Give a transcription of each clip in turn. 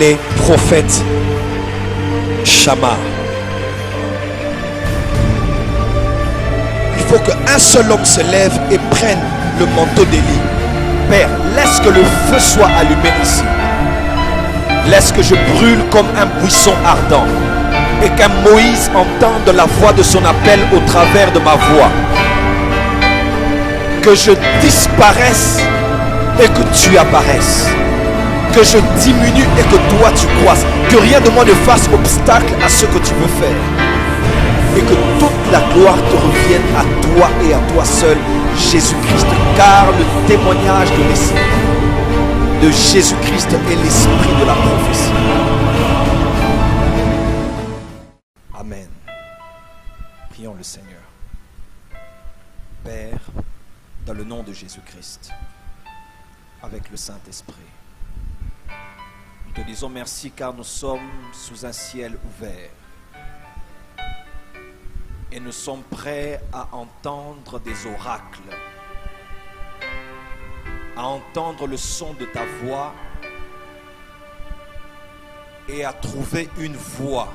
les prophètes Shammah. Il faut qu'un seul homme se lève et prenne le manteau d'Élie. Père, laisse que le feu soit allumé ici. Laisse que je brûle comme un buisson ardent et qu'un Moïse entende la voix de son appel au travers de ma voix. Que je disparaisse et que tu apparaisses. Que je diminue et que toi tu croisses. Que rien de moi ne fasse obstacle à ce que tu veux faire. Et que toute la gloire te revienne à toi et à toi seul, Jésus-Christ. Car le témoignage de l'Esprit de Jésus-Christ est l'esprit de la prophétie. Amen. Prions le Seigneur. Père, dans le nom de Jésus-Christ, avec le Saint-Esprit, nous te disons merci car nous sommes sous un ciel ouvert et nous sommes prêts à entendre des oracles, à entendre le son de ta voix et à trouver une voie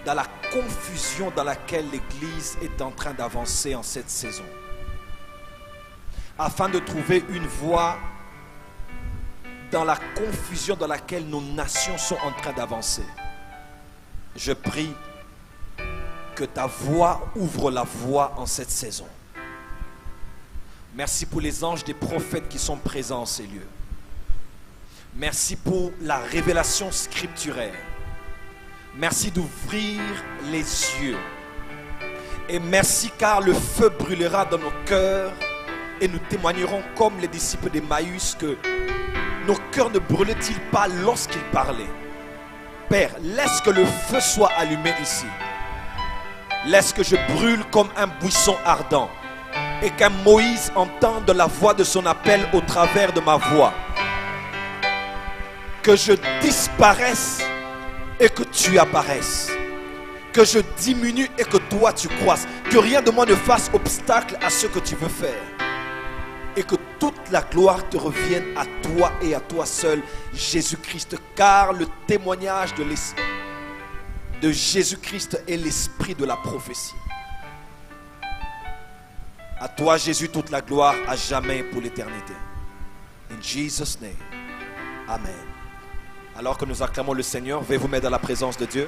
dans la confusion dans laquelle l'Église est en train d'avancer en cette saison. Afin de trouver une voie dans la confusion dans laquelle nos nations sont en train d'avancer. Je prie que ta voix ouvre la voie en cette saison. Merci pour les anges des prophètes qui sont présents en ces lieux. Merci pour la révélation scripturaire. Merci d'ouvrir les yeux. Et merci car le feu brûlera dans nos cœurs et nous témoignerons comme les disciples d'Emmaüs que nos cœurs ne brûlaient-ils pas lorsqu'ils parlaient. Père, laisse que le feu soit allumé ici. Laisse que je brûle comme un buisson ardent et qu'un Moïse entende la voix de son appel au travers de ma voix. Que je disparaisse et que tu apparaisses. Que je diminue et que toi tu croisses. Que rien de moi ne fasse obstacle à ce que tu veux faire. Et que toute la gloire te revienne à toi et à toi seul, Jésus-Christ. Car le témoignage de Jésus-Christ est l'esprit de la prophétie. À toi, Jésus, toute la gloire à jamais pour l'éternité. In Jesus' name. Amen. Alors que nous acclamons le Seigneur, veuillez vous mettre dans la présence de Dieu.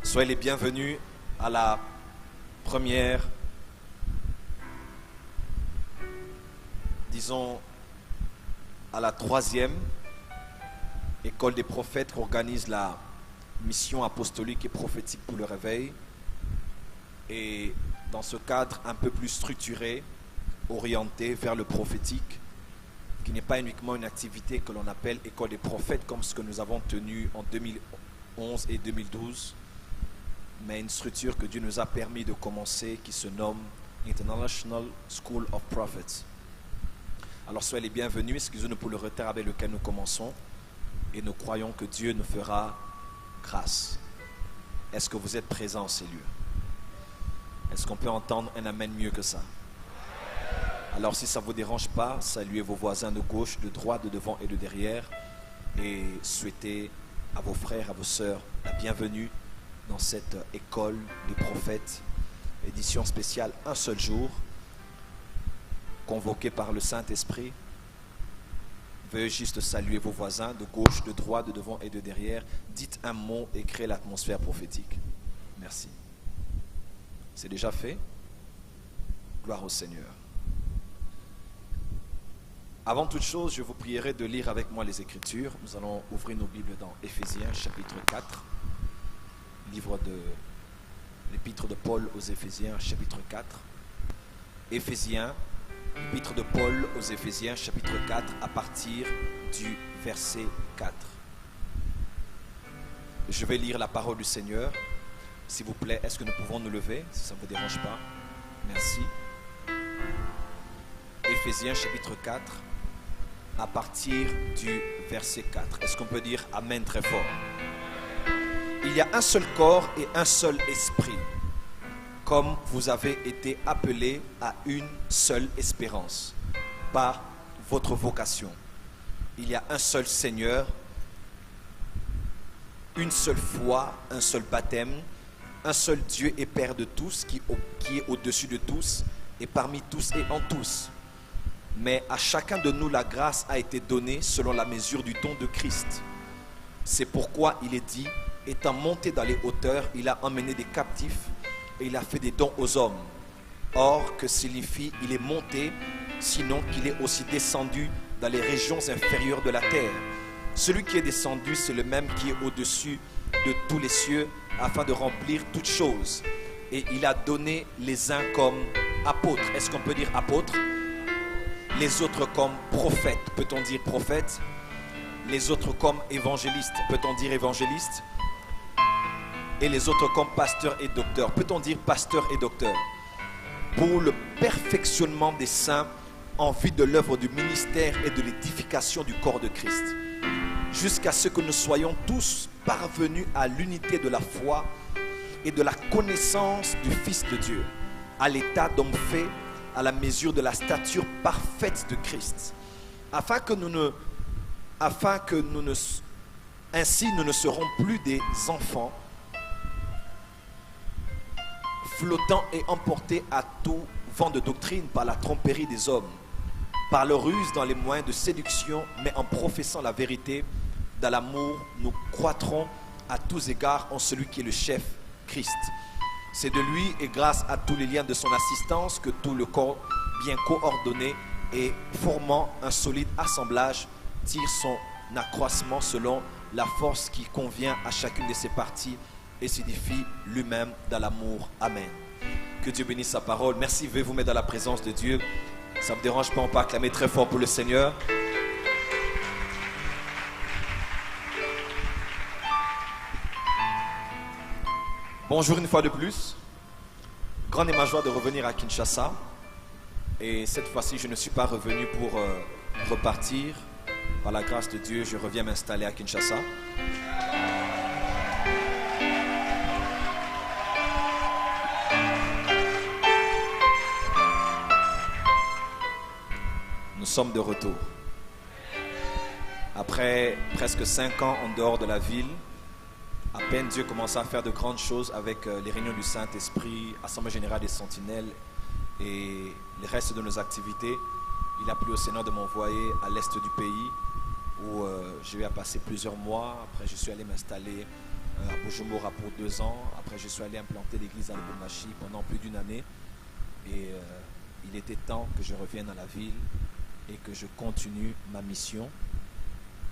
Soyez les bienvenus à la première, disons, à la troisième école des prophètes qu'organise la mission apostolique et prophétique pour le réveil. Et dans ce cadre un peu plus structuré, orienté vers le prophétique, qui n'est pas uniquement une activité que l'on appelle école des prophètes comme ce que nous avons tenu en 2011 et 2012, mais une structure que Dieu nous a permis de commencer qui se nomme International School of Prophets. Alors soyez les bienvenus, excusez-nous pour le retard avec lequel nous commençons et nous croyons que Dieu nous fera grâce. Est-ce que vous êtes présents en ces lieux? Est-ce qu'on peut entendre un amen mieux que ça? Alors si ça ne vous dérange pas, saluez vos voisins de gauche, de droite, de devant et de derrière et souhaitez à vos frères, à vos sœurs la bienvenue dans cette école des prophètes, édition spéciale un seul jour, convoquée par le Saint-Esprit. Veuillez juste saluer vos voisins de gauche, de droite, de devant et de derrière. Dites un mot et créez l'atmosphère prophétique. Merci. C'est déjà fait. Gloire au Seigneur. Avant toute chose, je vous prierai de lire avec moi les Écritures. Nous allons ouvrir nos Bibles dans Éphésiens chapitre 4. Livre de l'épître de Paul aux Éphésiens chapitre 4. Éphésiens, épître de Paul aux Éphésiens chapitre 4 à partir du verset 4. Je vais lire la parole du Seigneur. S'il vous plaît, est-ce que nous pouvons nous lever, si ça ne vous dérange pas? Merci. Éphésiens chapitre 4 à partir du verset 4. Est-ce qu'on peut dire Amen très fort? Il y a un seul corps et un seul esprit, comme vous avez été appelés à une seule espérance par votre vocation. Il y a un seul Seigneur, une seule foi, un seul baptême, un seul Dieu et Père de tous qui est au-dessus de tous et parmi tous et en tous. Mais à chacun de nous la grâce a été donnée selon la mesure du don de Christ. C'est pourquoi il est dit, étant monté dans les hauteurs, il a emmené des captifs et il a fait des dons aux hommes. Or, que signifie il est monté, sinon qu'il est aussi descendu dans les régions inférieures de la terre. Celui qui est descendu, c'est le même qui est au-dessus de tous les cieux, afin de remplir toutes choses. Et il a donné les uns comme apôtres. Est-ce qu'on peut dire apôtres? Les autres comme prophètes. Peut-on dire prophètes? Les autres comme évangélistes. Peut-on dire évangélistes? Et les autres comme pasteurs et docteurs. Peut-on dire pasteurs et docteurs? Pour le perfectionnement des saints, en vue de l'œuvre du ministère et de l'édification du corps de Christ, jusqu'à ce que nous soyons tous parvenus à l'unité de la foi et de la connaissance du Fils de Dieu, à l'état d'homme fait à la mesure de la stature parfaite de Christ, ainsi nous ne serons plus des enfants flottant et emportés à tout vent de doctrine par la tromperie des hommes, par leur ruse dans les moyens de séduction, mais en professant la vérité, dans l'amour, nous croîtrons à tous égards en celui qui est le chef, Christ. C'est de lui et grâce à tous les liens de son assistance que tout le corps bien coordonné et formant un solide assemblage tire son accroissement selon la force qui convient à chacune de ses parties et s'édifie lui-même dans l'amour. Amen. Que Dieu bénisse sa parole. Merci, veuillez vous mettre dans la présence de Dieu. Ça ne me dérange pas, on peut acclamer très fort pour le Seigneur. Bonjour une fois de plus. Grande est ma joie de revenir à Kinshasa. Et cette fois-ci, je ne suis pas revenu pour repartir. Par la grâce de Dieu, je reviens m'installer à Kinshasa. Nous sommes de retour. Après presque 5 ans en dehors de la ville, à peine Dieu commença à faire de grandes choses avec les réunions du Saint-Esprit, Assemblée Générale des Sentinelles et les restes de nos activités. Il a plu au Seigneur de m'envoyer à l'est du pays où je vais passer plusieurs mois. Après, je suis allé m'installer à Bujumbura pour 2 ans. Après, je suis allé implanter l'église à Lubumbashi pendant plus d'1 année. Et il était temps que je revienne à la ville et que je continue ma mission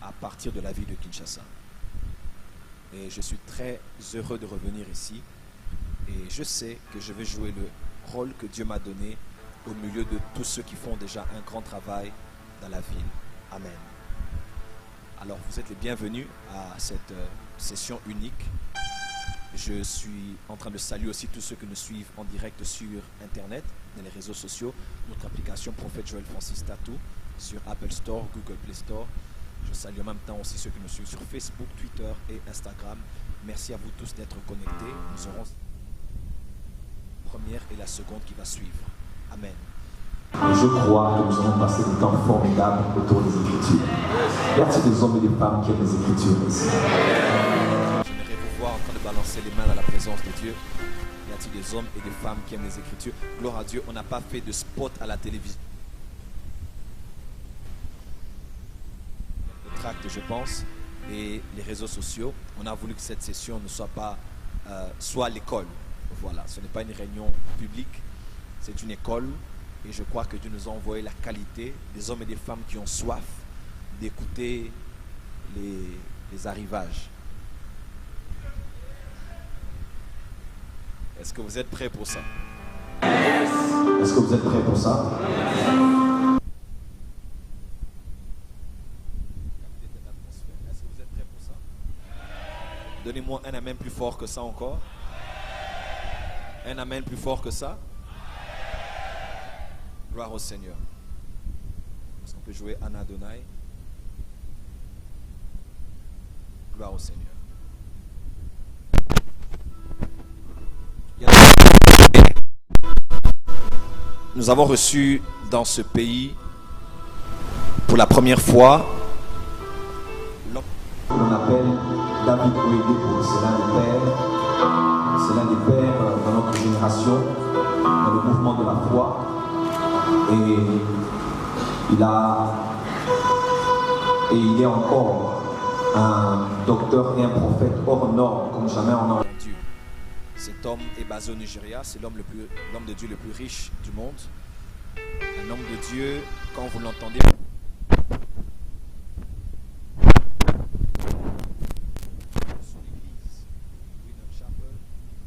à partir de la ville de Kinshasa. Et je suis très heureux de revenir ici. Et je sais que je vais jouer le rôle que Dieu m'a donné au milieu de tous ceux qui font déjà un grand travail dans la ville. Amen. Alors, vous êtes les bienvenus à cette session unique. Je suis en train de saluer aussi tous ceux qui nous suivent en direct sur Internet, dans les réseaux sociaux. Notre application Prophète Joël Francis Tattoo sur Apple Store, Google Play Store. Je salue en même temps aussi ceux qui nous suivent sur Facebook, Twitter et Instagram. Merci à vous tous d'être connectés. Nous aurons la première et la seconde qui va suivre. Amen. Et je crois que nous allons passer des temps formidables autour des Écritures. Y a-t-il des hommes et des femmes qui aiment les Écritures ici? J'aimerais vous voir en train de balancer les mains dans la présence de Dieu. Y a-t-il des hommes et des femmes qui aiment les Écritures? Gloire à Dieu, on n'a pas fait de spot à la télévision. Le tract, je pense, et les réseaux sociaux. On a voulu que cette session ne soit pas soit l'école. Voilà, ce n'est pas une réunion publique, c'est une école. Et je crois que Dieu nous a envoyé la qualité des hommes et des femmes qui ont soif d'écouter les arrivages. Est-ce que vous êtes prêts pour ça? Est-ce que vous êtes prêts pour ça? Est-ce que vous êtes prêts pour ça? Donnez-moi un amen plus fort que ça encore. Un amen plus fort que ça. Gloire au Seigneur. Est-ce qu'on peut jouer Anna Adonai? Gloire au Seigneur. Il y a nous avons reçu dans ce pays pour la première fois On appelle David Oyedepo. C'est l'un des pères dans notre génération, dans le mouvement de la foi. Et il est encore un docteur et un prophète hors norme, comme jamais on a. Cet homme est basé au Nigeria, c'est l'homme de Dieu le plus riche du monde. Un homme de Dieu, quand vous l'entendez, son église, Winner Chapel,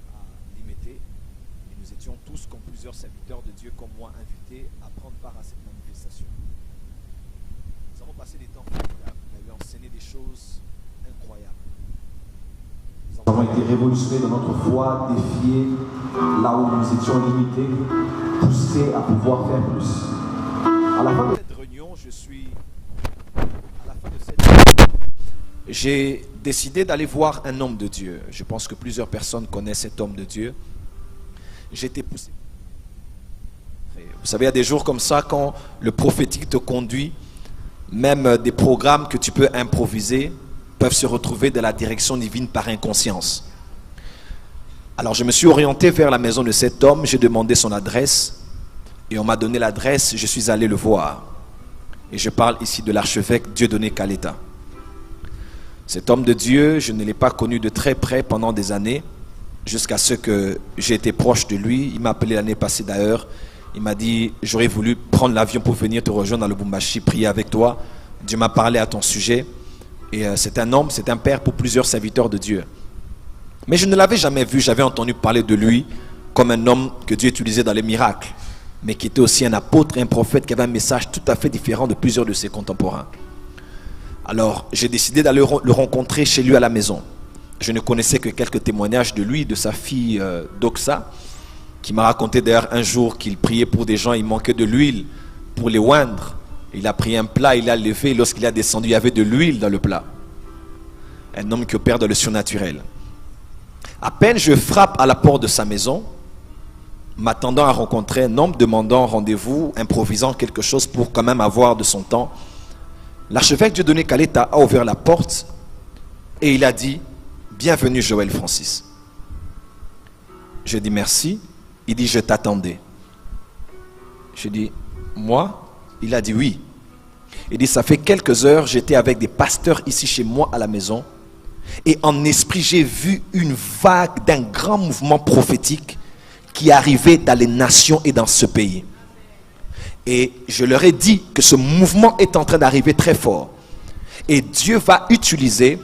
à Limité, et nous étions tous, comme plusieurs serviteurs de Dieu comme moi, invités à prendre part à cette manifestation. Nous avons passé des temps formidables, il a eu enseigné des choses incroyables. Nous avons été révolutionnés dans notre foi, défiés là où nous étions limités, poussés à pouvoir faire plus. À la fin de cette réunion, j'ai décidé d'aller voir un homme de Dieu. Je pense que plusieurs personnes connaissent cet homme de Dieu. J'étais poussé. Vous savez, il y a des jours comme ça, quand le prophétique te conduit, même des programmes que tu peux improviser peuvent se retrouver de la direction divine par inconscience. Alors je me suis orienté vers la maison de cet homme, j'ai demandé son adresse et on m'a donné l'adresse, je suis allé le voir. Et je parle ici de l'archevêque Dieudonné Kaleta. Cet homme de Dieu, je ne l'ai pas connu de très près pendant des années, jusqu'à ce que j'ai été proche de lui. Il m'a appelé l'année passée d'ailleurs, il m'a dit, j'aurais voulu prendre l'avion pour venir te rejoindre dans le Lubumbashi, prier avec toi. Dieu m'a parlé à ton sujet. Et c'est un homme, c'est un père pour plusieurs serviteurs de Dieu. Mais je ne l'avais jamais vu, j'avais entendu parler de lui comme un homme que Dieu utilisait dans les miracles, mais qui était aussi un apôtre et un prophète qui avait un message tout à fait différent de plusieurs de ses contemporains. Alors j'ai décidé d'aller le rencontrer chez lui à la maison. Je ne connaissais que quelques témoignages de lui, de sa fille Doxa, qui m'a raconté d'ailleurs un jour qu'il priait pour des gens, il manquait de l'huile pour les oindre. Il a pris un plat, il l'a levé, et lorsqu'il a descendu, il y avait de l'huile dans le plat. Un homme qui opère dans le surnaturel. À peine je frappe à la porte de sa maison, m'attendant à rencontrer un homme, demandant rendez-vous, improvisant quelque chose pour quand même avoir de son temps. L'archevêque Dieudonné Kaleta a ouvert la porte et il a dit « Bienvenue Joël Francis ». Je dis merci. Il dit « Je t'attendais ». Je dis « Moi ?» Il a dit oui. Il dit, ça fait quelques heures, j'étais avec des pasteurs ici chez moi à la maison. Et en esprit, j'ai vu une vague d'un grand mouvement prophétique qui arrivait dans les nations et dans ce pays. Et je leur ai dit que ce mouvement est en train d'arriver très fort. Et Dieu va utiliser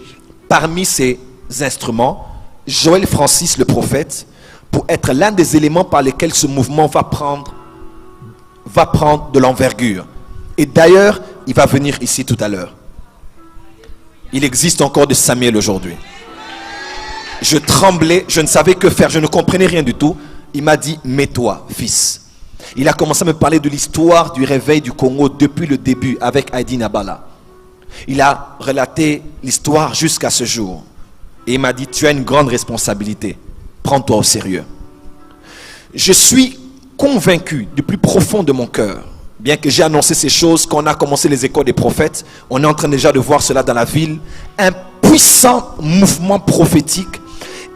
parmi ces instruments, Joël Francis le prophète, pour être l'un des éléments par lesquels ce mouvement va prendre de l'envergure. Et d'ailleurs, il va venir ici tout à l'heure. Il existe encore de Samuel aujourd'hui. Je tremblais, je ne savais que faire, je ne comprenais rien du tout. Il m'a dit, mets-toi, fils. Il a commencé à me parler de l'histoire du réveil du Congo depuis le début avec Heidi Nabala. Il a relaté l'histoire jusqu'à ce jour. Et il m'a dit, tu as une grande responsabilité. Prends-toi au sérieux. Je suis convaincu du plus profond de mon cœur, bien que j'ai annoncé ces choses, qu'on a commencé les écoles des prophètes, on est en train déjà de voir cela dans la ville. Un puissant mouvement prophétique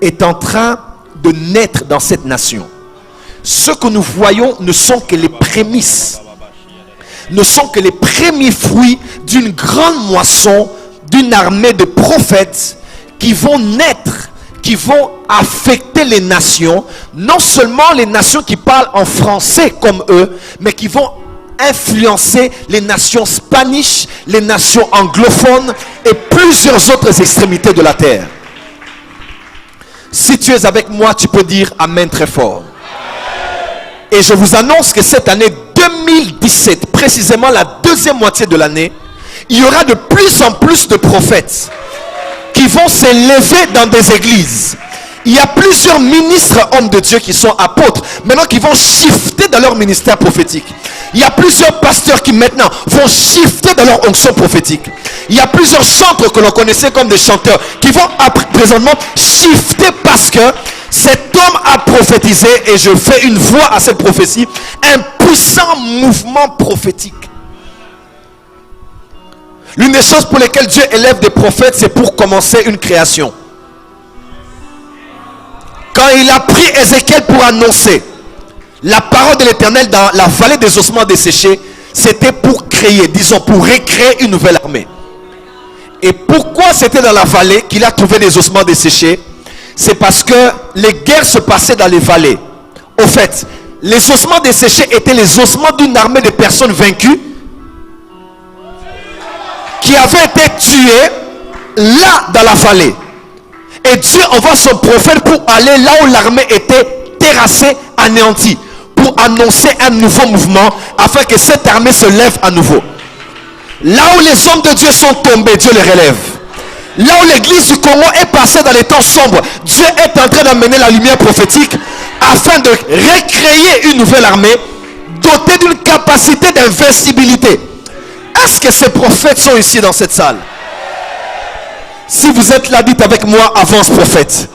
est en train de naître dans cette nation. Ce que nous voyons ne sont que les prémices, ne sont que les premiers fruits d'une grande moisson, d'une armée de prophètes qui vont naître, qui vont affecter les nations, non seulement les nations qui parlent en français comme eux, mais qui vont influencer les nations spanish, les nations anglophones et plusieurs autres extrémités de la terre. Si tu es avec moi, tu peux dire Amen très fort. Et je vous annonce que cette année 2017, précisément la deuxième moitié de l'année, il y aura de plus en plus de prophètes qui vont s'élever dans des églises. Il y a plusieurs ministres hommes de Dieu qui sont apôtres, maintenant qui vont shifter dans leur ministère prophétique. Il y a plusieurs pasteurs qui maintenant vont shifter dans leur onction prophétique. Il y a plusieurs chantres que l'on connaissait comme des chanteurs qui vont présentement shifter parce que Cet homme a prophétisé, et je fais une voix à cette prophétie, un puissant mouvement prophétique. L'une des choses pour lesquelles Dieu élève des prophètes, c'est pour commencer une création. Quand il a pris Ézéchiel pour annoncer la parole de l'Éternel dans la vallée des ossements desséchés, c'était pour créer, disons, pour recréer une nouvelle armée. Et pourquoi c'était dans la vallée qu'il a trouvé des ossements desséchés? C'est parce que les guerres se passaient dans les vallées. Au fait, les ossements desséchés étaient les ossements d'une armée de personnes vaincues qui avaient été tuées là dans la vallée. Et Dieu envoie son prophète pour aller là où l'armée était terrassée, anéantie, pour annoncer un nouveau mouvement afin que cette armée se lève à nouveau. Là où les hommes de Dieu sont tombés, Dieu les relève. Là où l'église du Congo est passée dans les temps sombres, Dieu est en train d'amener la lumière prophétique afin de recréer une nouvelle armée dotée d'une capacité d'invincibilité. Est-ce que ces prophètes sont ici dans cette salle? Si vous êtes là, dites avec moi, avance prophète.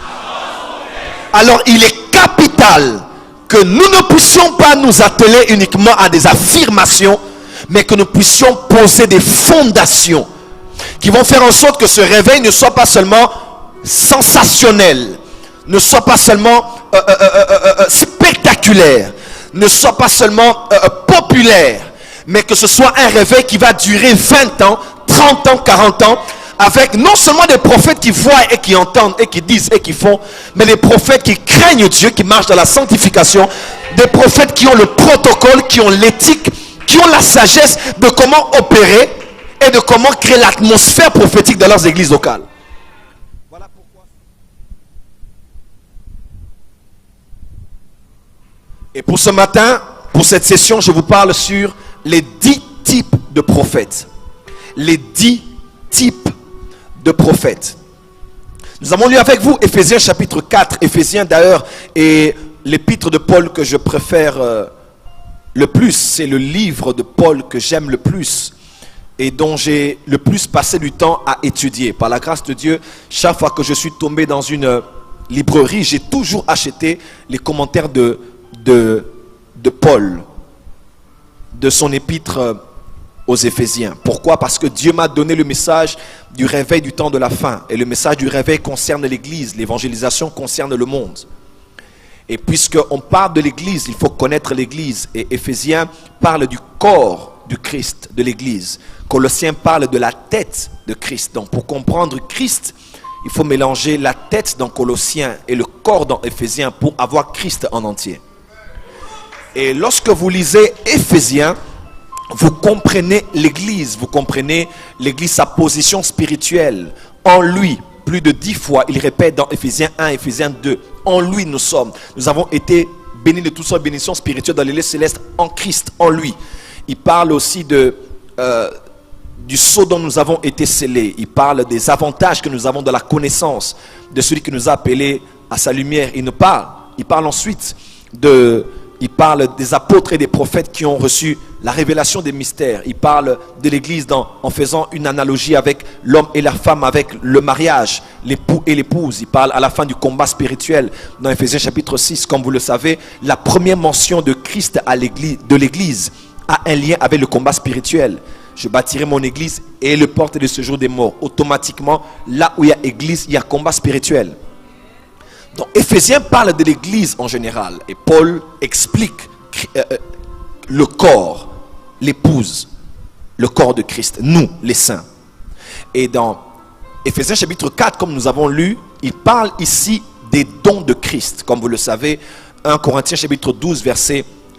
Alors il est capital que nous ne puissions pas nous atteler uniquement à des affirmations, mais que nous puissions poser des fondations qui vont faire en sorte que ce réveil ne soit pas seulement sensationnel, ne soit pas seulement spectaculaire, ne soit pas seulement populaire, mais que ce soit un réveil qui va durer 20 ans, 30 ans, 40 ans, avec non seulement des prophètes qui voient et qui entendent et qui disent et qui font, mais des prophètes qui craignent Dieu, qui marchent dans la sanctification, des prophètes qui ont le protocole, qui ont l'éthique, qui ont la sagesse de comment opérer et de comment créer l'atmosphère prophétique dans leurs églises locales. Voilà pourquoi. Et pour ce matin, pour cette session, je vous parle sur les 10 types de prophètes. Les 10 types de prophètes. Nous avons lu avec vous Éphésiens chapitre 4. Éphésiens d'ailleurs est l'épître de Paul que je préfère le plus. C'est le livre de Paul que j'aime le plus et dont j'ai le plus passé du temps à étudier. Par la grâce de Dieu, chaque fois que je suis tombé dans une librairie, j'ai toujours acheté les commentaires de Paul, de son épître aux Éphésiens. Pourquoi? Parce que Dieu m'a donné le message du réveil du temps de la fin. Et le message du réveil concerne l'église. L'évangélisation concerne le monde. Et puisqu'on parle de l'église, il faut connaître l'église. Et Éphésiens parle du corps du Christ, de l'église. Colossiens parle de la tête de Christ. Donc pour comprendre Christ, il faut mélanger la tête dans Colossiens et le corps dans Éphésiens pour avoir Christ en entier. Et lorsque vous lisez Éphésiens, vous comprenez l'église, sa position spirituelle. En lui, plus de 10 fois, il répète dans Éphésiens 1, Éphésiens 2, en lui nous sommes. Nous avons été bénis de toutes sortes de bénédictions spirituelles dans les lieux célestes en Christ, en lui. Il parle aussi du sceau dont nous avons été scellés. Il parle des avantages que nous avons dans la connaissance de celui qui nous a appelés à sa lumière. Il parle ensuite il parle des apôtres et des prophètes qui ont reçu la révélation des mystères. Il parle de l'église en faisant une analogie avec l'homme et la femme, avec le mariage, l'époux et l'épouse. Il parle à la fin du combat spirituel dans Éphésiens chapitre 6. Comme vous le savez, la première mention de Christ de l'église a un lien avec le combat spirituel. Je bâtirai mon église et le porte de ce jour des morts. Automatiquement, là où il y a église, il y a combat spirituel. Donc Éphésiens parle de l'église en général et Paul explique le corps, l'épouse, le corps de Christ, nous les saints. Et dans Éphésiens chapitre 4, comme nous avons lu, il parle ici des dons de Christ. Comme vous le savez, 1 Corinthiens chapitre 12,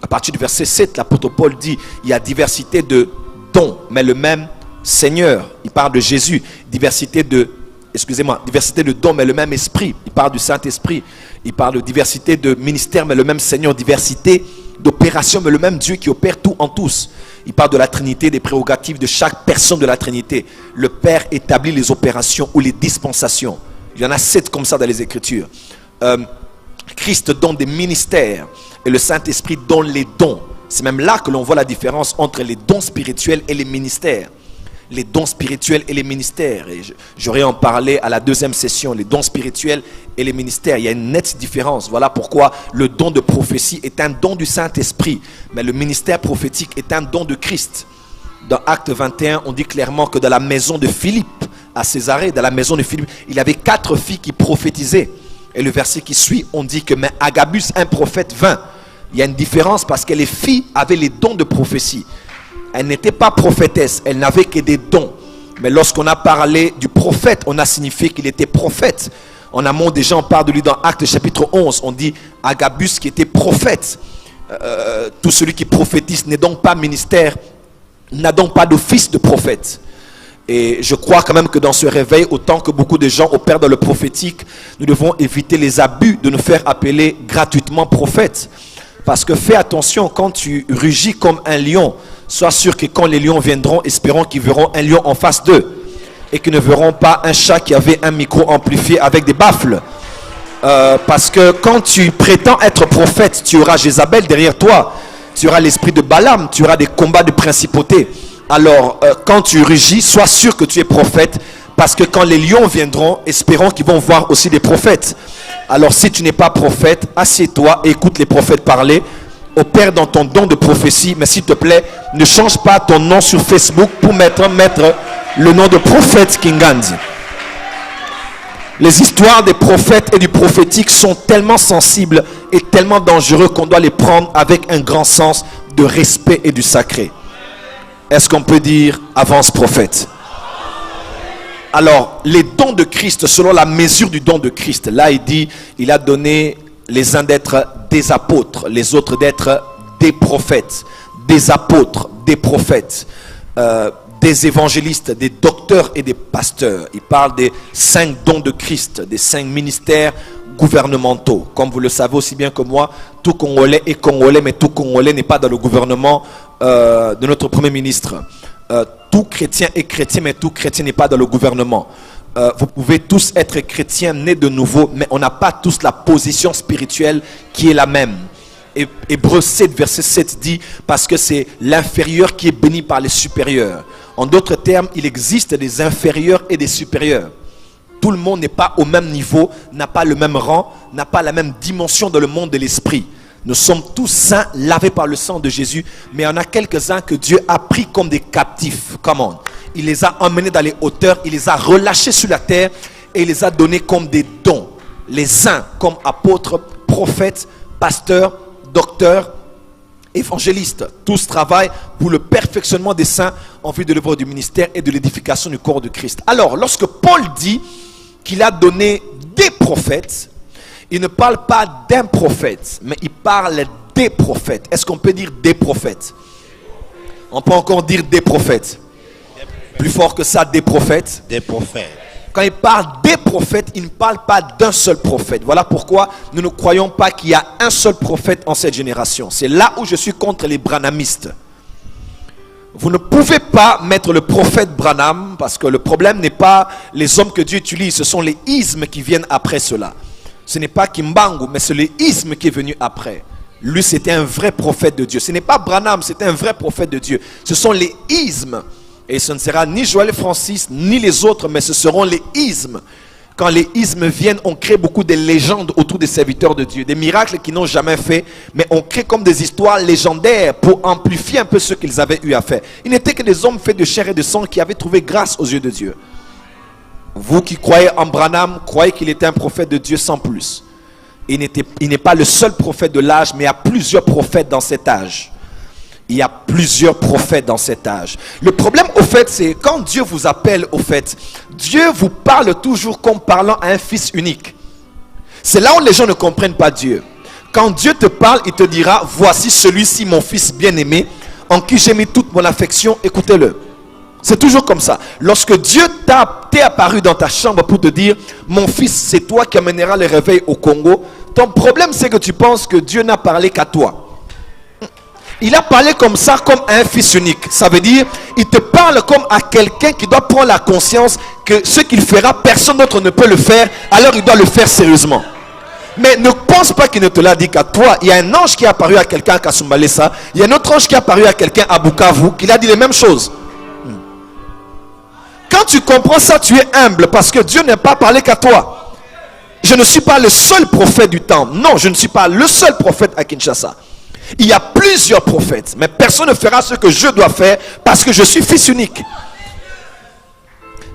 à partir du verset 7, l'apôtre Paul dit, il y a diversité de dons, mais le même Seigneur. Il parle de Jésus, diversité de dons, mais le même esprit. Il parle du Saint-Esprit. Il parle de diversité de ministères, mais le même Seigneur. Diversité d'opérations, mais le même Dieu qui opère tout en tous. Il parle de la Trinité, des prérogatives de chaque personne de la Trinité. Le Père établit les opérations ou les dispensations. Il y en a 7 comme ça dans les Écritures. Christ donne des ministères et le Saint-Esprit donne les dons. C'est même là que l'on voit la différence entre les dons spirituels et les ministères. les dons spirituels et les ministères. Et j'aurais en parlé à la deuxième session, les dons spirituels et les ministères. Il y a une nette différence. Voilà pourquoi le don de prophétie est un don du Saint-Esprit, mais le ministère prophétique est un don de Christ. Dans Acte 21, on dit clairement que dans la maison de Philippe, à Césarée, dans la maison de Philippe, il y avait 4 filles qui prophétisaient. Et le verset qui suit, on dit que mais Agabus, un prophète, vint. Il y a une différence parce que les filles avaient les dons de prophétie. Elles n'étaient pas prophétesses, elles n'avaient que des dons. Mais lorsqu'on a parlé du prophète, on a signifié qu'il était prophète. En amont, déjà, on parle de lui dans Actes chapitre 11. On dit Agabus qui était prophète. Tout celui qui prophétise n'est donc pas ministère, n'a donc pas d'office de prophète. Et je crois quand même que dans ce réveil, autant que beaucoup de gens opèrent dans le prophétique, nous devons éviter les abus de nous faire appeler gratuitement prophète. Parce que fais attention, quand tu rugis comme un lion, sois sûr que quand les lions viendront, espérons qu'ils verront un lion en face d'eux. Et qu'ils ne verront pas un chat qui avait un micro amplifié avec des baffles. Parce que quand tu prétends être prophète, tu auras Jézabel derrière toi. Tu auras l'esprit de Balaam, tu auras des combats de principauté. Alors, quand tu rugis, sois sûr que tu es prophète. Parce que quand les lions viendront, espérons qu'ils vont voir aussi des prophètes. Alors si tu n'es pas prophète, assieds-toi et écoute les prophètes parler. Opère dans ton don de prophétie. Mais s'il te plaît, ne change pas ton nom sur Facebook pour mettre le nom de prophète Kingandi. Les histoires des prophètes et du prophétique sont tellement sensibles et tellement dangereux qu'on doit les prendre avec un grand sens de respect et du sacré. Est-ce qu'on peut dire avance prophète? Alors, les dons de Christ, selon la mesure du don de Christ, là il dit, il a donné les uns d'être des apôtres, les autres d'être des prophètes, des apôtres, des prophètes, des évangélistes, des docteurs et des pasteurs. Il parle des 5 dons de Christ, des 5 ministères gouvernementaux. Comme vous le savez aussi bien que moi, tout Congolais est Congolais, mais tout Congolais n'est pas dans le gouvernement de notre Premier ministre. Tout chrétien est chrétien, mais tout chrétien n'est pas dans le gouvernement. Vous pouvez tous être chrétiens nés de nouveau, mais on n'a pas tous la position spirituelle qui est la même. Hébreux 7, verset 7 dit, parce que c'est l'inférieur qui est béni par les supérieurs. En d'autres termes, il existe des inférieurs et des supérieurs. Tout le monde n'est pas au même niveau, n'a pas le même rang, n'a pas la même dimension dans le monde de l'esprit. Nous sommes tous saints, lavés par le sang de Jésus, mais il y en a quelques-uns que Dieu a pris comme des captifs. Comment? Il les a emmenés dans les hauteurs, il les a relâchés sur la terre et il les a donnés comme des dons. Les uns comme apôtres, prophètes, pasteurs, docteurs, évangélistes. Tous travaillent pour le perfectionnement des saints en vue de l'œuvre du ministère et de l'édification du corps de Christ. Alors, lorsque Paul dit qu'il a donné des prophètes, il ne parle pas d'un prophète, mais il parle des prophètes. Est-ce qu'on peut dire des prophètes? On peut encore dire des prophètes. Plus fort que ça, des prophètes. Des prophètes. Quand il parle des prophètes, il ne parle pas d'un seul prophète. Voilà pourquoi nous ne croyons pas qu'il y a un seul prophète en cette génération. C'est là où je suis contre les branhamistes. Vous ne pouvez pas mettre le prophète Branham, parce que le problème n'est pas les hommes que Dieu utilise, ce sont les ismes qui viennent après cela. Ce n'est pas Kimbangu, mais c'est l'isme qui est venu après. Lui, c'était un vrai prophète de Dieu. Ce n'est pas Branham, c'était un vrai prophète de Dieu. Ce sont les ismes. Et ce ne sera ni Joël Francis, ni les autres, mais ce seront les ismes. Quand les ismes viennent, on crée beaucoup de légendes autour des serviteurs de Dieu. Des miracles qu'ils n'ont jamais fait, mais on crée comme des histoires légendaires pour amplifier un peu ce qu'ils avaient eu à faire. Ils n'étaient que des hommes faits de chair et de sang qui avaient trouvé grâce aux yeux de Dieu. Vous qui croyez en Branham, croyez qu'il était un prophète de Dieu sans plus. Il n'est pas le seul prophète de l'âge, mais il y a plusieurs prophètes dans cet âge. Il y a plusieurs prophètes dans cet âge. Le problème, au fait, c'est quand Dieu vous appelle, au fait, Dieu vous parle toujours comme parlant à un fils unique. C'est là où les gens ne comprennent pas Dieu. Quand Dieu te parle, il te dira, voici celui-ci, mon fils bien-aimé, en qui j'ai mis toute mon affection, écoutez-le. C'est toujours comme ça. Lorsque Dieu t'est apparu dans ta chambre pour te dire, mon fils, c'est toi qui amèneras le réveil au Congo, ton problème, c'est que tu penses que Dieu n'a parlé qu'à toi. Il a parlé comme ça, comme à un fils unique. Ça veut dire, il te parle comme à quelqu'un qui doit prendre la conscience que ce qu'il fera, personne d'autre ne peut le faire, alors il doit le faire sérieusement. Mais ne pense pas qu'il ne te l'a dit qu'à toi. Il y a un ange qui est apparu à quelqu'un à Kasumbalesa, il y a un autre ange qui est apparu à quelqu'un à Bukavu, qui a dit les mêmes choses. Quand tu comprends ça, tu es humble parce que Dieu n'a pas parlé qu'à toi. Je ne suis pas le seul prophète du temps. Non, je ne suis pas le seul prophète à Kinshasa. Il y a plusieurs prophètes, mais personne ne fera ce que je dois faire parce que je suis fils unique.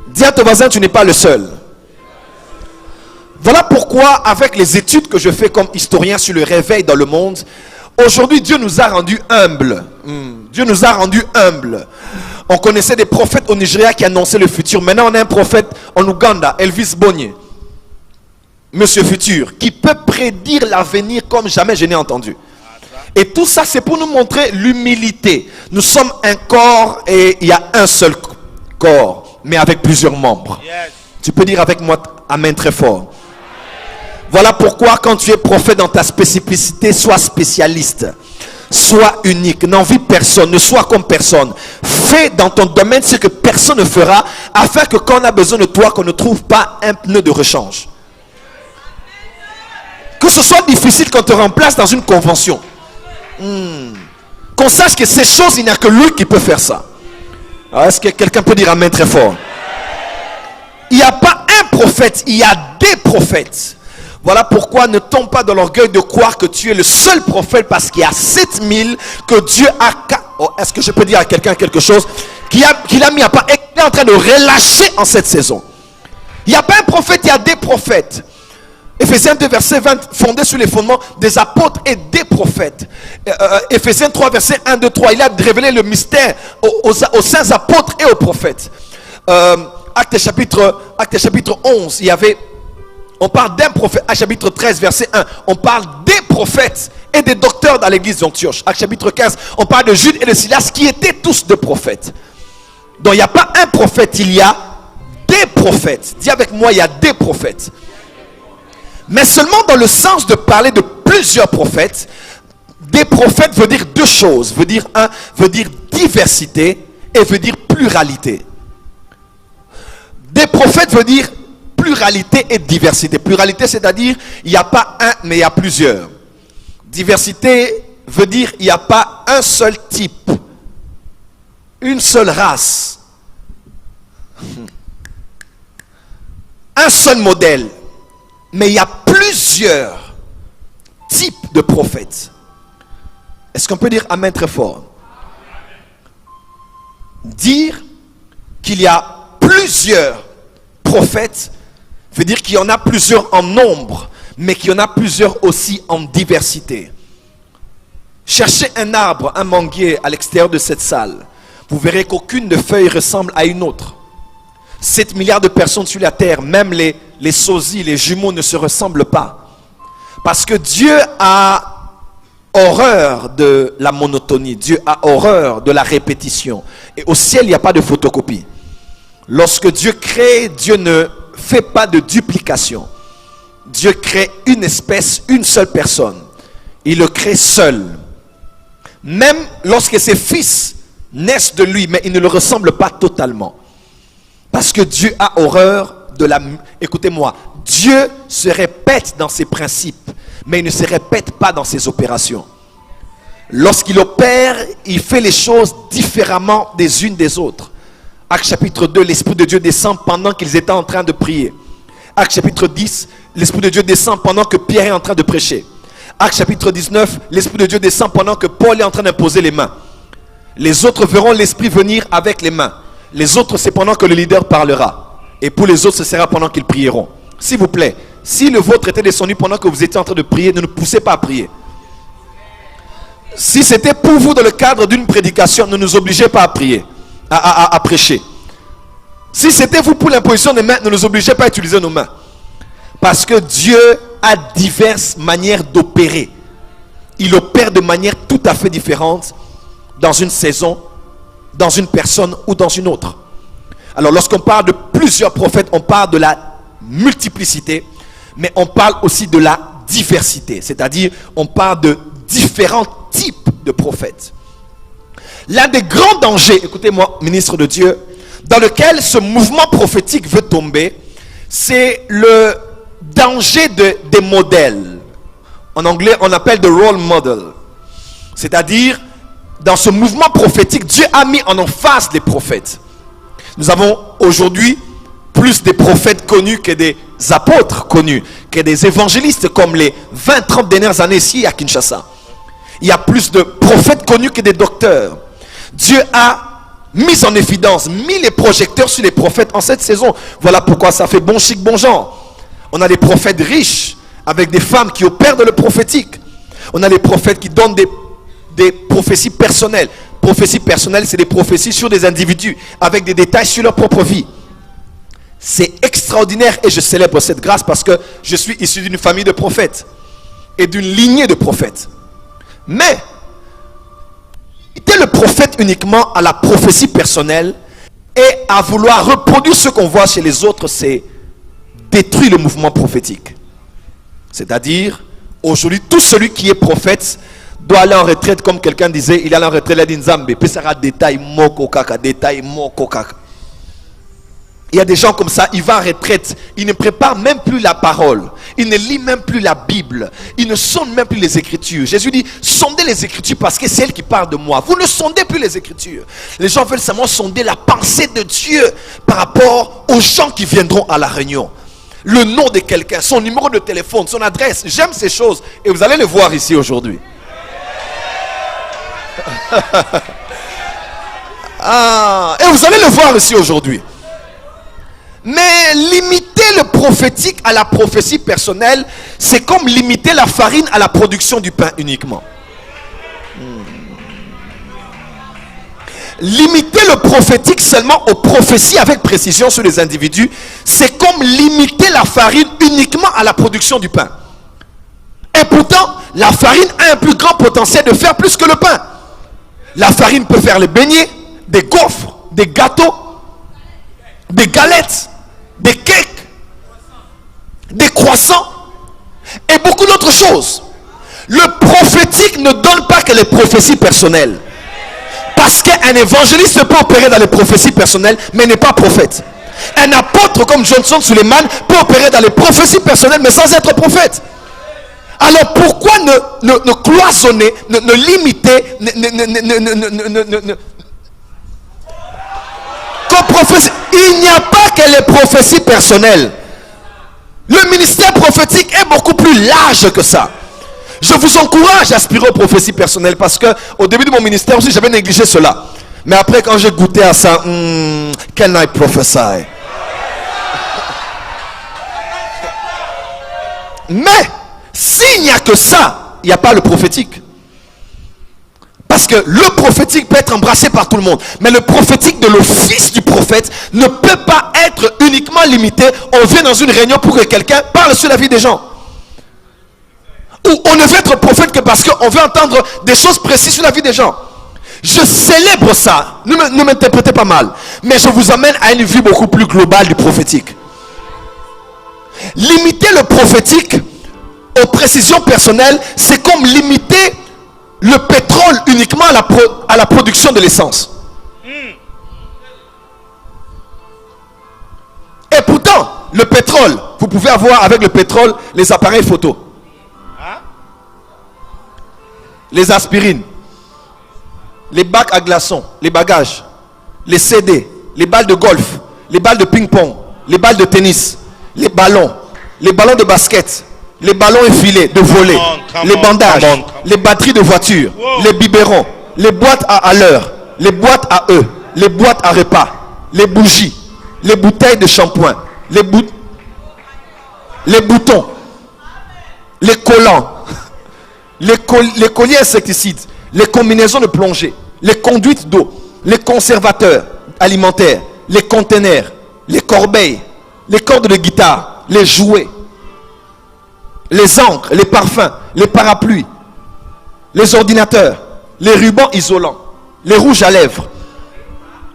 Dis à ton voisin, tu n'es pas le seul. Voilà pourquoi, avec les études que je fais comme historien sur le réveil dans le monde, aujourd'hui Dieu nous a rendus humbles. Dieu nous a rendus humbles. On connaissait des prophètes au Nigeria qui annonçaient le futur. Maintenant, on a un prophète en Ouganda, Elvis Bonye, Monsieur Futur, qui peut prédire l'avenir comme jamais je n'ai entendu. Et tout ça, c'est pour nous montrer l'humilité. Nous sommes un corps et il y a un seul corps, mais avec plusieurs membres. Yes. Tu peux dire avec moi amen très fort. Voilà pourquoi quand tu es prophète dans ta spécificité, sois spécialiste. Sois unique, n'envie personne, ne sois comme personne. Fais dans ton domaine ce que personne ne fera, afin que quand on a besoin de toi, qu'on ne trouve pas un pneu de rechange. Que ce soit difficile qu'on te remplace dans une convention. Qu'on sache que ces choses, il n'y a que lui qui peut faire ça. Est-ce que quelqu'un peut dire amen très fort? Il n'y a pas un prophète, il y a des prophètes. Voilà pourquoi ne tombe pas dans l'orgueil de croire que tu es le seul prophète, parce qu'il y a 7000 que Dieu a... Est-ce que je peux dire à quelqu'un quelque chose qu'il a mis à part et qu'il est en train de relâcher en cette saison? Il n'y a pas un prophète, il y a des prophètes. Éphésiens 2 verset 20, fondé sur les fondements des apôtres et des prophètes. Éphésiens 3 verset 1, 2, 3, il a révélé le mystère aux saints apôtres et aux prophètes. Actes chapitre 11, on parle d'un prophète. Actes chapitre 13 verset 1, on parle des prophètes et des docteurs dans l'église d'Antioche. Actes chapitre 15, on parle de Jude et de Silas qui étaient tous des prophètes. Donc il n'y a pas un prophète, il y a des prophètes. Dis avec moi, il y a des prophètes. Mais seulement dans le sens de parler de plusieurs prophètes. Des prophètes veut dire deux choses. Veut dire diversité et veut dire pluralité. Des prophètes veut dire pluralité et diversité. Pluralité, c'est-à-dire il n'y a pas un, mais il y a plusieurs. Diversité veut dire il n'y a pas un seul type, une seule race, un seul modèle. Mais il y a plusieurs types de prophètes. Est-ce qu'on peut dire amen très fort? Dire qu'il y a plusieurs prophètes veut dire qu'il y en a plusieurs en nombre, mais qu'il y en a plusieurs aussi en diversité. Cherchez un arbre, un manguier à l'extérieur de cette salle. Vous verrez qu'aucune de feuilles ressemble à une autre. 7 milliards de personnes sur la terre, même les sosies, les jumeaux ne se ressemblent pas. Parce que Dieu a horreur de la monotonie. Dieu a horreur de la répétition. Et au ciel, il n'y a pas de photocopie. Lorsque Dieu crée, Dieu ne fait pas de duplication. Dieu crée une espèce, une seule personne. Il le crée seul. Même lorsque ses fils naissent de lui, mais ils ne le ressemblent pas totalement. Parce que Dieu a horreur de la... Écoutez-moi, Dieu se répète dans ses principes, mais il ne se répète pas dans ses opérations. Lorsqu'il opère, il fait les choses différemment des unes des autres. Actes chapitre 2, l'Esprit de Dieu descend pendant qu'ils étaient en train de prier. Actes chapitre 10, l'Esprit de Dieu descend pendant que Pierre est en train de prêcher. Actes chapitre 19, l'Esprit de Dieu descend pendant que Paul est en train d'imposer les mains. Les autres verront l'Esprit venir avec les mains. Les autres, c'est pendant que le leader parlera. Et pour les autres, ce sera pendant qu'ils prieront. S'il vous plaît, si le vôtre était descendu pendant que vous étiez en train de prier, ne nous poussez pas à prier. Si c'était pour vous dans le cadre d'une prédication, ne nous obligez pas à prier, à prêcher. Si c'était vous pour l'imposition des mains, ne nous obligez pas à utiliser nos mains. Parce que Dieu a diverses manières d'opérer. Il opère de manière tout à fait différente dans une saison, dans une personne ou dans une autre. Alors lorsqu'on parle de plusieurs prophètes, on parle de la multiplicité, mais on parle aussi de la diversité. C'est-à-dire, on parle de différents types de prophètes. L'un des grands dangers, écoutez-moi, ministre de Dieu, dans lequel ce mouvement prophétique veut tomber, c'est le danger des modèles. En anglais, on appelle de role model. C'est-à-dire, dans ce mouvement prophétique, Dieu a mis en emphase les prophètes. Nous avons aujourd'hui plus des prophètes connus que des apôtres connus, que des évangélistes comme les 20-30 dernières années ici à Kinshasa. Il y a plus de prophètes connus que des docteurs. Dieu a mis en évidence, mis les projecteurs sur les prophètes en cette saison. Voilà pourquoi ça fait bon chic, bon genre. On a des prophètes riches avec des femmes qui opèrent dans le prophétique. On a des prophètes qui donnent des prophéties personnelles. Prophéties personnelles, c'est des prophéties sur des individus avec des détails sur leur propre vie. C'est extraordinaire et je célèbre cette grâce parce que je suis issu d'une famille de prophètes et d'une lignée de prophètes. Mais limiter le prophète uniquement à la prophétie personnelle et à vouloir reproduire ce qu'on voit chez les autres, c'est détruire le mouvement prophétique. C'est-à-dire, aujourd'hui, tout celui qui est prophète doit aller en retraite, comme quelqu'un disait, il allait en retraite, il a dit Nzambe, puis ça sera détail moko kaka, détail moko kaka. Il y a des gens comme ça, ils vont en retraite, ils ne préparent même plus la parole, ils ne lisent même plus la Bible, ils ne sondent même plus les Écritures. Jésus dit, sondez les Écritures parce que c'est elle qui parle de moi. Vous ne sondez plus les Écritures. Les gens veulent seulement sonder la pensée de Dieu par rapport aux gens qui viendront à la réunion. Le nom de quelqu'un, son numéro de téléphone, son adresse. J'aime ces choses et vous allez le voir ici aujourd'hui. Et vous allez le voir ici aujourd'hui. Mais limiter le prophétique à la prophétie personnelle, c'est comme limiter la farine à la production du pain uniquement. Limiter le prophétique seulement aux prophéties avec précision sur les individus, c'est comme limiter la farine uniquement à la production du pain. Et pourtant, la farine a un plus grand potentiel de faire plus que le pain. La farine peut faire les beignets, des gaufres, des gâteaux, des galettes, des cakes, des croissants et beaucoup d'autres choses. Le prophétique ne donne pas que les prophéties personnelles. Parce qu'un évangéliste peut opérer dans les prophéties personnelles, mais n'est pas prophète. Un apôtre comme Johnson Suleiman peut opérer dans les prophéties personnelles, mais sans être prophète. Alors pourquoi ne cloisonner, ne limiter, il n'y a pas que les prophéties personnelles. Le ministère prophétique est beaucoup plus large que ça. Je vous encourage à aspirer aux prophéties personnelles parce que au début de mon ministère aussi j'avais négligé cela. Mais après quand j'ai goûté à ça, can I prophesy? Mais s'il n'y a que ça, il n'y a pas le prophétique. Parce que le prophétique peut être embrassé par tout le monde. Mais le prophétique de l'office du prophète ne peut pas être uniquement limité. On vient dans une réunion pour que quelqu'un parle sur la vie des gens. Ou on ne veut être prophète que parce qu'on veut entendre des choses précises sur la vie des gens. Je célèbre ça. Ne m'interprétez pas mal. Mais je vous amène à une vue beaucoup plus globale du prophétique. Limiter le prophétique aux précisions personnelles, c'est comme limiter le pétrole uniquement à la production de l'essence. Et pourtant, le pétrole, vous pouvez avoir avec le pétrole les appareils photo, les aspirines, les bacs à glaçons, les bagages, les CD, les balles de golf, les balles de ping-pong, les balles de tennis, les ballons de basket, les ballons effilés de volley, les bandages, les batteries de voiture, les biberons, les boîtes à l'heure, les boîtes à œufs, les boîtes à repas, les bougies, les bouteilles de shampoing, les boutons, les collants, les colliers insecticides, les combinaisons de plongée, les conduites d'eau, les conservateurs alimentaires, les conteneurs, les corbeilles, les cordes de guitare, les jouets, les encres, les parfums, les parapluies, les ordinateurs, les rubans isolants, les rouges à lèvres,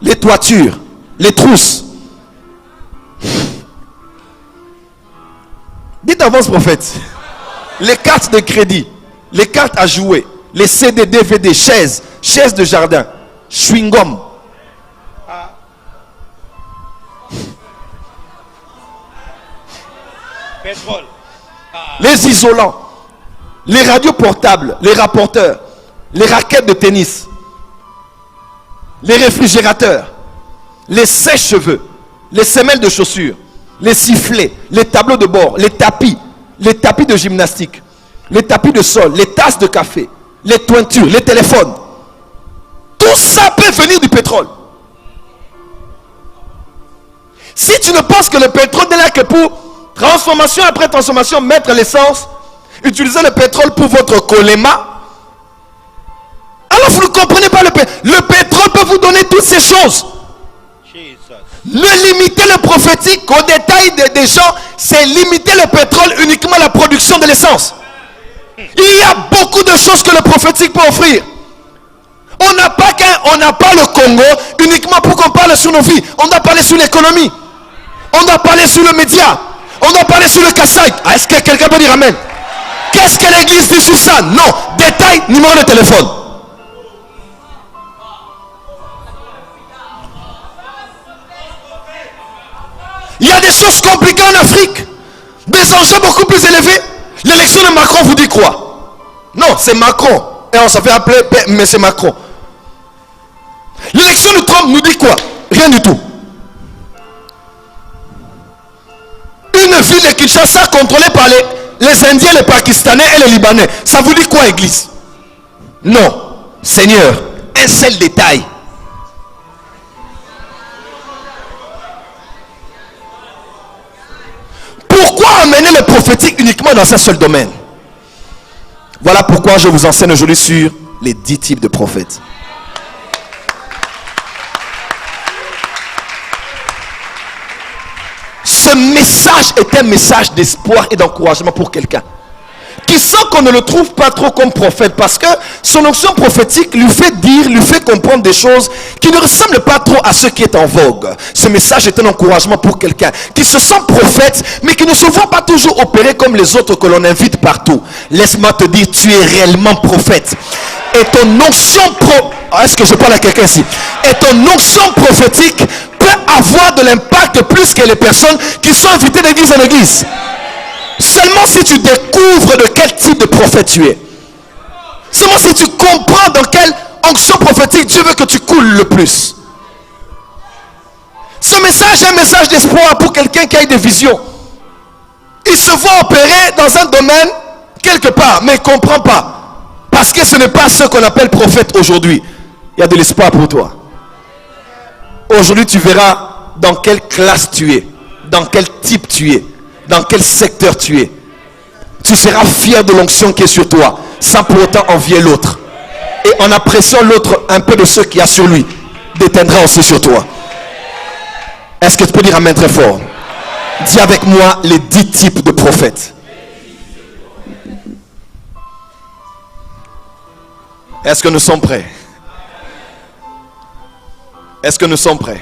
les toitures, les trousses. Dites avance prophète. Les cartes de crédit, les cartes à jouer, les CD, DVD, chaises de jardin, chewing-gum. Pétrole. Les isolants, les radios portables, les rapporteurs, les raquettes de tennis, les réfrigérateurs, les sèche-cheveux, les semelles de chaussures, les sifflets, les tableaux de bord, les tapis de gymnastique, les tapis de sol, les tasses de café, les toitures, les téléphones. Tout ça peut venir du pétrole. Si tu ne penses que le pétrole n'est là que pour transformation après transformation, mettre l'essence, utiliser le pétrole pour votre choléma, alors vous ne comprenez pas le pétrole. Le pétrole peut vous donner toutes ces choses. Ne limitez le prophétique au détail des gens, c'est limiter le pétrole uniquement à la production de l'essence. Il y a beaucoup de choses que le prophétique peut offrir. On n'a pas le Congo uniquement pour qu'on parle sur nos vies. On doit parler sur l'économie. On doit parler sur le média. On doit parler sur le Kassai. Est-ce que quelqu'un peut dire amen? Qu'est-ce que l'église dit sur ça? Non. Détail, numéro de téléphone. Il y a des choses compliquées en Afrique. Des enjeux beaucoup plus élevés. L'élection de Macron vous dit quoi? Non, c'est Macron. Et on s'en fait appeler, mais c'est Macron. L'élection de Trump nous dit quoi? Rien du tout. Une ville de Kinshasa contrôlée par les Indiens, les Pakistanais et les Libanais. Ça vous dit quoi, église? Non. Seigneur, un seul détail. Pourquoi amener le prophétique uniquement dans un seul domaine? Voilà pourquoi je vous enseigne aujourd'hui sur les 10 types de prophètes. Ce message est un message d'espoir et d'encouragement pour quelqu'un qui sent qu'on ne le trouve pas trop comme prophète, parce que son onction prophétique lui fait dire, lui fait comprendre des choses qui ne ressemblent pas trop à ce qui est en vogue. Ce message est un encouragement pour quelqu'un qui se sent prophète, mais qui ne se voit pas toujours opérer comme les autres que l'on invite partout. Laisse-moi te dire, tu es réellement prophète. Et ton onction est-ce que je parle à quelqu'un ici? Et ton onction prophétique peut avoir de l'impact plus que les personnes qui sont invitées d'église en église. Seulement si tu découvres de quel type de prophète tu es. Seulement si tu comprends dans quelle onction prophétique Dieu veut que tu coules le plus. Ce message est un message d'espoir pour quelqu'un qui a des visions. Il se voit opérer dans un domaine quelque part, mais il ne comprend pas. Parce que ce n'est pas ce qu'on appelle prophète aujourd'hui. Il y a de l'espoir pour toi. Aujourd'hui, tu verras dans quelle classe tu es, dans quel type tu es, dans quel secteur tu es. Tu seras fier de l'onction qui est sur toi, sans pour autant envier l'autre. Et en appréciant l'autre, un peu de ce qu'il y a sur lui déteindra aussi sur toi. Est-ce que tu peux dire amen très fort? Dis avec moi les 10 types de prophètes. Est-ce que nous sommes prêts? Est-ce que nous sommes prêts?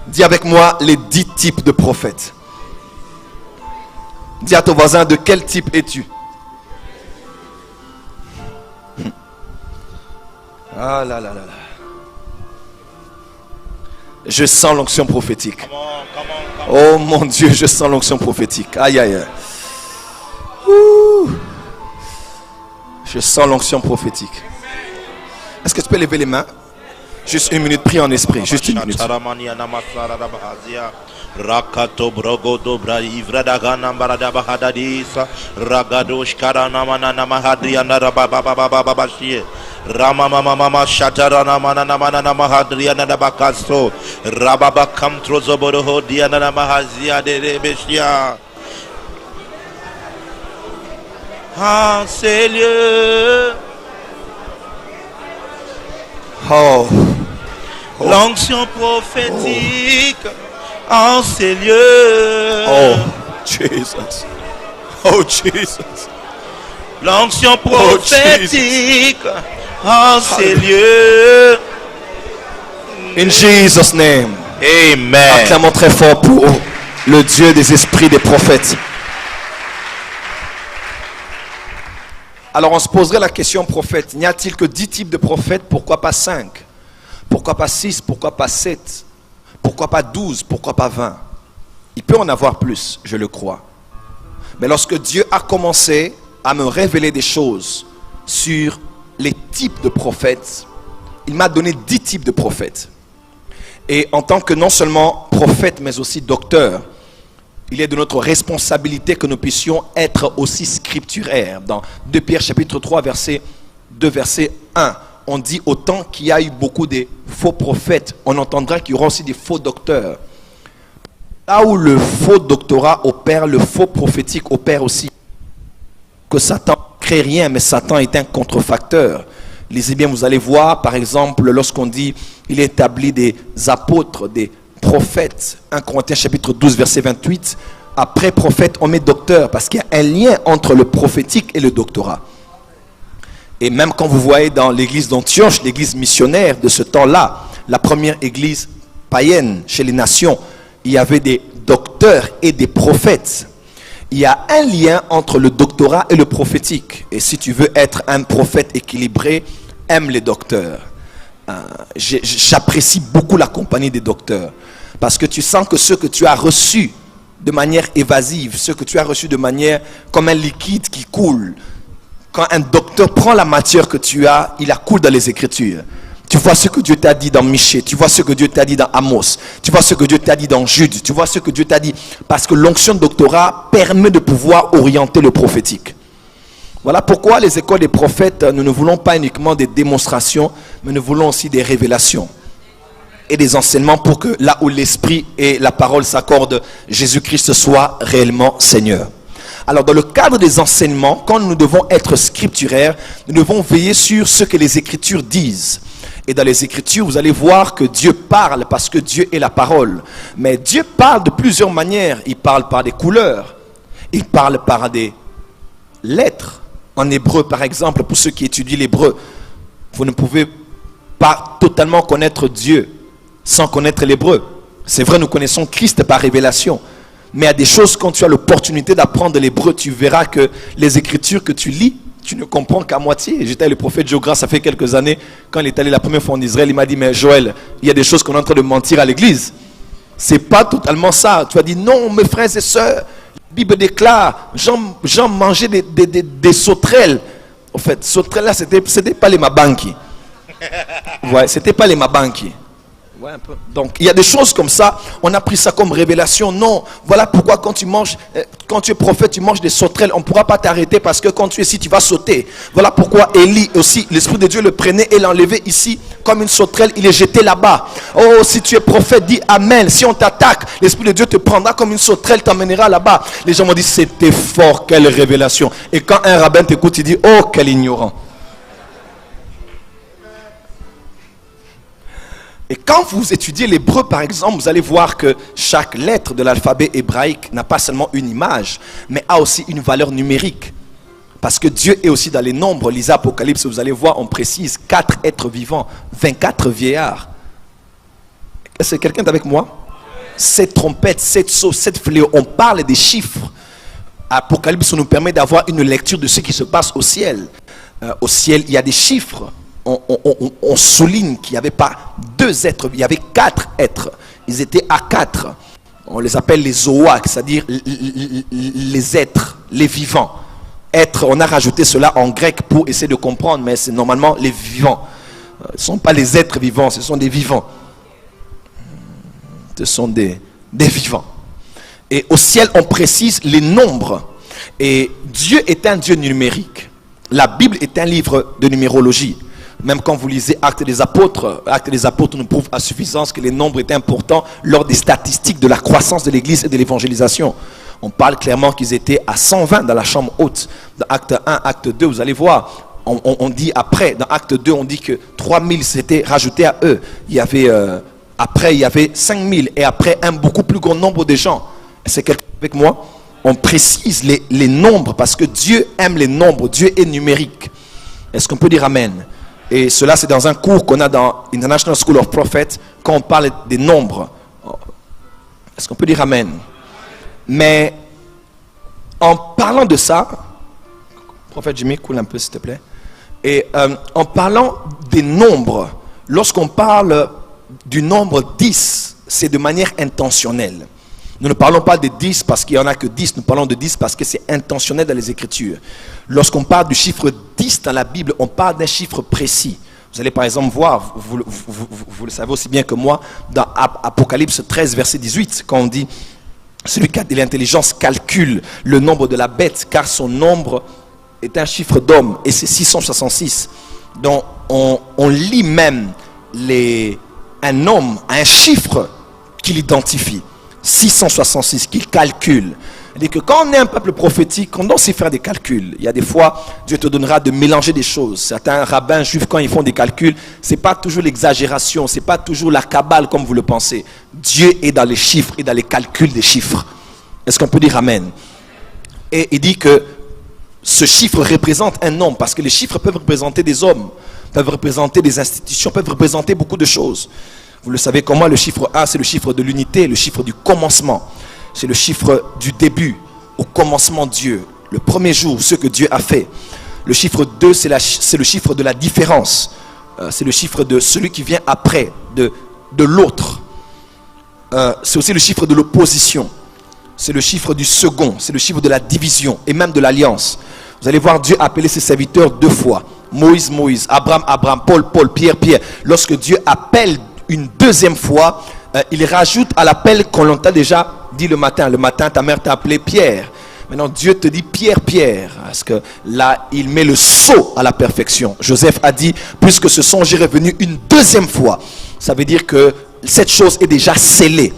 Dis avec moi les 10 types de prophètes. Dis à ton voisin, de quel type es-tu? Ah là là là là. Je sens l'onction prophétique. Oh mon Dieu, je sens l'onction prophétique. Aïe aïe aïe. Ouh. Je sens l'onction prophétique. Est-ce que tu peux lever les mains? Juste une minute, prie en esprit. Juste une minute. Rakato brogodo braivra dagana barada bahadadisa ragadosh karana manana mahadriana rabababababashie rama mama mama shatarana manana manana mahadriana dabakaso rababa kamtrozoboro diana mahazia de rebeshia. Ah, c'est lieu. Oh. L'onction prophétique en ces lieux. Oh, Jesus. Oh, Jesus. L'onction prophétique en ces lieux. In Jesus' name. Amen. Acclamons très fort pour le Dieu des esprits des prophètes. Alors on se poserait la question prophète. N'y a-t-il que 10 types de prophètes? Pourquoi pas 5? Pourquoi pas 6? Pourquoi pas 7? Pourquoi pas 12? Pourquoi pas 20? Il peut en avoir plus, je le crois. Mais lorsque Dieu a commencé à me révéler des choses sur les types de prophètes, il m'a donné 10 types de prophètes. Et en tant que non seulement prophète, mais aussi docteur, il est de notre responsabilité que nous puissions être aussi scripturaires. Dans 2 Pierre chapitre 3, verset 2, verset 1, on dit autant qu'il y a eu beaucoup de faux prophètes, on entendra qu'il y aura aussi des faux docteurs. Là où le faux doctorat opère, le faux prophétique opère aussi. Que Satan ne crée rien, mais Satan est un contrefacteur. Lisez bien, vous allez voir, par exemple, lorsqu'on dit il établit des apôtres, des prophètes. 1 Corinthiens chapitre 12, verset 28. Après prophète, on met docteur, parce qu'il y a un lien entre le prophétique et le doctorat. Et même quand vous voyez dans l'église d'Antioche, l'église missionnaire de ce temps-là, la première église païenne chez les nations, il y avait des docteurs et des prophètes. Il y a un lien entre le doctorat et le prophétique. Et si tu veux être un prophète équilibré, aime les docteurs. J'apprécie beaucoup la compagnie des docteurs. Parce que tu sens que ce que tu as reçu de manière évasive, ce que tu as reçu de manière comme un liquide qui coule, quand un docteur prend la matière que tu as, il la coule dans les Écritures. Tu vois ce que Dieu t'a dit dans Michée, tu vois ce que Dieu t'a dit dans Amos, tu vois ce que Dieu t'a dit dans Jude, tu vois ce que Dieu t'a dit. Parce que l'onction de doctorat permet de pouvoir orienter le prophétique. Voilà pourquoi les écoles des prophètes, nous ne voulons pas uniquement des démonstrations, mais nous voulons aussi des révélations et des enseignements pour que là où l'esprit et la parole s'accordent, Jésus-Christ soit réellement Seigneur. Alors dans le cadre des enseignements, quand nous devons être scripturaires, nous devons veiller sur ce que les Écritures disent. Et dans les Écritures, vous allez voir que Dieu parle parce que Dieu est la parole. Mais Dieu parle de plusieurs manières. Il parle par des couleurs. Il parle par des lettres. En hébreu, par exemple, pour ceux qui étudient l'hébreu, vous ne pouvez pas totalement connaître Dieu sans connaître l'hébreu. C'est vrai, nous connaissons Christ par révélation. Mais il y a des choses, quand tu as l'opportunité d'apprendre l'hébreu, tu verras que les Écritures que tu lis, tu ne comprends qu'à moitié. J'étais avec le prophète Jogra, ça fait quelques années, quand il est allé la première fois en Israël, il m'a dit, mais Joël, il y a des choses qu'on est en train de mentir à l'église. C'est pas totalement ça. Tu as dit, non, mes frères et sœurs, la Bible déclare, Jean mangeait des sauterelles. En fait, sauterelles là, c'était pas les mabanki. Ouais, c'était pas les mabanki. Ouais, un peu. Donc il y a des choses comme ça, on a pris ça comme révélation. Non, voilà pourquoi quand tu manges, quand tu es prophète, tu manges des sauterelles, on ne pourra pas t'arrêter parce que quand tu es ici, tu vas sauter. Voilà pourquoi Élie aussi, l'Esprit de Dieu le prenait et l'enlevait ici comme une sauterelle, il est jeté là-bas. Oh, si tu es prophète, dis Amen. Si on t'attaque, l'Esprit de Dieu te prendra comme une sauterelle, t'emmènera là-bas. Les gens m'ont dit, c'était fort, quelle révélation. Et quand un rabbin t'écoute, il dit, oh, quel ignorant. Et quand vous étudiez l'hébreu, par exemple, vous allez voir que chaque lettre de l'alphabet hébraïque n'a pas seulement une image, mais a aussi une valeur numérique. Parce que Dieu est aussi dans les nombres. Lisez Apocalypse, vous allez voir, on précise 4 êtres vivants, 24 vieillards. Est-ce que quelqu'un est avec moi? 7 trompettes, 7 sceaux, 7 fléaux. On parle des chiffres. Apocalypse nous permet d'avoir une lecture de ce qui se passe au ciel. Au ciel, il y a des chiffres. On souligne qu'il n'y avait pas 2 êtres, il y avait 4 êtres. Ils étaient à 4. On les appelle les zoaks, c'est-à-dire les êtres, les vivants. Être, on a rajouté cela en grec pour essayer de comprendre, mais c'est normalement les vivants. Ce ne sont pas les êtres vivants, ce sont des vivants. Ce sont des vivants. Et au ciel, on précise les nombres. Et Dieu est un Dieu numérique. La Bible est un livre de numérologie. Même quand vous lisez Actes des Apôtres nous prouve à suffisance que les nombres étaient importants lors des statistiques de la croissance de l'Église et de l'évangélisation. On parle clairement qu'ils étaient à 120 dans la chambre haute. Dans Acte 1, Acte 2, vous allez voir, on dit après, dans Acte 2, on dit que 3000 s'étaient rajoutés à eux. Il y avait, après, il y avait 5000 et après un beaucoup plus grand nombre de gens. C'est quelqu'un avec moi? On précise les nombres parce que Dieu aime les nombres. Dieu est numérique. Est-ce qu'on peut dire Amen? Et cela, c'est dans un cours qu'on a dans International School of Prophets, quand on parle des nombres. Est-ce qu'on peut dire Amen? Mais en parlant de ça, prophète Jimmy, coule un peu s'il te plaît. Et en parlant des nombres, lorsqu'on parle du nombre 10, c'est de manière intentionnelle. Nous ne parlons pas de 10 parce qu'il n'y en a que 10, nous parlons de 10 parce que c'est intentionnel dans les Écritures. Lorsqu'on parle du chiffre 10 dans la Bible, on parle d'un chiffre précis. Vous allez par exemple voir, vous le savez aussi bien que moi, dans Apocalypse 13, verset 18, quand on dit « Celui qui a de l'intelligence calcule le nombre de la bête, car son nombre est un chiffre d'homme, et c'est 666. » Donc on lit même un homme, un chiffre qu'il identifie, 666, qu'il calcule. C'est-à-dire que quand on est un peuple prophétique, on doit aussi faire des calculs. Il y a des fois, Dieu te donnera de mélanger des choses. Certains rabbins juifs, quand ils font des calculs, ce n'est pas toujours l'exagération, ce n'est pas toujours la kabbale comme vous le pensez. Dieu est dans les chiffres et dans les calculs des chiffres. Est-ce qu'on peut dire amen? Et il dit que ce chiffre représente un nombre, parce que les chiffres peuvent représenter des hommes, peuvent représenter des institutions, peuvent représenter beaucoup de choses. Vous le savez comment le chiffre 1, c'est le chiffre de l'unité, le chiffre du commencement. C'est le chiffre du début, au commencement Dieu, le premier jour, ce que Dieu a fait. Le chiffre 2, c'est le chiffre de la différence. C'est le chiffre de celui qui vient après, de l'autre. C'est aussi le chiffre de l'opposition. C'est le chiffre du second, c'est le chiffre de la division et même de l'alliance. Vous allez voir Dieu appeler ses serviteurs 2 fois. Moïse, Moïse, Abraham, Abraham, Paul, Paul, Pierre, Pierre. Lorsque Dieu appelle une deuxième fois, il rajoute à l'appel qu'on l'entend déjà dit le matin. Le matin, ta mère t'a appelé Pierre. Maintenant, Dieu te dit Pierre, Pierre. Parce que là, il met le sceau à la perfection. Joseph a dit, puisque ce songe est revenu une deuxième fois, ça veut dire que cette chose est déjà scellée.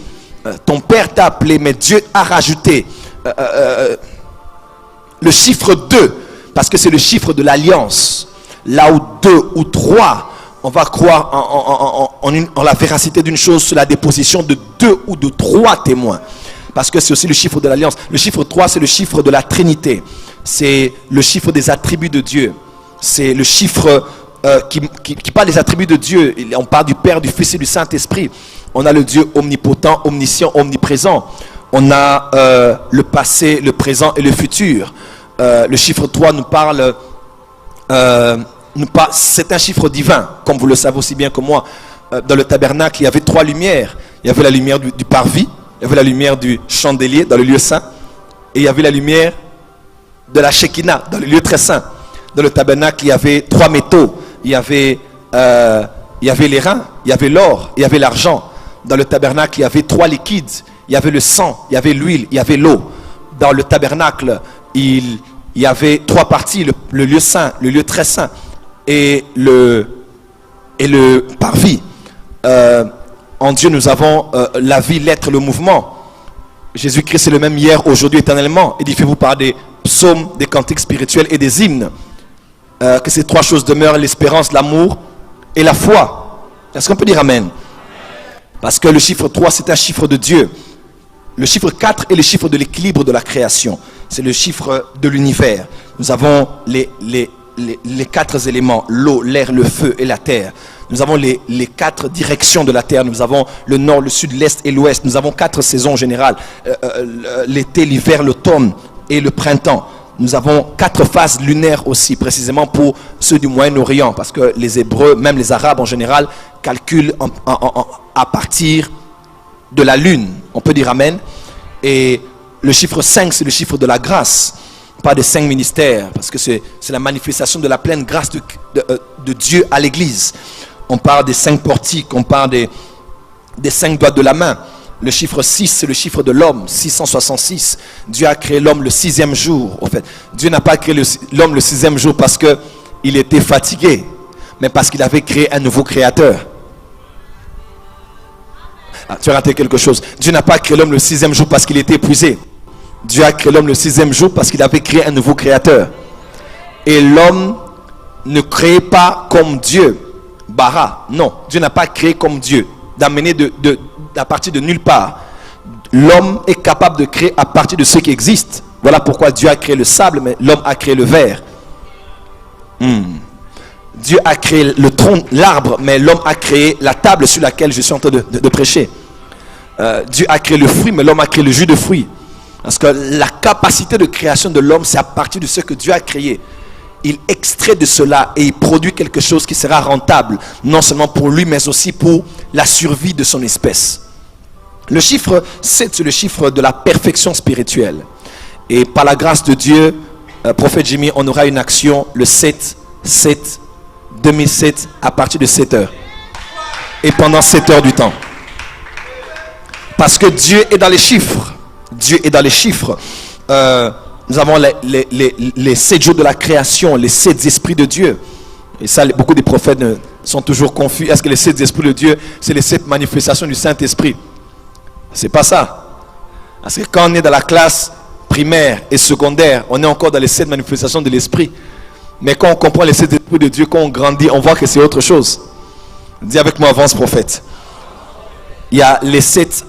Ton père t'a appelé, mais Dieu a rajouté le chiffre 2, parce que c'est le chiffre de l'alliance. Là où 2 ou 3, on va croire en la véracité d'une chose sur la déposition de 2 ou de 3 témoins. Parce que c'est aussi le chiffre de l'alliance. Le chiffre 3, c'est le chiffre de la Trinité. C'est le chiffre des attributs de Dieu. C'est le chiffre qui parle des attributs de Dieu. On parle du Père, du Fils et du Saint-Esprit. On a le Dieu omnipotent, omniscient, omniprésent. On a le passé, le présent et le futur. Le chiffre 3 nous parle... c'est un chiffre divin, comme vous le savez aussi bien que moi. Dans le tabernacle, il y avait 3 lumières. Il y avait la lumière du parvis, il y avait la lumière du chandelier dans le lieu saint, et il y avait la lumière de la Shekinah dans le lieu très saint. Dans le tabernacle, il y avait 3 métaux. Il y avait les reins, il y avait l'or, il y avait l'argent. Dans le tabernacle, il y avait 3 liquides. Il y avait le sang, il y avait l'huile, il y avait l'eau. Dans le tabernacle, il y avait 3 parties, le lieu saint, le lieu très saint et le parvis. En Dieu, nous avons la vie, l'être, le mouvement. Jésus-Christ est le même hier, aujourd'hui, éternellement. Édifiez-vous par des psaumes, des cantiques spirituels et des hymnes. Que ces 3 choses demeurent, l'espérance, l'amour et la foi. Est-ce qu'on peut dire amen? Parce que le chiffre 3, c'est un chiffre de Dieu. Le chiffre 4 est le chiffre de l'équilibre de la création. C'est le chiffre de l'univers. Nous avons les 4 éléments, l'eau, l'air, le feu et la terre. Nous avons les 4 directions de la terre. Nous avons le nord, le sud, l'est et l'ouest. Nous avons 4 saisons générales. L'été, l'hiver, l'automne et le printemps. Nous avons 4 phases lunaires aussi, précisément pour ceux du Moyen-Orient. Parce que les Hébreux, même les Arabes en général, calculent à partir de la lune. On peut dire amen. Et le chiffre 5, c'est le chiffre de la grâce. Pas des 5 ministères, parce que c'est la manifestation de la pleine grâce de Dieu à l'église. On parle des 5 portiques, on parle des 5 doigts de la main. Le chiffre 6, c'est le chiffre de l'homme, 666. Dieu a créé l'homme le 6e jour. En fait, Dieu n'a pas créé l'homme le 6e jour parce qu'il était fatigué, mais parce qu'il avait créé un nouveau créateur. Ah, tu as raté quelque chose. Dieu n'a pas créé l'homme le 6e jour parce qu'il était épuisé. Dieu a créé l'homme le 6e jour parce qu'il avait créé un nouveau créateur. Et l'homme ne crée pas comme Dieu. Bara, non. Dieu n'a pas créé comme Dieu. D'amener à partir de nulle part. L'homme est capable de créer à partir de ce qui existe. Voilà pourquoi Dieu a créé le sable, mais l'homme a créé le verre. Dieu a créé le tronc, l'arbre, mais l'homme a créé la table sur laquelle je suis en train de prêcher. Dieu a créé le fruit, mais l'homme a créé le jus de fruits. Parce que la capacité de création de l'homme, c'est à partir de ce que Dieu a créé. Il extrait de cela et il produit quelque chose qui sera rentable, non seulement pour lui, mais aussi pour la survie de son espèce. Le chiffre 7, c'est le chiffre de la perfection spirituelle. Et par la grâce de Dieu, prophète Jimmy, on aura une action le 7-7-12. 2007 à partir de 7 heures. Et pendant 7 heures du temps. Parce que Dieu est dans les chiffres. Dieu est dans les chiffres. Nous avons les 7 jours de la création, les 7 esprits de Dieu. Et ça, beaucoup de prophètes sont toujours confus. Est-ce que les 7 esprits de Dieu, c'est les 7 manifestations du Saint-Esprit? C'est pas ça. Parce que quand on est dans la classe primaire et secondaire, on est encore dans les 7 manifestations de l'Esprit. Mais quand on comprend les 7 esprits de Dieu, quand on grandit, on voit que c'est autre chose. Dis avec moi, avance prophète. Il y a les 7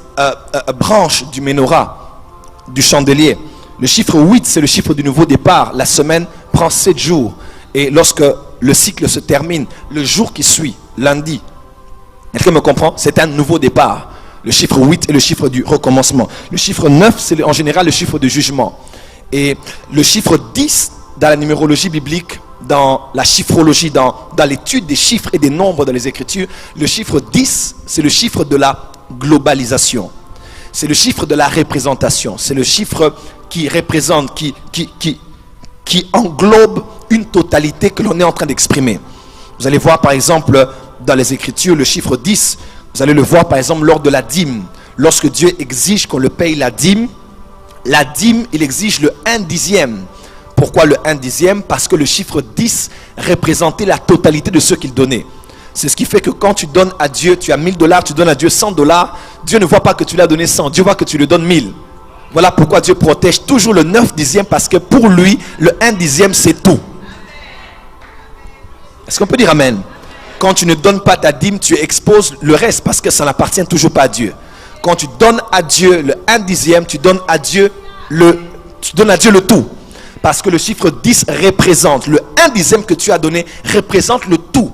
branches du menorah, du chandelier. Le chiffre 8, c'est le chiffre du nouveau départ. La semaine prend 7 jours. Et lorsque le cycle se termine, le jour qui suit, lundi, est-ce que me comprend? C'est un nouveau départ. Le chiffre 8 est le chiffre du recommencement. Le chiffre 9, c'est en général le chiffre de jugement. Et le chiffre 10, dans la numérologie biblique, dans la chiffrologie, dans l'étude des chiffres et des nombres dans les Écritures, le chiffre 10, c'est le chiffre de la globalisation. C'est le chiffre de la représentation. C'est le chiffre qui représente, qui englobe une totalité que l'on est en train d'exprimer. Vous allez voir par exemple dans les Écritures le chiffre 10. Vous allez le voir par exemple lors de la dîme. Lorsque Dieu exige qu'on le paye la dîme, il exige le 1/10. Pourquoi le 1/10? Parce que le chiffre 10 représentait la totalité de ce qu'il donnait. C'est ce qui fait que quand tu donnes à Dieu, tu as $1000, tu donnes à Dieu $100, Dieu ne voit pas que tu l'as donné 100, Dieu voit que tu lui donnes 1000. Voilà pourquoi Dieu protège toujours le 9/10, parce que pour lui, le 1/10 c'est tout. Est-ce qu'on peut dire amen? Quand tu ne donnes pas ta dîme, tu exposes le reste parce que ça n'appartient toujours pas à Dieu. Quand tu donnes à Dieu le 1/10, tu donnes à Dieu le tout. Parce que le chiffre 10 représente, le 1/10 que tu as donné représente le tout.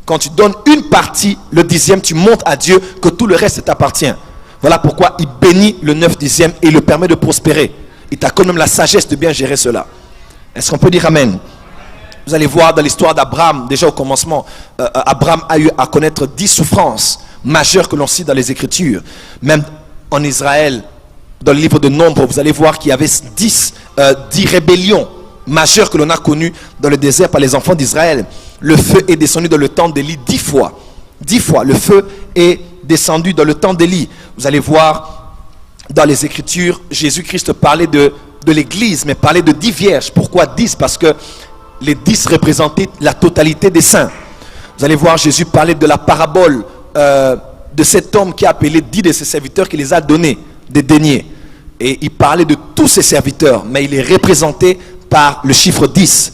Quand tu donnes une partie, le 10e, tu montres à Dieu que tout le reste t'appartient. Voilà pourquoi il bénit le 9/10 et il le permet de prospérer. Il t'accorde même la sagesse de bien gérer cela. Est-ce qu'on peut dire amen? Vous allez voir dans l'histoire d'Abraham, déjà au commencement, Abraham a eu à connaître 10 souffrances majeures que l'on cite dans les Écritures. Même en Israël, dans le livre de Nombres, vous allez voir qu'il y avait 10 rébellions majeures que l'on a connues dans le désert par les enfants d'Israël. Le feu est descendu dans le temps d'Élie 10 fois. 10 fois, le feu est descendu dans le temps d'Élie. Vous allez voir dans les Écritures, Jésus-Christ parlait de l'Église, mais parlait de 10 vierges. Pourquoi 10? Parce que les 10 représentaient la totalité des saints. Vous allez voir Jésus parler de la parabole de cet homme qui a appelé 10 de ses serviteurs, qui les a donnés des deniers. Et il parlait de tous ses serviteurs, mais il est représenté par le chiffre 10.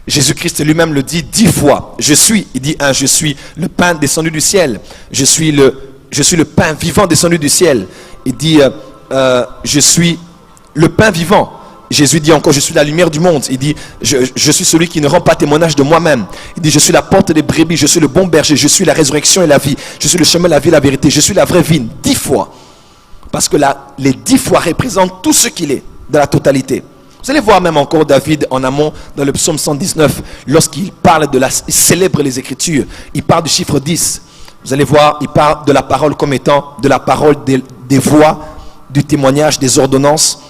Jésus-Christ lui-même le dit 10 fois. Il dit je suis le pain descendu du ciel. Je suis le pain vivant descendu du ciel. Il dit, je suis le pain vivant. Jésus dit encore, je suis la lumière du monde. Il dit, je suis celui qui ne rend pas témoignage de moi-même. Il dit, je suis la porte des brebis, je suis le bon berger, je suis la résurrection et la vie. Je suis le chemin, la vie, la vérité. Je suis la vraie vigne. 10 fois. Parce que les 10 fois représentent tout ce qu'il est, dans la totalité. Vous allez voir même encore David en amont dans le psaume 119, lorsqu'il parle il célèbre les Écritures, il parle du chiffre 10. Vous allez voir, il parle de la parole comme étant de la parole des voix, du témoignage, des ordonnances,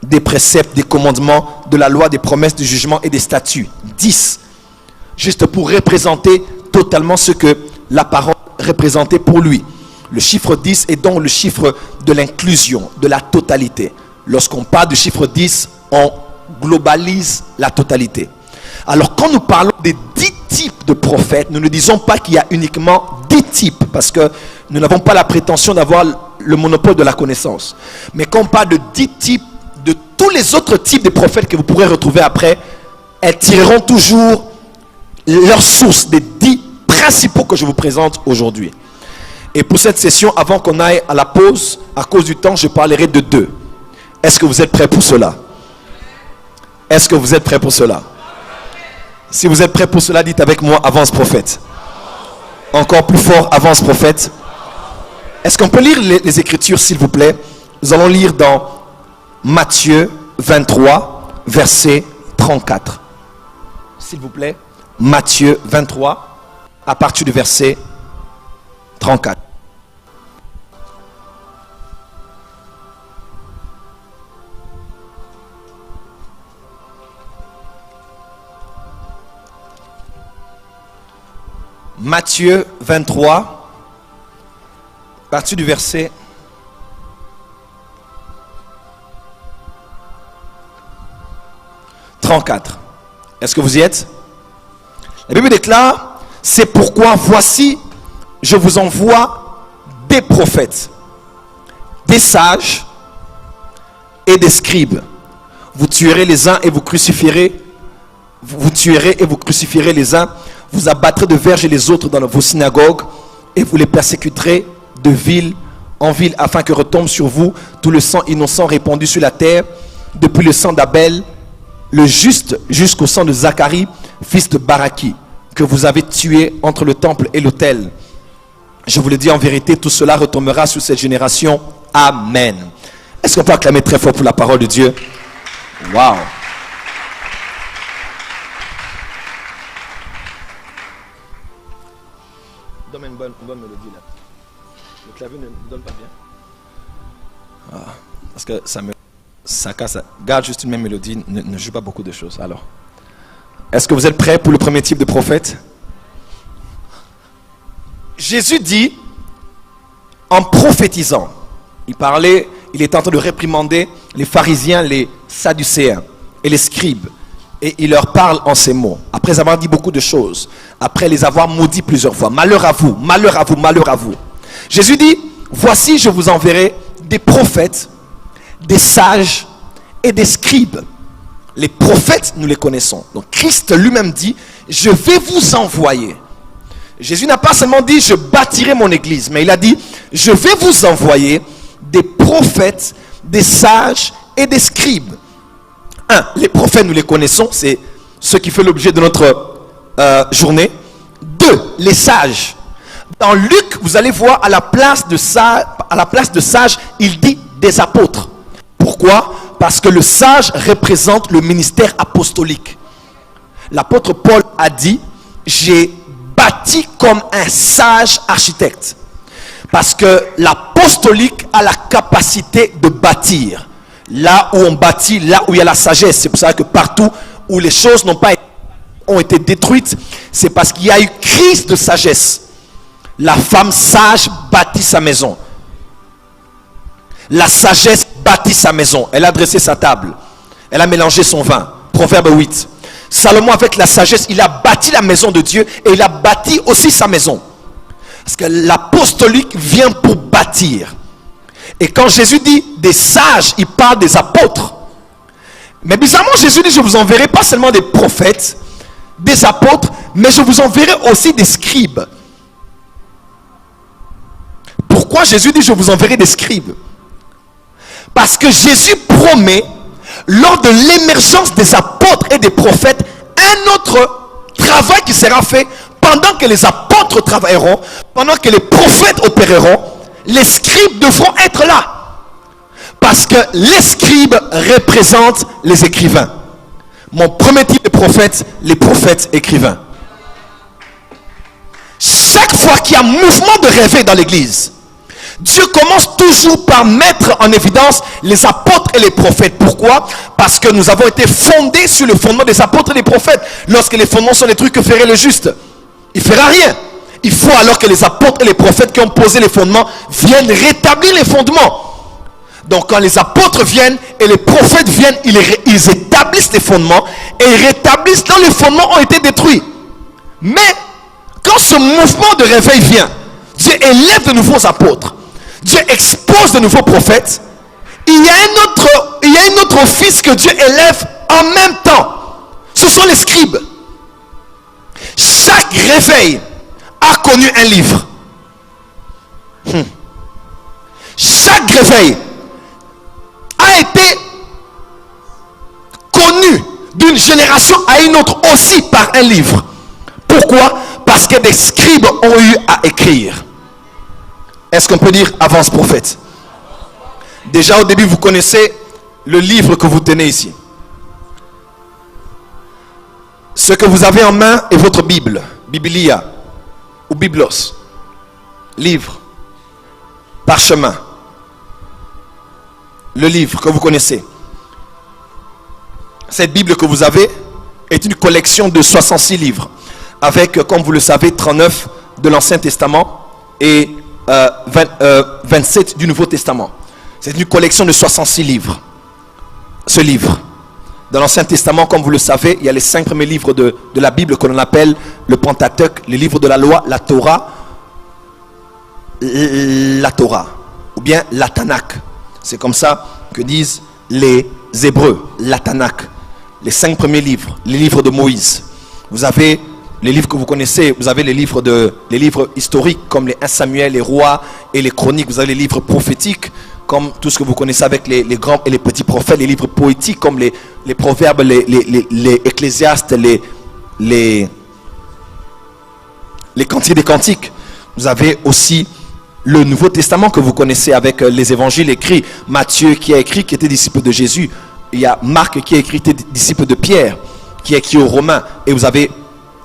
des préceptes, des commandements, de la loi, des promesses, du jugement et des statuts. 10. Juste pour représenter totalement ce que la parole représentait pour lui. Le chiffre 10 est donc le chiffre de l'inclusion, de la totalité. Lorsqu'on parle du chiffre 10, on globalise la totalité. Alors quand nous parlons des 10 types de prophètes, nous ne disons pas qu'il y a uniquement 10 types, parce que nous n'avons pas la prétention d'avoir le monopole de la connaissance. Mais quand on parle de 10 types, de tous les autres types de prophètes que vous pourrez retrouver après, elles tireront toujours leur source des 10 principaux que je vous présente aujourd'hui. Et pour cette session, avant qu'on aille à la pause, à cause du temps, je parlerai de 2. Est-ce que vous êtes prêts pour cela? Est-ce que vous êtes prêts pour cela? Si vous êtes prêts pour cela, dites avec moi, avance prophète. Encore plus fort, avance prophète. Est-ce qu'on peut lire les Écritures, s'il vous plaît? Nous allons lire dans Matthieu 23, verset 34. S'il vous plaît, Matthieu 23, à partir du verset 34. Matthieu 23, à partir du verset 34. Est-ce que vous y êtes? La Bible déclare, c'est pourquoi voici, je vous envoie des prophètes, des sages et des scribes. Vous tuerez les uns et vous crucifierez, vous tuerez et vous crucifierez les uns, vous abattrez de verges les autres dans vos synagogues et vous les persécuterez de ville en ville afin que retombe sur vous tout le sang innocent répandu sur la terre, depuis le sang d'Abel, le juste, jusqu'au sang de Zacharie, fils de Baraki, que vous avez tué entre le temple et l'autel. Je vous le dis en vérité, tout cela retombera sur cette génération. Amen. Est-ce qu'on peut acclamer très fort pour la parole de Dieu? Waouh! Donne une bonne mélodie là. Le clavier ne donne pas bien. Parce que ça casse. Garde juste une même mélodie, ne joue pas beaucoup de choses. Alors, est-ce que vous êtes prêts pour le premier type de prophète? Jésus dit, en prophétisant, il est en train de réprimander les pharisiens, les sadducéens et les scribes. Et il leur parle en ces mots, après avoir dit beaucoup de choses, après les avoir maudits plusieurs fois. Malheur à vous, malheur à vous, malheur à vous. Jésus dit, voici je vous enverrai des prophètes, des sages et des scribes. Les prophètes, nous les connaissons. Donc Christ lui-même dit, je vais vous envoyer. Jésus n'a pas seulement dit, je bâtirai mon église, mais il a dit, je vais vous envoyer des prophètes, des sages et des scribes. Les prophètes, nous les connaissons, c'est ce qui fait l'objet de notre journée. 2, les sages. Dans Luc, vous allez voir, à la place de sage, il dit des apôtres. Pourquoi? Parce que le sage représente le ministère apostolique. L'apôtre Paul a dit, j'ai bâti comme un sage architecte. Parce que l'apostolique a la capacité de bâtir. Là où on bâtit, là où il y a la sagesse. C'est pour ça que partout où les choses ont été détruites, c'est parce qu'il y a eu crise de sagesse. La femme sage bâtit sa maison. La sagesse bâtit sa maison. Elle a dressé sa table. Elle a mélangé son vin. Proverbe 8. Salomon, avec la sagesse, il a bâti la maison de Dieu et il a bâti aussi sa maison. Parce que l'apostolique vient pour bâtir. Et quand Jésus dit des sages, il parle des apôtres. Mais bizarrement, Jésus dit, je vous enverrai pas seulement des prophètes, des apôtres, mais je vous enverrai aussi des scribes. Pourquoi Jésus dit, je vous enverrai des scribes? Parce que Jésus promet, lors de l'émergence des apôtres et des prophètes, un autre travail qui sera fait pendant que les apôtres travailleront, pendant que les prophètes opéreront. Les scribes devront être là. Parce que les scribes représentent les écrivains. Mon premier type de prophète, les prophètes écrivains. Chaque fois qu'il y a un mouvement de réveil dans l'église, Dieu commence toujours par mettre en évidence les apôtres et les prophètes. Pourquoi? Parce que nous avons été fondés sur le fondement des apôtres et des prophètes. Lorsque les fondements sont les trucs que ferait le juste, il ne fera rien. Il faut alors que les apôtres et les prophètes qui ont posé les fondements viennent rétablir les fondements. Donc quand les apôtres viennent et les prophètes viennent, ils établissent les fondements et ils rétablissent là où les fondements ont été détruits. Mais quand ce mouvement de réveil vient, Dieu élève de nouveaux apôtres, Dieu expose de nouveaux prophètes. Il y a un autre office que Dieu élève en même temps. Ce sont les scribes. Chaque réveil a connu un livre. Chaque réveil a été connu d'une génération à une autre aussi par un livre. Pourquoi? Parce que des scribes ont eu à écrire. Est-ce qu'on peut dire avance prophète? Déjà au début, vous connaissez le livre que vous tenez ici. Ce que vous avez en main est votre Bible, Biblia ou Biblos, livre, parchemin. Le livre que vous connaissez. Cette Bible que vous avez est une collection de 66 livres. avec, comme vous le savez, 39 de l'Ancien Testament et 27 du Nouveau Testament. C'est une collection de 66 livres. Ce livre, dans l'Ancien Testament, comme vous le savez, il y a les 5 premiers livres de la Bible que l'on appelle le Pentateuque, les livres de la loi, la Torah, ou bien la Tanakh. C'est comme ça que disent les Hébreux, la Tanakh. Les 5 premiers livres, les livres de Moïse. Vous avez les livres que vous connaissez, vous avez les livres historiques comme les 1 Samuel, les rois et les chroniques. Vous avez les livres prophétiques comme tout ce que vous connaissez avec les grands et les petits prophètes, les livres poétiques comme les proverbes, les ecclésiastes, les cantiques des cantiques. Vous avez aussi le Nouveau Testament que vous connaissez avec les évangiles écrits. Matthieu qui a écrit, qui était disciple de Jésus. Il y a Marc qui a écrit, qui était disciple de Pierre, qui a écrit aux Romains. Et vous avez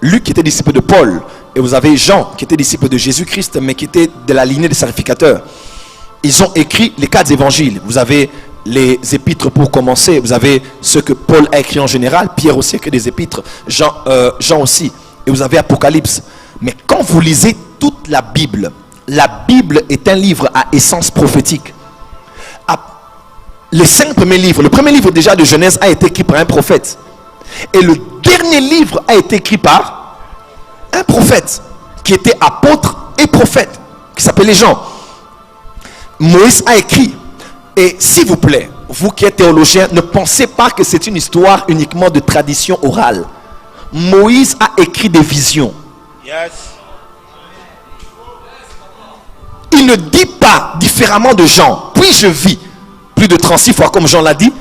Luc qui était disciple de Paul. Et vous avez Jean qui était disciple de Jésus-Christ, mais qui était de la lignée des sacrificateurs. Ils ont écrit les 4 évangiles. Vous avez les épîtres pour commencer. Vous avez ce que Paul a écrit en général. Pierre aussi a écrit des épîtres. Jean aussi. Et vous avez Apocalypse. Mais quand vous lisez toute la Bible est un livre à essence prophétique. Les 5 premiers livres, le premier livre déjà de Genèse a été écrit par un prophète. Et le dernier livre a été écrit par un prophète qui était apôtre et prophète, qui s'appelait Jean. Moïse a écrit. Et s'il vous plaît, vous qui êtes théologien, ne pensez pas que c'est une histoire uniquement de tradition orale. Moïse a écrit des visions. Yes. Il ne dit pas différemment de Jean. Puis je vis. Plus de 36 fois comme Jean l'a dit.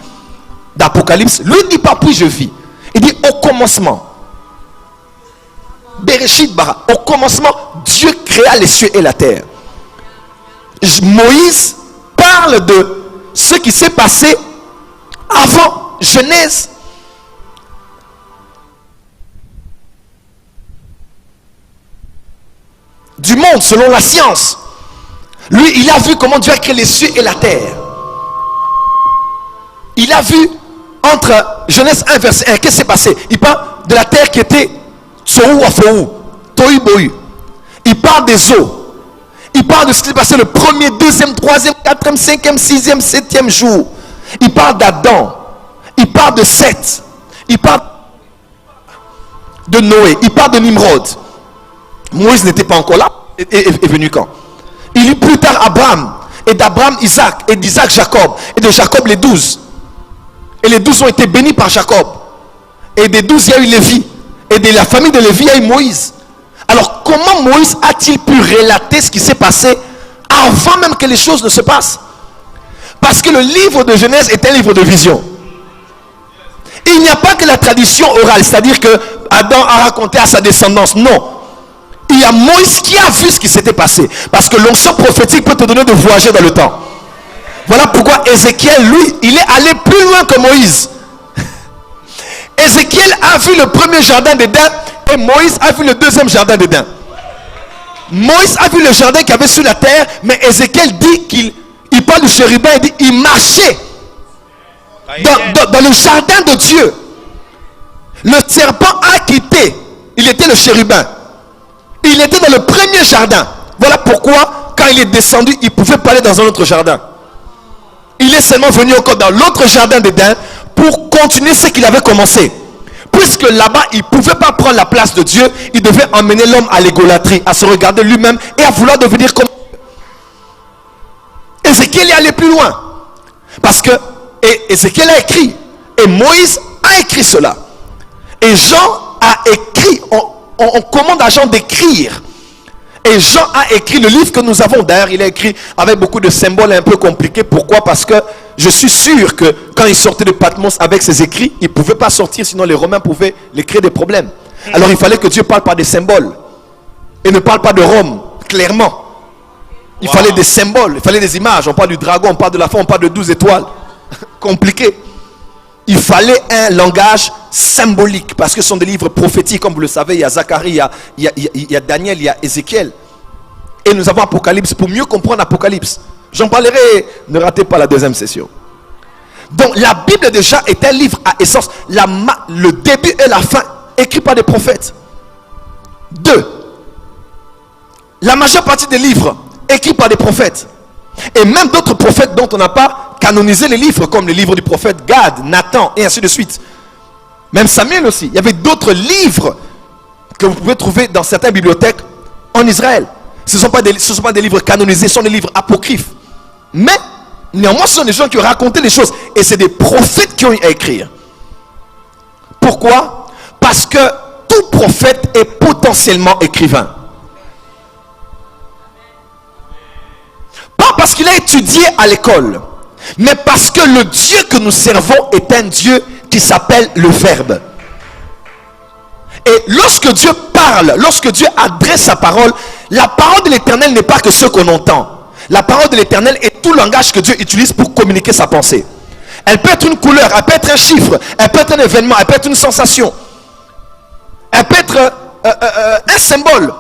D'Apocalypse. Lui ne dit pas puis je vis. Il dit au commencement. Bereshit bara. Au commencement, Dieu créa les cieux et la terre. Moïse parle de ce qui s'est passé avant Genèse. Du monde selon la science. Lui, il a vu comment Dieu a créé les cieux et la terre. Il a vu entre Genèse 1 verset 1, qu'est-ce qui s'est passé? Il parle de la terre qui était Tsohu Wafou, Tohu Bohu. Il parle des eaux. Il parle de ce qui s'est passé le premier, deuxième, troisième, quatrième, cinquième, sixième, septième jour. Il parle d'Adam. Il parle de Seth. Il parle de Noé. Il parle de Nimrod. Moïse n'était pas encore là. Est venu quand? Il eut plus tard Abraham. Et d'Abraham, Isaac. Et d'Isaac, Jacob. Et de Jacob, les 12. Et les 12 ont été bénis par Jacob. Et des 12, il y a eu Lévi. Et de la famille de Lévi, il y a eu Moïse. Alors, comment Moïse a-t-il pu relater ce qui s'est passé avant même que les choses ne se passent? Parce que le livre de Genèse est un livre de vision. Il n'y a pas que la tradition orale, c'est-à-dire que Adam a raconté à sa descendance. Non. Il y a Moïse qui a vu ce qui s'était passé. Parce que l'onction prophétique peut te donner de voyager dans le temps. Voilà pourquoi Ézéchiel, lui, il est allé plus loin que Moïse. Ézéchiel a vu le premier jardin d'Éden et Moïse a vu le deuxième jardin d'Éden. Moïse a vu le jardin qu'il y avait sur la terre, mais Ézéchiel dit qu'il parle du chérubin, il dit il marchait dans le jardin de Dieu. Le serpent a quitté, il était le chérubin. Il était dans le premier jardin. Voilà pourquoi quand il est descendu, il ne pouvait pas aller dans un autre jardin. Il est seulement venu encore dans l'autre jardin d'Éden pour continuer ce qu'il avait commencé. Puisque là-bas, il ne pouvait pas prendre la place de Dieu, il devait emmener l'homme à l'égolâtrie, à se regarder lui-même et à vouloir devenir comme Ézéchiel est allé plus loin. Parce que Ézéchiel a écrit, et Moïse a écrit cela. Et Jean a écrit, on commande à Jean d'écrire. Et Jean a écrit le livre que nous avons. D'ailleurs, il a écrit avec beaucoup de symboles un peu compliqués. Pourquoi? Parce que je suis sûr que quand il sortait de Patmos avec ses écrits, il ne pouvait pas sortir, sinon les Romains pouvaient les créer des problèmes. Alors il fallait que Dieu parle par des symboles. Et ne parle pas de Rome, clairement. Il fallait des symboles, il fallait des images. On parle du dragon, on parle de la femme, on parle de 12 étoiles. Compliqué. Il fallait un langage symbolique, parce que ce sont des livres prophétiques, comme vous le savez. Il y a Zacharie, il y a Daniel, il y a Ézéchiel. Et nous avons Apocalypse, pour mieux comprendre Apocalypse. J'en parlerai, ne ratez pas la deuxième session. Donc la Bible déjà est un livre à essence. Le début et la fin, écrit par des prophètes. la majeure partie des livres écrits par des prophètes. Et même d'autres prophètes dont on n'a pas canonisé les livres, comme les livres du prophète Gad, Nathan, et ainsi de suite. Même Samuel aussi. Il y avait d'autres livres que vous pouvez trouver dans certaines bibliothèques en Israël. Ce ne sont pas des livres canonisés, ce sont des livres apocryphes. Mais, néanmoins, ce sont des gens qui ont raconté les choses. Et c'est des prophètes qui ont eu à écrire. Pourquoi? Parce que tout prophète est potentiellement écrivain. Pas parce qu'il a étudié à l'école, mais parce que le Dieu que nous servons est un Dieu qui s'appelle le Verbe. Et lorsque Dieu parle, lorsque Dieu adresse sa parole, la parole de l'Éternel n'est pas que ce qu'on entend. La parole de l'Éternel est tout langage que Dieu utilise pour communiquer sa pensée. Elle peut être une couleur, elle peut être un chiffre, elle peut être un événement, elle peut être une sensation. Elle peut être un symbole.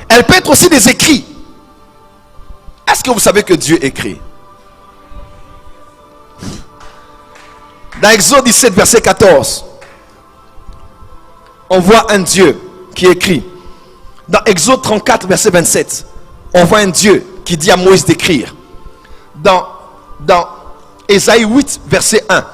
Elle peut être aussi des écrits. Est-ce que vous savez que Dieu écrit? Dans Exode 17, verset 14, on voit un Dieu qui écrit. Dans Exode 34, verset 27, on voit un Dieu qui dit à Moïse d'écrire. Dans Ésaïe 8, verset 1,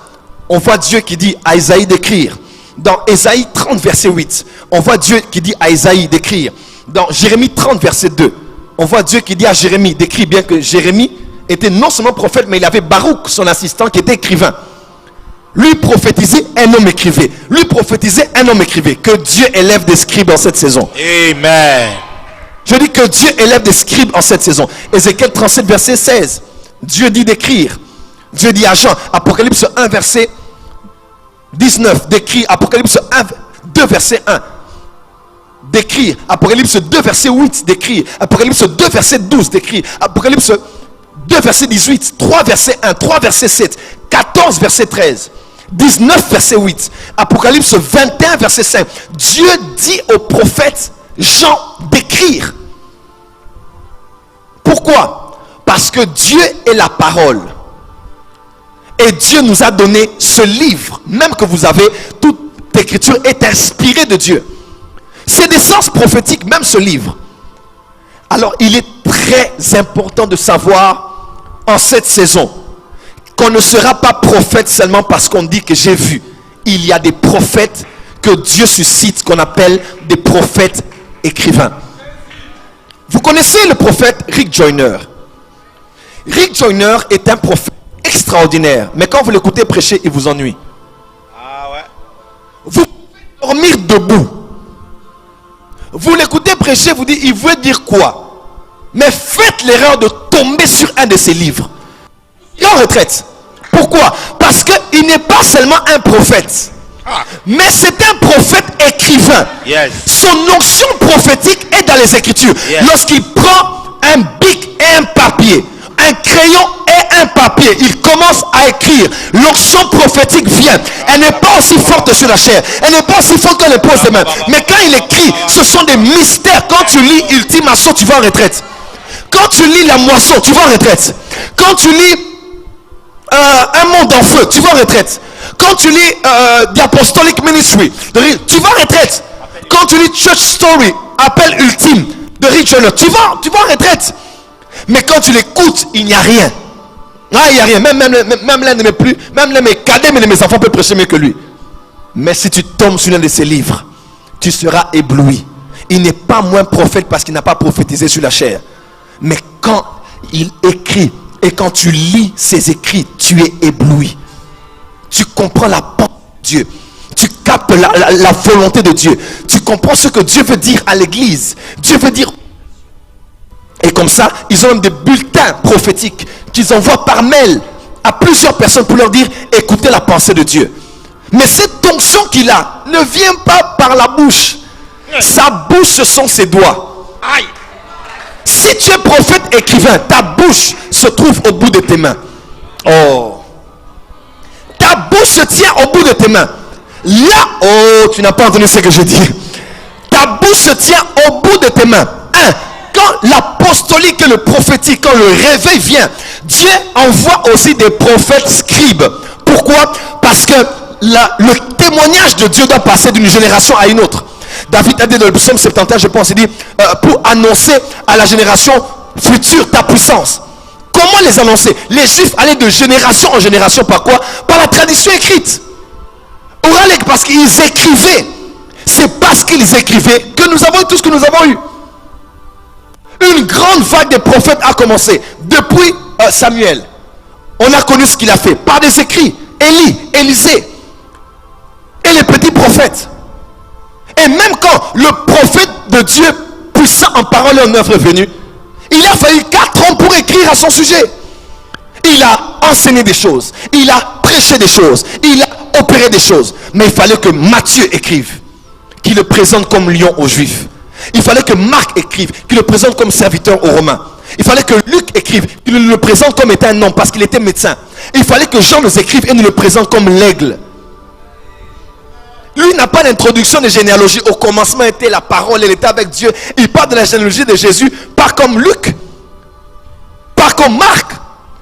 on voit Dieu qui dit à Ésaïe d'écrire. Dans Ésaïe 30, verset 8, on voit Dieu qui dit à Ésaïe d'écrire. Dans Jérémie 30, verset 2, on voit Dieu qui dit à Jérémie d'écrire, bien que Jérémie était non seulement prophète, mais il avait Baruch, son assistant, qui était écrivain. Lui prophétisait, un homme écrivait. Lui prophétisait, un homme écrivait. Que Dieu élève des scribes en cette saison. Amen. Je dis que Dieu élève des scribes en cette saison. Ézéchiel 37, verset 16. Dieu dit d'écrire. Dieu dit à Jean, Apocalypse 1, verset 19, d'écrire. Apocalypse 1, 2, verset 1. D'écrire. Apocalypse 2, verset 8, d'écrire. Apocalypse 2, verset 12, d'écrire. Apocalypse 2, verset 18. 3, verset 1. 3, verset 7. 14, verset 13. 19, verset 8. Apocalypse 21, verset 5. Dieu dit au prophète Jean d'écrire. Pourquoi? Parce que Dieu est la parole. Et Dieu nous a donné ce livre. Même que vous avez, toute écriture est inspirée de Dieu. C'est des sens prophétiques, même ce livre. Alors il est très important de savoir en cette saison qu'on ne sera pas prophète seulement parce qu'on dit que j'ai vu. Il y a des prophètes que Dieu suscite, qu'on appelle des prophètes écrivains. Vous connaissez le prophète Rick Joyner. Rick Joyner est un prophète extraordinaire, mais quand vous l'écoutez prêcher, il vous ennuie. Ah ouais. Vous pouvez dormir debout. Vous l'écoutez prêcher, vous dites, il veut dire quoi? Mais faites l'erreur de tomber sur un de ses livres. Il est en retraite. Pourquoi? Parce qu'il n'est pas seulement un prophète, mais c'est un prophète écrivain. Yes. Son onction prophétique est dans les Écritures. Yes. Lorsqu'il prend un bic et un papier, un crayon et un papier, il commence à écrire. L'onction prophétique vient. Elle n'est pas aussi forte sur la chair. Elle n'est pas aussi forte quand elle pose les mains. Mais quand il écrit, ce sont des mystères. Quand tu lis Ultime Assaut, tu vas en retraite. Quand tu lis La Moisson, tu vas en retraite. Quand tu lis Un monde en feu, tu vas en retraite. Quand tu lis The Apostolic Ministry, tu vas en retraite. Quand tu lis Church Story, Appel Ultime de Rick Joyner, tu vas en retraite. Mais quand tu l'écoutes, il n'y a rien. Ah, il n'y a rien. Même l'un de mes plus, même l'un de mes cadets, mais de mes enfants peut prêcher mieux que lui. Mais si tu tombes sur l'un de ses livres, tu seras ébloui. Il n'est pas moins prophète parce qu'il n'a pas prophétisé sur la chair. Mais quand il écrit et quand tu lis ses écrits, tu es ébloui. Tu comprends la pensée de Dieu. Tu captes la volonté de Dieu. Tu comprends ce que Dieu veut dire à l'église. Dieu veut dire. Et comme ça, ils ont même des bulletins prophétiques qu'ils envoient par mail à plusieurs personnes pour leur dire, écoutez la pensée de Dieu. Mais cette onction qu'il a ne vient pas par la bouche. Sa bouche, ce sont ses doigts. Aïe. Si tu es prophète écrivain, ta bouche se trouve au bout de tes mains. Oh. Ta bouche se tient au bout de tes mains. Là, oh, tu n'as pas entendu ce que je dis. Ta bouche se tient au bout de tes mains. Quand l'apostolique et le prophétique, quand le réveil vient, Dieu envoie aussi des prophètes scribes. Pourquoi? Parce que le témoignage de Dieu doit passer d'une génération à une autre. David a dit dans le psaume 71, je pense, il dit, pour annoncer à la génération future ta puissance. Comment les annoncer? Les Juifs allaient de génération en génération par quoi? Par la tradition écrite. Orale, parce qu'ils écrivaient. C'est parce qu'ils écrivaient que nous avons eu tout ce que nous avons eu. Une grande vague de prophètes a commencé. Depuis Samuel, on a connu ce qu'il a fait par des écrits. Élie, Élisée et les petits prophètes. Et même quand le prophète de Dieu puissant en parole et en œuvre est venu, il a fallu 4 ans pour écrire à son sujet. Il a enseigné des choses, il a prêché des choses, il a opéré des choses. Mais il fallait que Matthieu écrive, qu'il le présente comme lion aux Juifs. Il fallait que Marc écrive, qu'il le présente comme serviteur aux Romains. Il fallait que Luc écrive, qu'il le présente comme étant un homme parce qu'il était médecin. Il fallait que Jean nous écrive et nous le présente comme l'aigle. Lui n'a pas d'introduction de généalogie. Au commencement était la parole, elle était avec Dieu. Il parle de la généalogie de Jésus, pas comme Luc, pas comme Marc,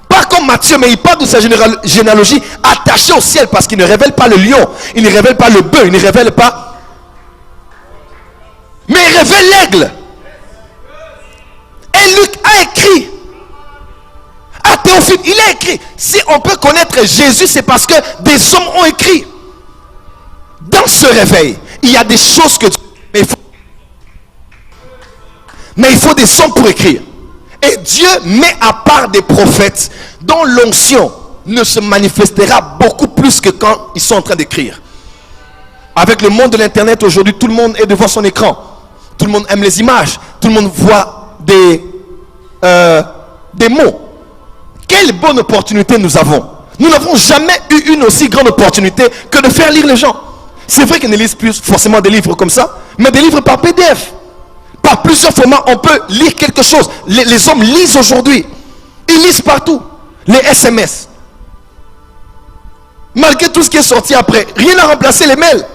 pas comme Matthieu, mais il parle de sa généalogie attachée au ciel parce qu'il ne révèle pas le lion, il ne révèle pas le bœuf, il ne révèle pas, mais il révèle l'aigle. Et Luc a écrit à Théophile, il a écrit. Si on peut connaître Jésus, c'est parce que des hommes ont écrit. Dans ce réveil, il y a des choses que mais il faut des sons pour écrire. Et Dieu met à part des prophètes dont l'onction ne se manifestera beaucoup plus que quand ils sont en train d'écrire. Avec le monde de l'internet aujourd'hui, tout le monde est devant son écran. Tout le monde aime les images. Tout le monde voit des mots. Quelle bonne opportunité nous avons. Nous n'avons jamais eu une aussi grande opportunité que de faire lire les gens. C'est vrai qu'ils ne lisent plus forcément des livres comme ça, mais des livres par PDF. Par plusieurs formats, on peut lire quelque chose. Les hommes lisent aujourd'hui. Ils lisent partout. Les SMS. Malgré tout ce qui est sorti après, rien n'a remplacé les mails.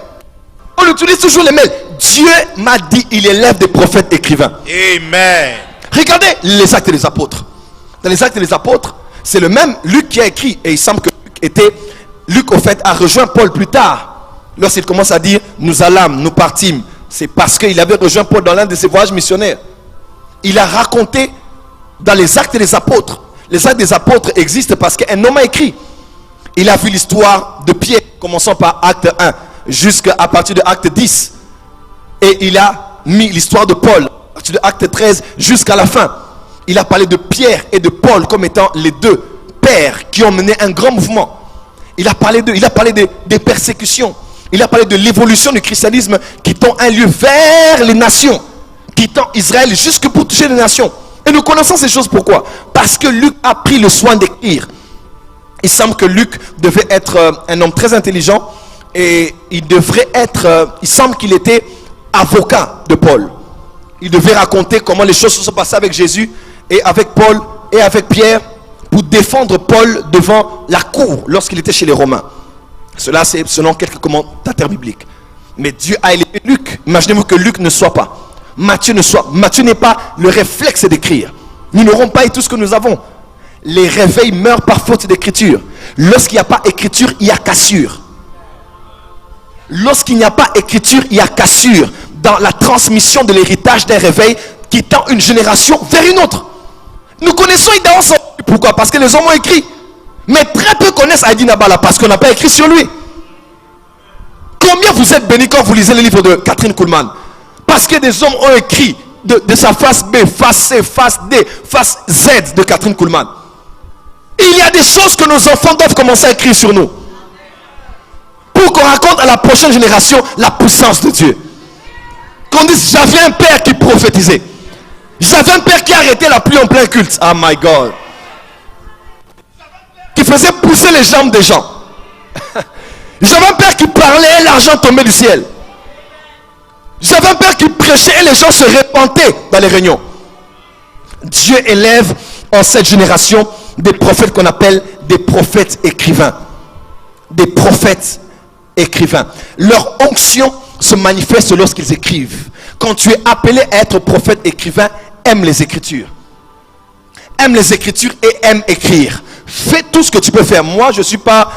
On utilise toujours les mails. Dieu m'a dit, il élève des prophètes écrivains. Amen. Regardez les actes des apôtres. Dans les actes des apôtres, c'est le même Luc qui a écrit. Et il semble que Luc au fait a rejoint Paul plus tard. Lorsqu'il commence à dire, nous allâmes, nous partîmes. C'est parce qu'il avait rejoint Paul dans l'un de ses voyages missionnaires. Il a raconté dans les actes des apôtres. Les actes des apôtres existent parce qu'un homme a écrit. Il a vu l'histoire de Pierre, commençant par acte 1, jusqu'à partir de acte 10. Et il a mis l'histoire de Paul, à partir de acte 13 jusqu'à la fin. Il a parlé de Pierre et de Paul comme étant les deux pères qui ont mené un grand mouvement. Il a parlé des persécutions. Il a parlé de l'évolution du christianisme qui tend un lieu vers les nations, qui tend Israël jusque pour toucher les nations. Et nous connaissons ces choses pourquoi? Parce que Luc a pris le soin d'écrire. Il semble que Luc devait être un homme très intelligent et il semble qu'il était avocat de Paul. Il devait raconter comment les choses se sont passées avec Jésus et avec Paul et avec Pierre pour défendre Paul devant la cour lorsqu'il était chez les Romains. Cela c'est selon quelques commentateurs bibliques. Mais Dieu a élevé Luc. Imaginez-vous que Luc ne soit pas. Matthieu n'est pas le réflexe d'écrire. Nous n'aurons pas eu tout ce que nous avons. Les réveils meurent par faute d'écriture. Lorsqu'il n'y a pas écriture, il y a cassure. Lorsqu'il n'y a pas écriture, il y a cassure dans la transmission de l'héritage d'un réveil qui tend une génération vers une autre. Nous connaissons Idaho. Pourquoi? Parce que les hommes ont écrit. Mais très peu connaissent Heidi Nabala parce qu'on n'a pas écrit sur lui. Combien vous êtes bénis quand vous lisez le livre de Catherine Kuhlman? Parce que des hommes ont écrit de sa face B, face C, face D, face Z de Catherine Kuhlman. Il y a des choses que nos enfants doivent commencer à écrire sur nous. Pour qu'on raconte à la prochaine génération la puissance de Dieu. Qu'on dise, j'avais un père qui prophétisait. J'avais un père qui arrêtait la pluie en plein culte. Oh my God. Qui faisait pousser les jambes des gens. J'avais un père qui parlait et l'argent tombait du ciel. J'avais un père qui prêchait et les gens se répentaient dans les réunions. Dieu élève en cette génération des prophètes qu'on appelle des prophètes écrivains. Des prophètes écrivains. Leur onction se manifeste lorsqu'ils écrivent. Quand tu es appelé à être prophète écrivain, aime les Écritures. Aime les Écritures et aime écrire. fais tout ce que tu peux faire. Moi, je ne suis pas...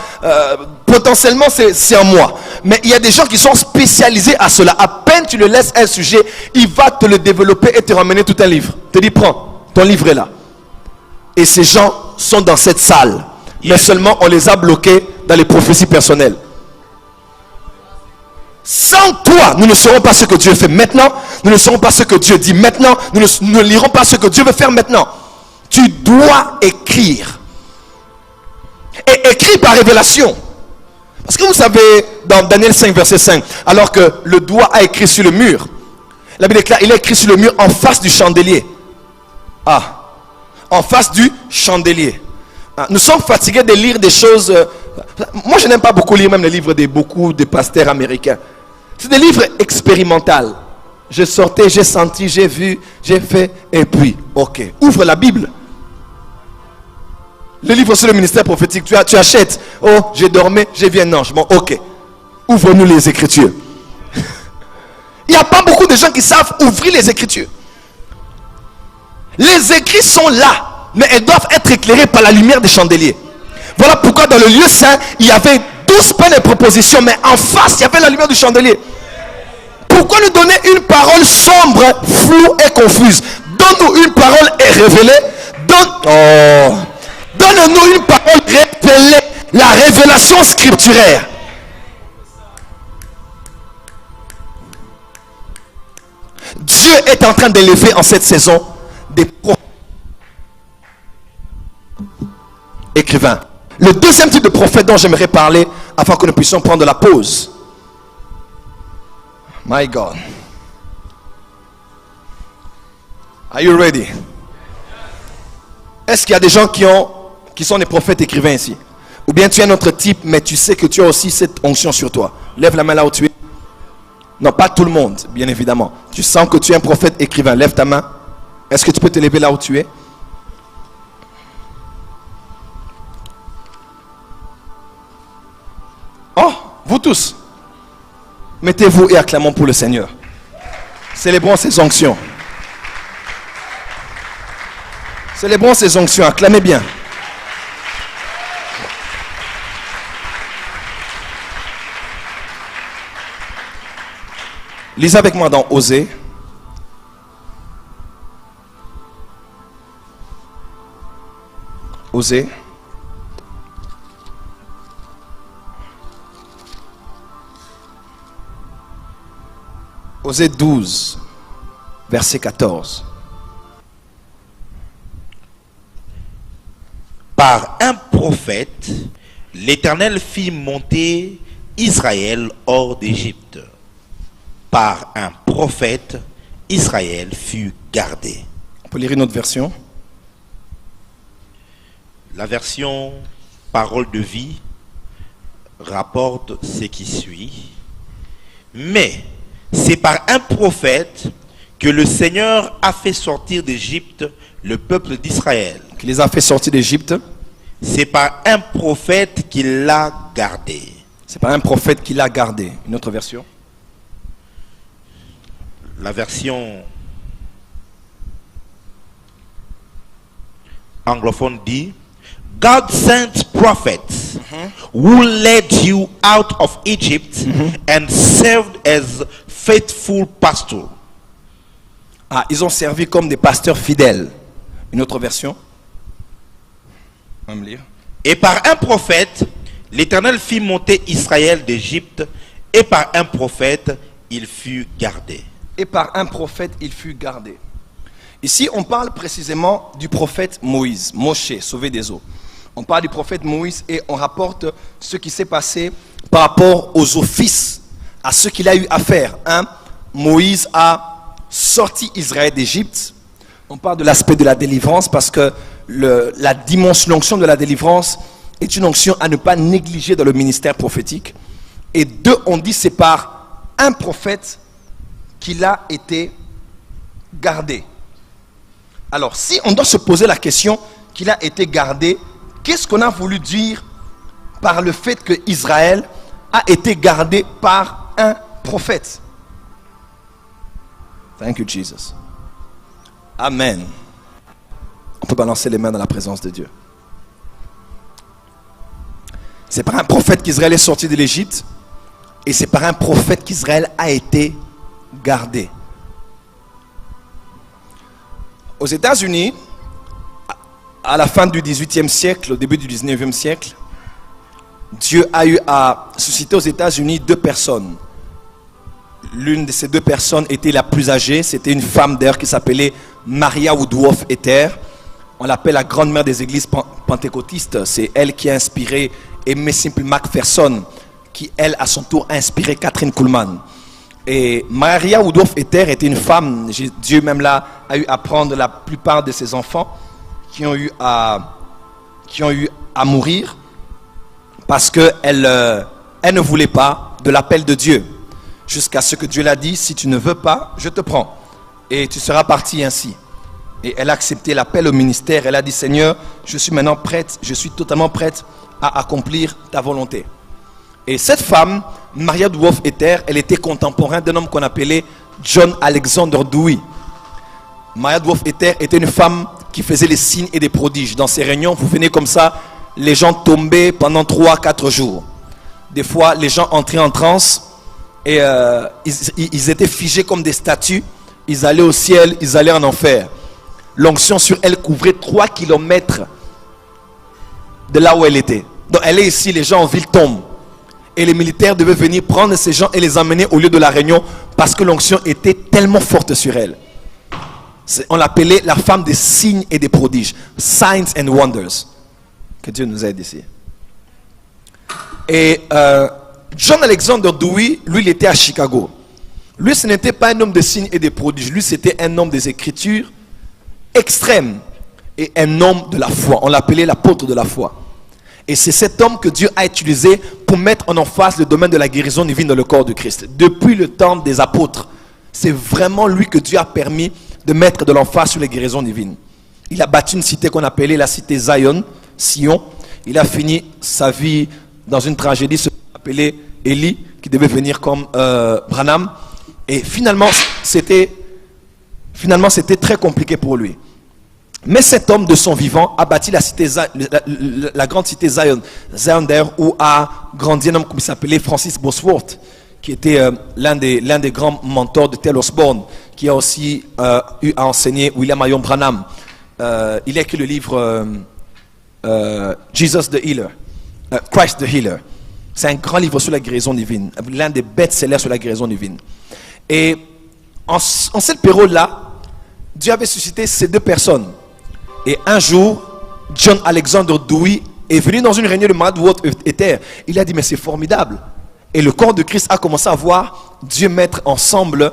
potentiellement, c'est en moi. Mais il y a des gens qui sont spécialisés à cela. À peine tu le laisses un sujet, il va te le développer et te ramener tout un livre. Te dit, prends, ton livre est là. Et ces gens sont dans cette salle. Mais seulement, on les a bloqués dans les prophéties personnelles. Sans toi, nous ne saurons pas ce que Dieu fait maintenant. Nous ne saurons pas ce que Dieu dit maintenant. Nous ne lirons pas ce que Dieu veut faire maintenant. Tu dois écrire. Et écris par révélation. Parce que vous savez, dans Daniel 5, verset 5, alors que le doigt a écrit sur le mur, la Bible déclare, il a écrit sur le mur en face du chandelier. Ah, en face du chandelier. Ah, nous sommes fatigués de lire des choses. Moi, je n'aime pas beaucoup lire même les livres de beaucoup de pasteurs américains. C'est des livres expérimentaux. Je sortais, j'ai senti, j'ai vu, j'ai fait, et puis, ok. Ouvre la Bible. Le livre sur le ministère prophétique, tu achètes. Oh, j'ai dormi, j'ai vu un ange. Bon, ok. Ouvre-nous les Écritures. Il n'y a pas beaucoup de gens qui savent ouvrir les Écritures. Les écrits sont là, mais elles doivent être éclairées par la lumière des chandeliers. Voilà pourquoi dans le lieu saint, il y avait 12 pains de proposition, mais en face, il y avait la lumière du chandelier. Pourquoi nous donner une parole sombre, floue et confuse? Donne-nous une parole et révélée. Donne-nous une parole révélée, la révélation scripturaire. Dieu est en train d'élever en cette saison des écrivains. Le deuxième type de prophète dont j'aimerais parler, afin que nous puissions prendre la pause. My God. Are you ready? Est-ce qu'il y a des gens qui sont des prophètes écrivains ici? Ou bien tu es un autre type, mais tu sais que tu as aussi cette onction sur toi. Lève la main là où tu es. Non, pas tout le monde, bien évidemment. Tu sens que tu es un prophète écrivain. Lève ta main. Est-ce que tu peux te lever là où tu es? Oh, vous tous. Mettez-vous et acclamons pour le Seigneur. Célébrons ses onctions. Célébrons ses onctions. Acclamez bien. Lisez avec moi dans Osée. Osée. Osée 12, verset 14. Par un prophète, l'Éternel fit monter Israël hors d'Égypte. Par un prophète, Israël fut gardé. On peut lire une autre version. La version Parole de vie rapporte ce qui suit. Mais c'est par un prophète que le Seigneur a fait sortir d'Égypte le peuple d'Israël. Qui les a fait sortir d'Égypte. C'est par un prophète qu'il l'a gardé. C'est par un prophète qui l'a gardé. Une autre version. La version anglophone dit God sent prophets who led you out of Egypt and served as faithful pastors. Ah, ils ont servi comme des pasteurs fidèles. Une autre version. On va me lire. Et par un prophète, l'Éternel fit monter Israël d'Égypte, et par un prophète, il fut gardé. Et par un prophète, il fut gardé. Ici, on parle précisément du prophète Moïse, Moshe, sauvé des eaux. On parle du prophète Moïse et on rapporte ce qui s'est passé par rapport aux offices, à ce qu'il a eu à faire. Moïse a sorti Israël d'Égypte. On parle de l'aspect de la délivrance parce que la dimension, l'onction de la délivrance est une onction à ne pas négliger dans le ministère prophétique. Et deux, on dit c'est par un prophète qu'il a été gardé. Alors, si on doit se poser la question qu'il a été gardé, qu'est-ce qu'on a voulu dire par le fait que Israël a été gardé par un prophète? Thank you, Jesus. Amen. On peut balancer les mains dans la présence de Dieu. C'est par un prophète qu'Israël est sorti de l'Égypte. Et c'est par un prophète qu'Israël a été gardé. Aux États-Unis, à la fin du XVIIIe siècle, au début du XIXe siècle, Dieu a eu à susciter aux États-Unis 2 personnes. L'une de ces 2 personnes était la plus âgée. C'était une femme d'ailleurs qui s'appelait Maria Woodworth Ether. On l'appelle la grande-mère des églises pentecôtistes. C'est elle qui a inspiré Aimé Simple McPherson, qui elle à son tour a inspiré Catherine Kuhlman. Et Maria Woodworth Ether était une femme, Dieu même là a eu à prendre la plupart de ses enfants qui ont eu à mourir parce qu'elle ne voulait pas de l'appel de Dieu. Jusqu'à ce que Dieu l'a dit, si tu ne veux pas, je te prends. Et tu seras parti ainsi. Et elle a accepté l'appel au ministère. Elle a dit, Seigneur, je suis maintenant prête, je suis totalement prête à accomplir ta volonté. Et cette femme, Maria Woodworth Ether, elle était contemporaine d'un homme qu'on appelait John Alexander Dewey. Maria Woodworth Ether était une femme qui faisait les signes et des prodiges. Dans ces réunions, vous venez comme ça, les gens tombaient pendant 3-4 jours. Des fois, les gens entraient en transe et ils étaient figés comme des statues. Ils allaient au ciel, ils allaient en enfer. L'onction sur elle couvrait 3 kilomètres de là où elle était. Donc elle est ici, les gens en ville tombent. Et les militaires devaient venir prendre ces gens et les emmener au lieu de la réunion parce que l'onction était tellement forte sur elle. On l'appelait la femme des signes et des prodiges. Signs and Wonders. Que Dieu nous aide ici. Et John Alexander Dewey, lui, il était à Chicago. Lui, ce n'était pas un homme de signes et des prodiges. Lui, c'était un homme des Écritures extrêmes et un homme de la foi. On l'appelait l'apôtre de la foi. Et c'est cet homme que Dieu a utilisé pour mettre en emphase le domaine de la guérison divine dans le corps de Christ. Depuis le temps des apôtres, c'est vraiment lui que Dieu a permis de mettre de l'emphase sur les guérisons divines. Il a bâti une cité qu'on appelait la cité Zion, Sion. Il a fini sa vie dans une tragédie, ce qu'on appelait Élie, qui devait venir comme Branham. Et finalement, c'était très compliqué pour lui. Mais cet homme de son vivant a bâti la cité, la grande cité Zion. Zion d'ailleurs où a grandi un homme qui s'appelait Francis Bosworth, qui était l'un des grands mentors de Taylor Osborne, qui a aussi eu à enseigner William Marion Branham. Il a écrit le livre Jesus the Healer, Christ the Healer. C'est un grand livre sur la guérison divine, l'un des best-sellers sur la guérison divine. Et en cette période-là, Dieu avait suscité ces 2 personnes. Et un jour, John Alexander Dewey est venu dans une réunion de Maria Woodworth Ether. Il a dit, mais c'est formidable. Et le corps de Christ a commencé à voir Dieu mettre ensemble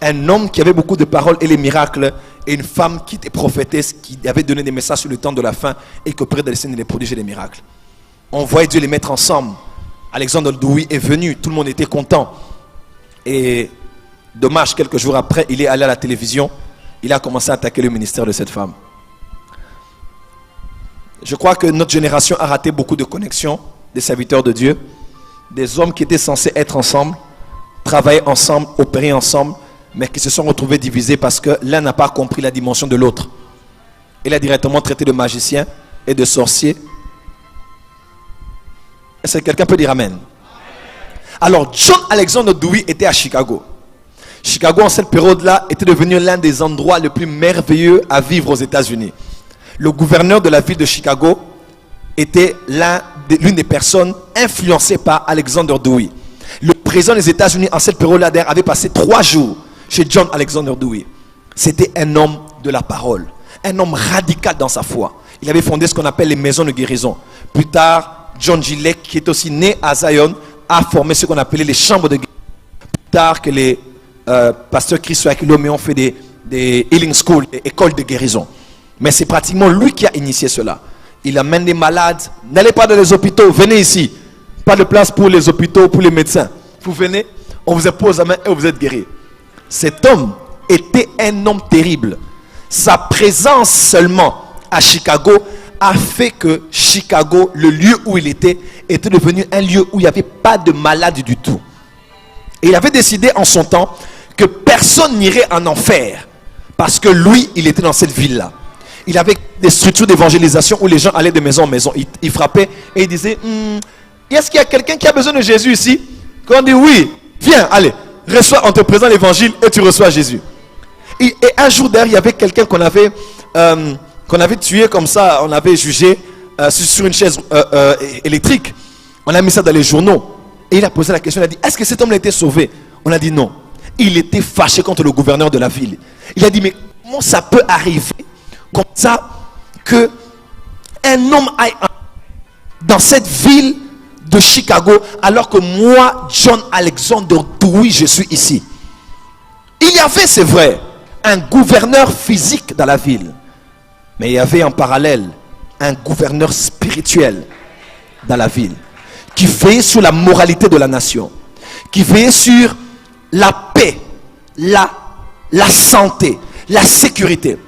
un homme qui avait beaucoup de paroles et les miracles, et une femme qui était prophétesse, qui avait donné des messages sur le temps de la fin, et qui opérait dans les signes, les prodiges et les miracles. On voyait Dieu les mettre ensemble. Alexander Dewey est venu, tout le monde était content. Et dommage, quelques jours après, il est allé à la télévision, il a commencé à attaquer le ministère de cette femme. Je crois que notre génération a raté beaucoup de connexions des serviteurs de Dieu, des hommes qui étaient censés être ensemble, travailler ensemble, opérer ensemble, mais qui se sont retrouvés divisés parce que l'un n'a pas compris la dimension de l'autre. Il a directement traité de magicien et de sorcier. Est-ce que quelqu'un peut dire amen? Alors, John Alexander Dewey était à Chicago. Chicago, en cette période-là, était devenu l'un des endroits les plus merveilleux à vivre aux États-Unis. Le gouverneur de la ville de Chicago était l'une des personnes influencées par Alexander Dewey. Le président des États-Unis en cette période-là avait passé 3 jours chez John Alexander Dewey. C'était un homme de la parole, un homme radical dans sa foi. Il avait fondé ce qu'on appelle les maisons de guérison. Plus tard, John Gillette, qui est aussi né à Zion, a formé ce qu'on appelait les chambres de guérison. Plus tard que les pasteurs Chris Aquilomé ont fait des healing schools, des écoles de guérison. Mais c'est pratiquement lui qui a initié cela. Il amène des malades. N'allez pas dans les hôpitaux, venez ici. Pas de place pour les hôpitaux, pour les médecins. Vous venez, on vous impose la main et vous êtes guéri. Cet homme était un homme terrible. Sa présence seulement à Chicago a fait que Chicago, le lieu où il était devenu un lieu où il n'y avait pas de malades du tout. Et il avait décidé en son temps que personne n'irait en enfer parce que lui, il était dans cette ville-là. Il avait des structures d'évangélisation où les gens allaient de maison en maison. Il frappait et il disait, Est-ce qu'il y a quelqu'un qui a besoin de Jésus ici? Quand on dit oui, viens, allez, reçois, on te présente l'évangile et tu reçois Jésus. Et un jour d'ailleurs, il y avait quelqu'un qu'on avait tué comme ça, on avait jugé sur une chaise électrique. On a mis ça dans les journaux. Et il a posé la question, il a dit, est-ce que cet homme a été sauvé? On a dit non. Il était fâché contre le gouverneur de la ville. Il a dit, mais comment ça peut arriver comme ça que un homme aille dans cette ville de Chicago alors que moi, John Alexander Dewey, je suis ici? Il y avait, c'est vrai, un gouverneur physique dans la ville, mais il y avait en parallèle un gouverneur spirituel dans la ville qui veillait sur la moralité de la nation, qui veillait sur la paix, la santé, la sécurité.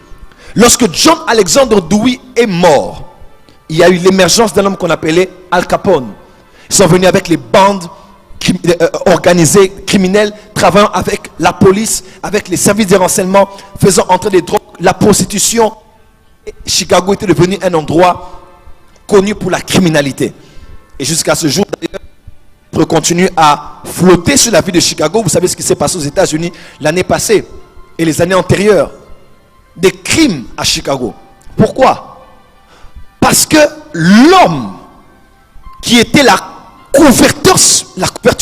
Lorsque John Alexander Dewey est mort, il y a eu l'émergence d'un homme qu'on appelait Al Capone. Ils sont venus avec les bandes organisées, criminelles, travaillant avec la police, avec les services de renseignement, faisant entrer des drogues, la prostitution. Chicago était devenu un endroit connu pour la criminalité. Et jusqu'à ce jour, d'ailleurs, on continue à flotter sur la ville de Chicago. Vous savez ce qui s'est passé aux États-Unis l'année passée et les années antérieures. Des crimes à Chicago. Pourquoi? Parce que l'homme qui était la couverture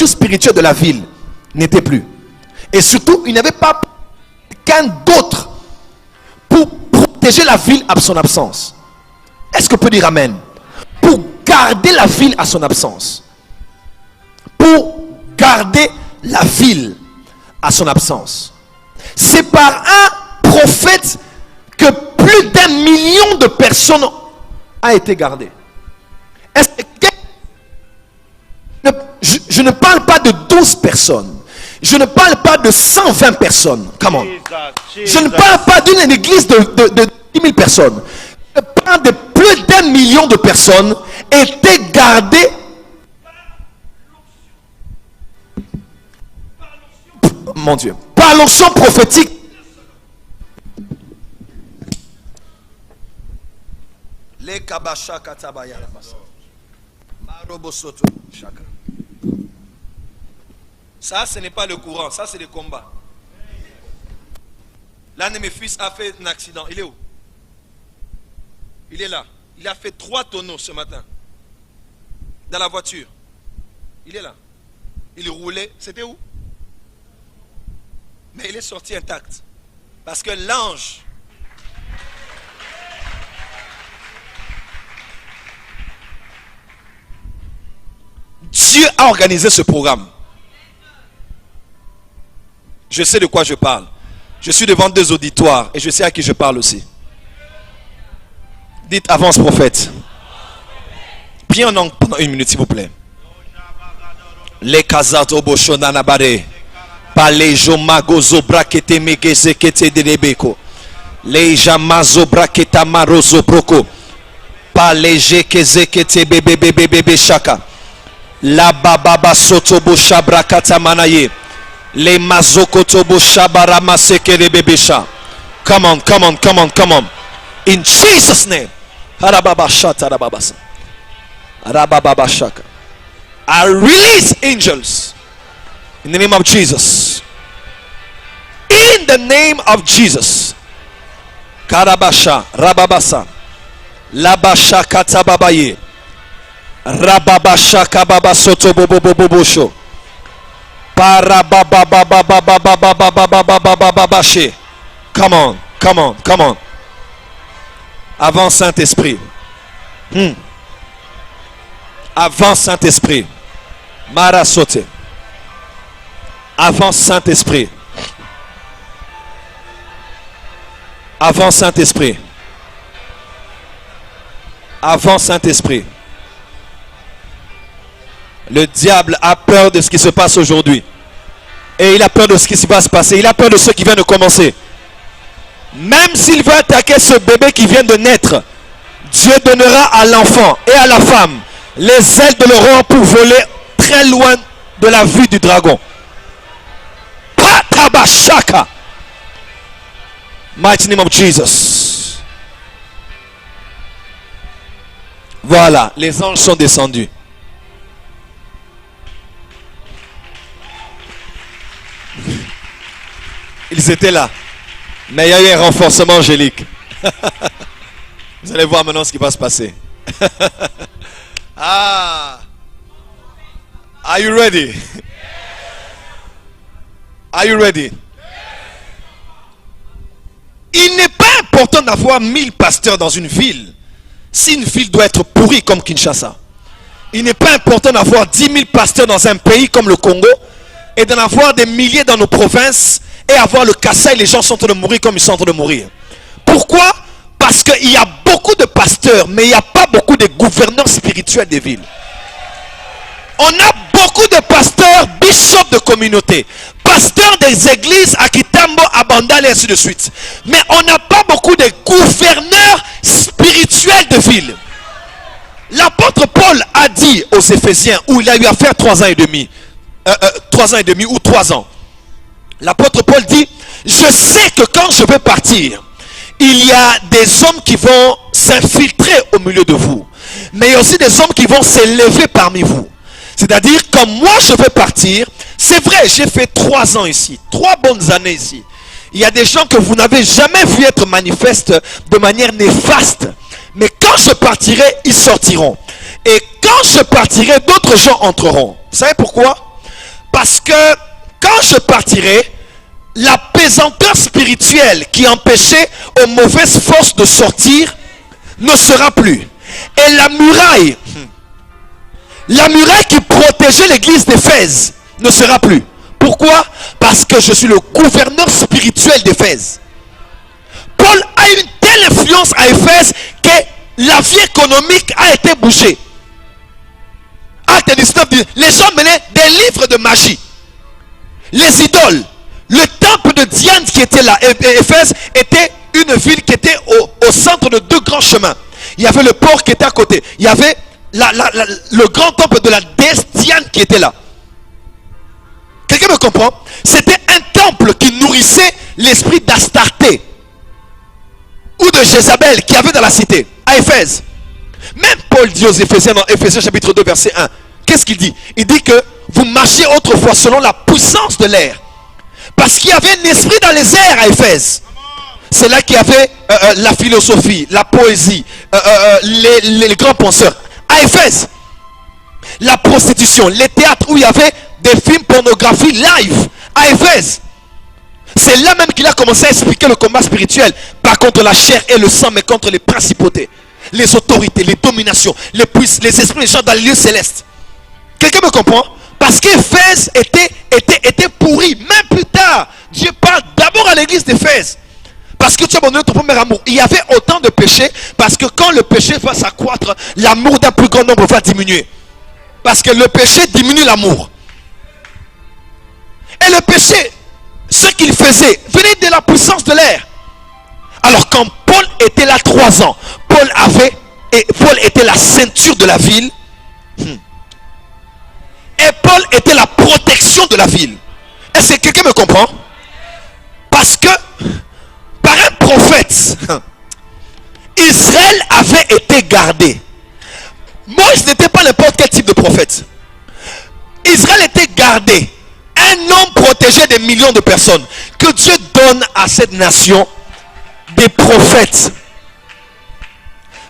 spirituelle de la ville n'était plus. Et surtout, il n'avait pas qu'un d'autre pour protéger la ville à son absence. Est-ce que peut dire amen? Pour garder la ville à son absence. Pour garder la ville à son absence. C'est par un prophète que plus d'1 million de personnes a été gardé. Est-ce que je ne parle pas de 12 personnes. Je ne parle pas de 120 personnes. Come on. Je ne parle pas d'une église de 10 000 personnes. Je parle de plus d'1 million de personnes étaient gardées mon Dieu, par l'onction prophétique. Les kabasha katabaya la basa. Marobosoto chaka. Ça, ce n'est pas le courant, ça c'est le combat. L'un de mes fils a fait un accident. Il est où? Il est là. Il a fait 3 tonneaux ce matin. Dans la voiture. Il est là. Il roulait. C'était où? Mais il est sorti intact. Parce que l'ange Dieu a organisé ce programme. Je sais de quoi je parle. Je suis devant 2 auditoires et je sais à qui je parle aussi. Dites avance prophète. Priez en langue pendant 1 minute s'il vous plaît. Les kazato boshonanabare. Pale jomagozo brakete megeze kete delebeko. Le jamazo braketa marozo broko. Pale jekeze kete bebe shaka. La baba soto bosha brakata manaye. Le mazokoto bosha barama sekele bebesha. Come on, come on, come on, come on. In Jesus' name. Harababa shata rababasa. Harababa shaka. I release angels. In the name of Jesus. In the name of Jesus. Karabasha, Rababasa. Labasha katababaye. Rababasha kababa soto bobobobobosho. Parabababababababababababababababababashe. Come on, come on, come on. Avance Saint-Esprit. Avance Saint-Esprit. Mara sauté. Avance Saint-Esprit. Avance Saint-Esprit. Avance Saint-Esprit. Le diable a peur de ce qui se passe aujourd'hui. Et il a peur de ce qui va se passer. Il a peur de ce qui vient de commencer. Même s'il veut attaquer ce bébé qui vient de naître, Dieu donnera à l'enfant et à la femme les ailes de l'aurore pour voler très loin de la vue du dragon. Patabashaka. Mighty name of Jesus. Voilà, les anges sont descendus. Ils étaient là. Mais il y a eu un renforcement angélique. Vous allez voir maintenant ce qui va se passer. Ah. Are you ready? Are you ready? Il n'est pas important d'avoir 1000 pasteurs dans une ville si une ville doit être pourrie comme Kinshasa. Il n'est pas important d'avoir 10 000 pasteurs dans un pays comme le Congo et d'en avoir des milliers dans nos provinces et avoir le Kassai, les gens sont en train de mourir comme ils sont en train de mourir. Pourquoi? Parce qu'il y a beaucoup de pasteurs, mais il n'y a pas beaucoup de gouverneurs spirituels des villes. On a beaucoup de pasteurs, bishops de communauté, pasteurs des églises à Kitambo, à Bandal et ainsi de suite. Mais on n'a pas beaucoup de gouverneurs spirituels de ville. L'apôtre Paul a dit aux Éphésiens, où il a eu à faire 3 ans et demi, 3 ans et demi ou 3 ans. L'apôtre Paul dit, je sais que quand je vais partir, il y a des hommes qui vont s'infiltrer au milieu de vous. Mais il y a aussi des hommes qui vont s'élever parmi vous. C'est-à-dire, quand moi je vais partir, c'est vrai, j'ai fait 3 ans ici, 3 bonnes années ici. Il y a des gens que vous n'avez jamais vu être manifestes de manière néfaste. Mais quand je partirai, ils sortiront. Et quand je partirai, d'autres gens entreront. Vous savez pourquoi? Parce que quand je partirai, la pesanteur spirituelle qui empêchait aux mauvaises forces de sortir ne sera plus. Et la muraille qui protégeait l'église d'Éphèse ne sera plus. Pourquoi? Parce que je suis le gouverneur spirituel d'Éphèse. Paul a une telle influence à Éphèse que la vie économique a été bougée. Acte 19 dit, les gens menaient des livres de magie. Les idoles. Le temple de Diane qui était là, Éphèse, était une ville qui était au centre de 2 grands chemins. Il y avait le port qui était à côté. Il y avait le grand temple de la déesse Diane qui était là. Quelqu'un me comprend? C'était un temple qui nourrissait l'esprit d'Astarté ou de Jézabel qui avait dans la cité, à Éphèse. Même Paul dit aux Éphésiens dans Éphésiens chapitre 2 verset 1, qu'est-ce qu'il dit? Il dit que vous marchiez autrefois selon la puissance de l'air. Parce qu'il y avait un esprit dans les airs à Éphèse. C'est là qu'il y avait la philosophie, la poésie, les grands penseurs. À Éphèse, la prostitution, les théâtres où il y avait des films pornographie live. À Éphèse, c'est là même qu'il a commencé à expliquer le combat spirituel. Pas contre la chair et le sang, mais contre les principautés, les autorités, les dominations, les esprits, les gens dans les lieux célestes. Quelqu'un me comprend? Parce qu'Éphèse était pourri. Même plus tard, Dieu parle d'abord à l'église d'Éphèse. Parce que tu as abandonné ton premier amour. Il y avait autant de péchés. Parce que quand le péché va s'accroître, l'amour d'un plus grand nombre va diminuer. Parce que le péché diminue l'amour. Et le péché, ce qu'il faisait, venait de la puissance de l'air. Alors quand Paul était là 3 ans, Paul était la ceinture de la ville. Et Paul était la protection de la ville. Est-ce que quelqu'un me comprend? Parce que par un prophète, Israël avait été gardé. Moïse n'était pas n'importe quel type de prophète. Israël était gardé. Un homme protégé des millions de personnes. Que Dieu donne à cette nation des prophètes.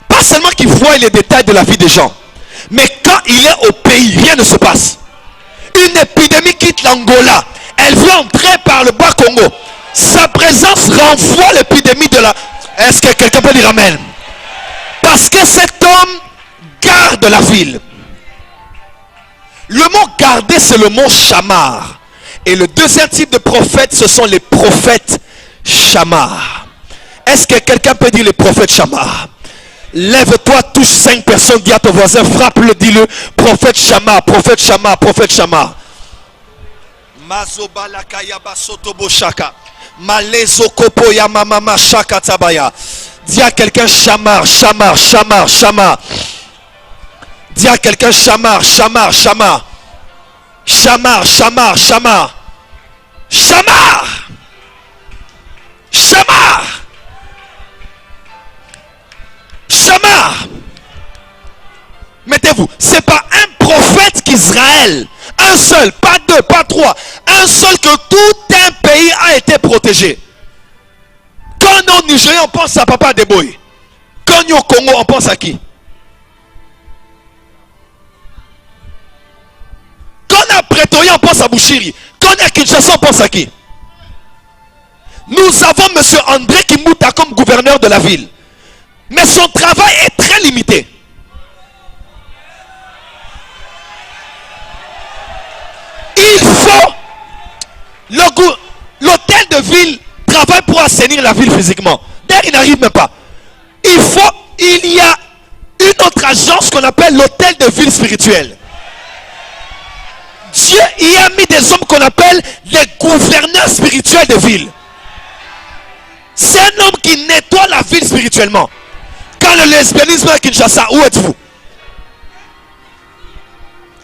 Pas seulement qu'il voit les détails de la vie des gens. Mais quand il est au pays, rien ne se passe. Une épidémie quitte l'Angola. Elle vient entrer par le bas Congo. Sa présence renvoie l'épidémie de la... Est-ce que quelqu'un peut dire amen? Parce que cet homme garde la ville. Le mot garder, c'est le mot chamar. Et le deuxième type de prophète, ce sont les prophètes chamar. Est-ce que quelqu'un peut dire les prophètes chamar? Lève-toi, touche 5 personnes, dis à ton voisin, frappe-le, dis-le, prophète chamar, prophète chamar, prophète chamar. Dis à quelqu'un chamar, chamar, chamar, chamar. Dis à quelqu'un chamar, chamar, chamar. Chamar, chamar, chamar. Chamar. Chamar. Chamar. Mettez-vous, c'est pas un prophète qu'Israël, un seul, pas 2, pas 3, un seul, que tout un pays a été protégé. Quand nous, au Nigeria, on pense à Papa Deboye. Quand nous, au Congo, on pense à qui? Quand on est à Pretoria, on pense à Bushiri. Quand on est à Kinshasa, on pense à qui? Nous avons M. André Kimbuta comme gouverneur de la ville. Mais son travail est très limité. Il faut... L'hôtel de ville travaille pour assainir la ville physiquement. D'ailleurs, il n'arrive même pas. Il y a une autre agence qu'on appelle l'hôtel de ville spirituelle. Dieu y a mis des hommes qu'on appelle les gouverneurs spirituels de ville. C'est un homme qui nettoie la ville spirituellement. Quand le lesbianisme est à Kinshasa, où êtes-vous?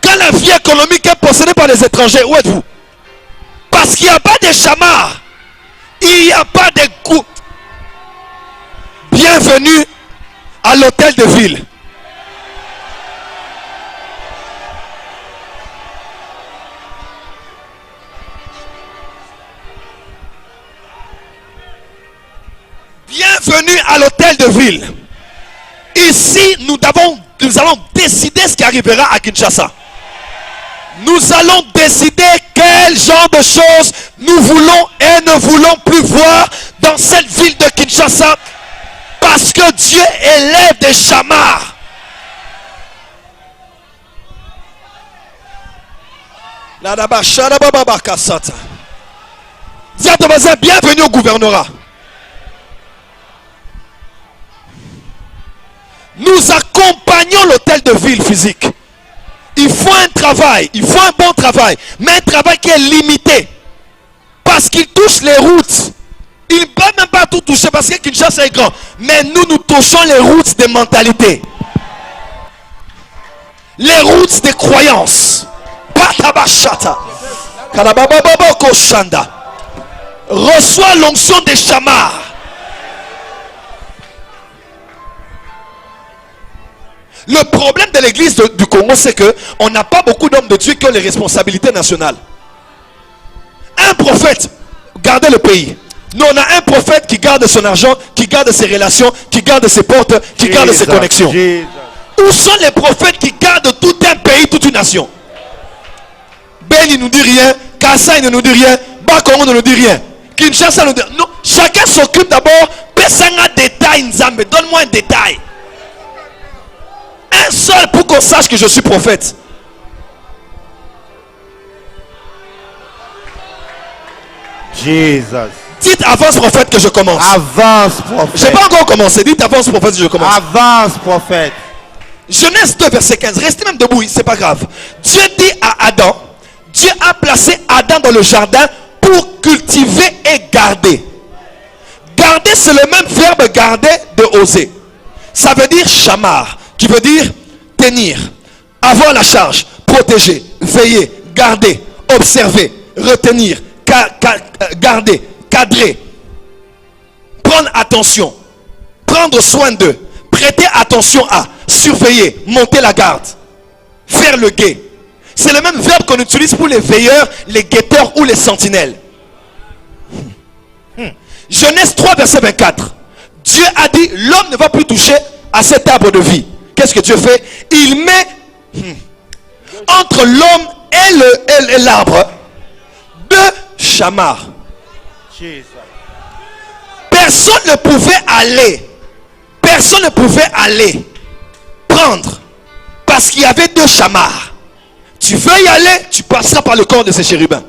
Quand la vie économique est possédée par les étrangers, où êtes-vous? Parce qu'il n'y a pas de chamards. Il n'y a pas de coups. Bienvenue à l'hôtel de ville. Bienvenue à l'hôtel de ville. Ici, nous allons décider ce qui arrivera à Kinshasa. Nous allons décider quel genre de choses nous voulons et ne voulons plus voir dans cette ville de Kinshasa. Parce que Dieu élève des chamards. Dis à ton voisin, bienvenue au gouvernorat. Nous accompagnons l'hôtel de ville physique. Il faut un travail, il faut un bon travail, mais un travail qui est limité. Parce qu'il touche les routes. Il ne peut même pas tout toucher parce que Kinshasa est grand. Mais nous touchons les routes des mentalités. Les routes des croyances. Reçois l'onction des chamards. Le problème de l'église du Congo, c'est que on n'a pas beaucoup d'hommes de Dieu qui ont les responsabilités nationales. Un prophète, gardez le pays. Nous, on a un prophète qui garde son argent, qui garde ses relations, qui garde ses portes, qui garde ses connexions. Où sont les prophètes qui gardent tout un pays, toute une nation? Ben, il ne nous dit rien. Kassa, il ne nous dit rien. Bakongo ne nous dit rien. Kinshasa nous dit... Non, chacun s'occupe d'abord. Pessanga détail, Nzambe. Donne-moi un détail. Un seul pour qu'on sache que je suis prophète. Jesus. Dites avance prophète que je commence. Avance prophète. Je n'ai pas encore commencé. Dites avance prophète que je commence. Avance prophète. Genèse 2 verset 15. Restez même debout, c'est pas grave. Dieu dit à Adam, Dieu a placé Adam dans le jardin pour cultiver et garder. Garder, c'est le même verbe garder de oser. Ça veut dire chamar, qui veut dire tenir, avoir la charge, protéger, veiller, garder, observer, retenir, garder, cadrer, prendre attention, prendre soin d'eux, prêter attention à, surveiller, monter la garde, faire le guet. C'est le même verbe qu'on utilise pour les veilleurs, les guetteurs ou les sentinelles. Genèse 3 verset 24. Dieu a dit, l'homme ne va plus toucher à cet arbre de vie. Qu'est-ce que Dieu fait? Il met entre l'homme et l'arbre deux chamards. Personne ne pouvait aller. Personne ne pouvait aller prendre. Parce qu'il y avait deux chamards. Tu veux y aller, tu passeras par le corps de ces chérubins.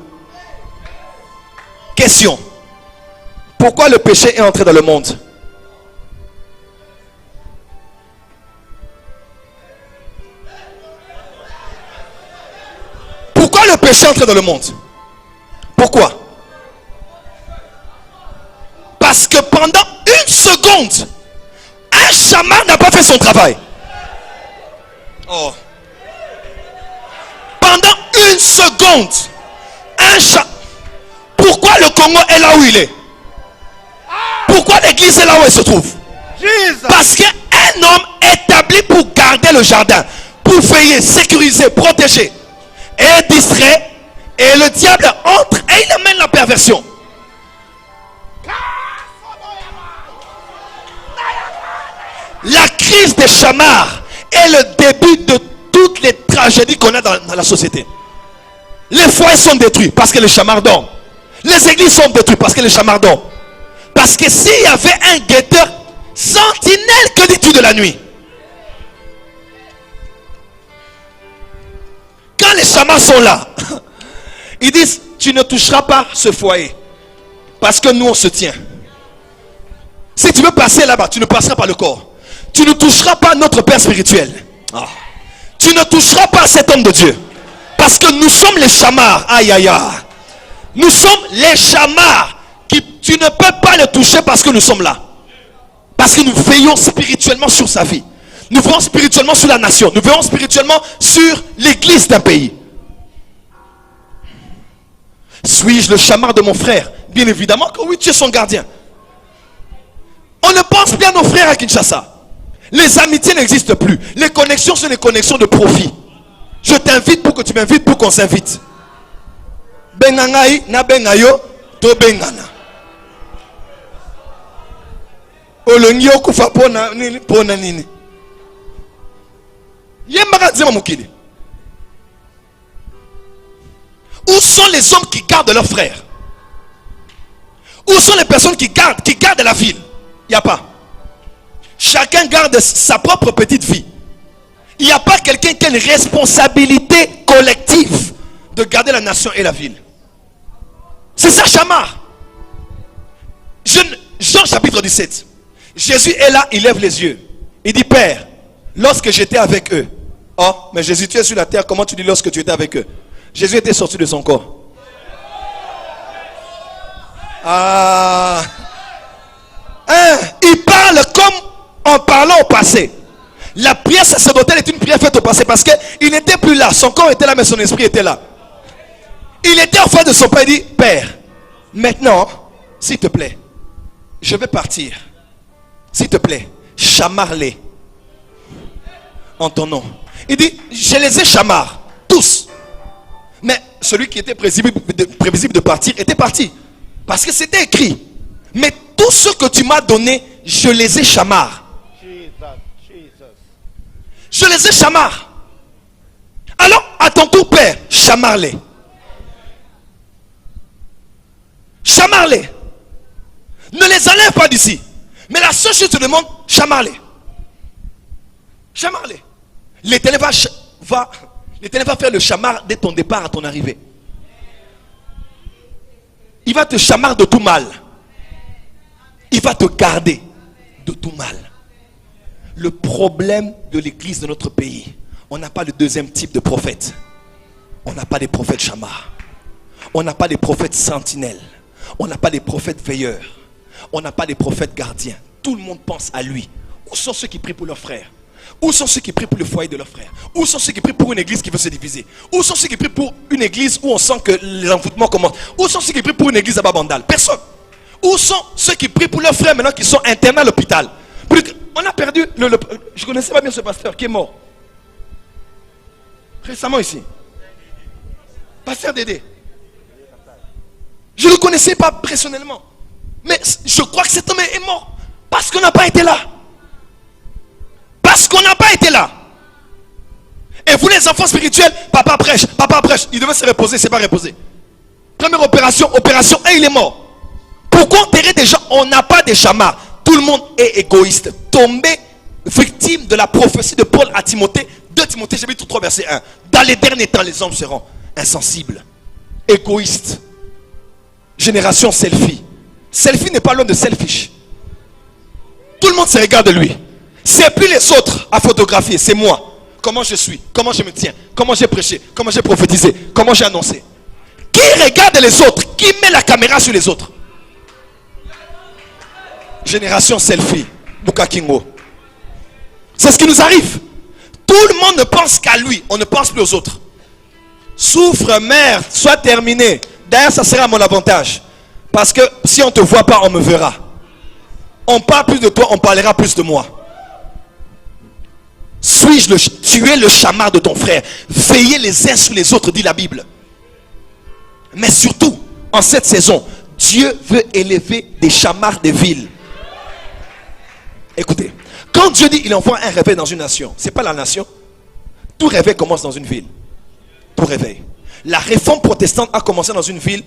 Question. Pourquoi le péché est entré dans le monde? Pourquoi le péché est entré dans le monde? Pourquoi? Parce que pendant une seconde, un chamar n'a pas fait son travail. Oh. Pendant une seconde, un chamar. Pourquoi le Congo est là où il est? Pourquoi l'église est là où elle se trouve? Parce qu'un homme établi pour garder le jardin, pour veiller, sécuriser, protéger, est distrait et le diable entre et il amène la perversion. tragédie qu'on a dans la société. Les foyers sont détruits parce que les chamards dorment. Les églises sont détruites parce que les chamards dorment. Parce que s'il y avait un guetteur sentinelle, que dis-tu de la nuit? Quand les chamards sont là, ils disent, tu ne toucheras pas ce foyer. Parce que nous on se tient. Si tu veux passer là-bas, tu ne passeras pas le corps. Tu ne toucheras pas notre Père spirituel. Tu ne toucheras pas cet homme de Dieu. Parce que nous sommes les chamards. Aïe aïe aïe. Nous sommes les chamards. Tu ne peux pas le toucher parce que nous sommes là. Parce que nous veillons spirituellement sur sa vie. Nous veillons spirituellement sur la nation. Nous veillons spirituellement sur l'église d'un pays. Suis-je le chamard de mon frère? Bien évidemment que oui, tu es son gardien. On ne pense plus à nos frères à Kinshasa. Les amitiés n'existent plus. Les connexions sont des connexions de profit. Je t'invite pour que tu m'invites pour qu'on s'invite. Bengangaï na bengayo to bengana. Olongyo kufa pona nini. Yembaga zema mukili. Où sont les hommes qui gardent leurs frères? Où sont les personnes qui gardent la ville? Il n'y a pas. Chacun garde sa propre petite vie. Il n'y a pas quelqu'un qui a une responsabilité collective de garder la nation et la ville. C'est ça, chamard. Jean chapitre 17. Jésus est là, il lève les yeux. Il dit, Père, lorsque j'étais avec eux. Oh, mais Jésus, tu es sur la terre, comment tu dis lorsque tu étais avec eux? Jésus était sorti de son corps. Il parle comme en parlant au passé. La prière sacerdotale est une prière faite au passé parce qu'il n'était plus là. Son corps était là, mais son esprit était là. Il était en face de son père. Il dit, Père, maintenant, s'il te plaît, je vais partir. S'il te plaît, chamarre-les en ton nom. Il dit, je les ai chamarres, tous. Mais celui qui était prévisible de partir était parti. Parce que c'était écrit. Mais tout ce que tu m'as donné, je les ai chamarres. Je les ai chamarres. Alors, à ton tour, Père, chamarre-les. Chamarre-les. Ne les enlève pas d'ici. Mais la seule chose que je te demande, chamarre-les. Chamarre-les. L'Éternel va faire le chamard dès ton départ à ton arrivée. Il va te chamarrer de tout mal. Il va te garder de tout mal. Le problème de l'église de notre pays, on n'a pas le deuxième type de prophète. On n'a pas des prophètes chamards. On n'a pas des prophètes sentinelles. On n'a pas des prophètes veilleurs. On n'a pas des prophètes gardiens. Tout le monde pense à lui. Où sont ceux qui prient pour leurs frères? Où sont ceux qui prient pour le foyer de leurs frères? Où sont ceux qui prient pour une église qui veut se diviser? Où sont ceux qui prient pour une église où on sent que l'envoûtement commence? Où sont ceux qui prient pour une église à Babandal? Personne. Où sont ceux qui prient pour leurs frères maintenant qui sont internés à l'hôpital? On a perdu je connaissais pas bien ce pasteur qui est mort récemment ici. Pasteur Dédé. Je ne le connaissais pas personnellement. Mais je crois que cet homme est mort parce qu'on n'a pas été là. Parce qu'on n'a pas été là. Et vous les enfants spirituels, papa prêche. Il devait se reposer, il ne s'est pas reposé. Première opération, et il est mort. Pourquoi enterrer des gens? On n'a pas de chamards. Tout le monde est égoïste. Tombé victime de la prophétie de Paul à Timothée. 2 Timothée chapitre 3 verset 1. Dans les derniers temps, les hommes seront insensibles, égoïstes. Génération selfie. Selfie n'est pas loin de selfish. Tout le monde se regarde de lui. C'est plus les autres à photographier, c'est moi. Comment je suis, comment je me tiens, comment j'ai prêché, comment j'ai prophétisé, comment j'ai annoncé. Qui regarde les autres? Qui met la caméra sur les autres? Génération selfie, Bukakingo. C'est ce qui nous arrive. Tout le monde ne pense qu'à lui, on ne pense plus aux autres. Souffre, merde, sois terminé. D'ailleurs, ça sera à mon avantage. Parce que si on ne te voit pas, on me verra. On parle plus de toi, on parlera plus de moi. Tu es le chamard de ton frère. Veillez les uns sur les autres, dit la Bible. Mais surtout, en cette saison, Dieu veut élever des chamards des villes. Écoutez, quand Dieu dit il envoie un réveil dans une nation, c'est pas la nation. Tout réveil commence dans une ville. Tout réveil. La réforme protestante a commencé dans une ville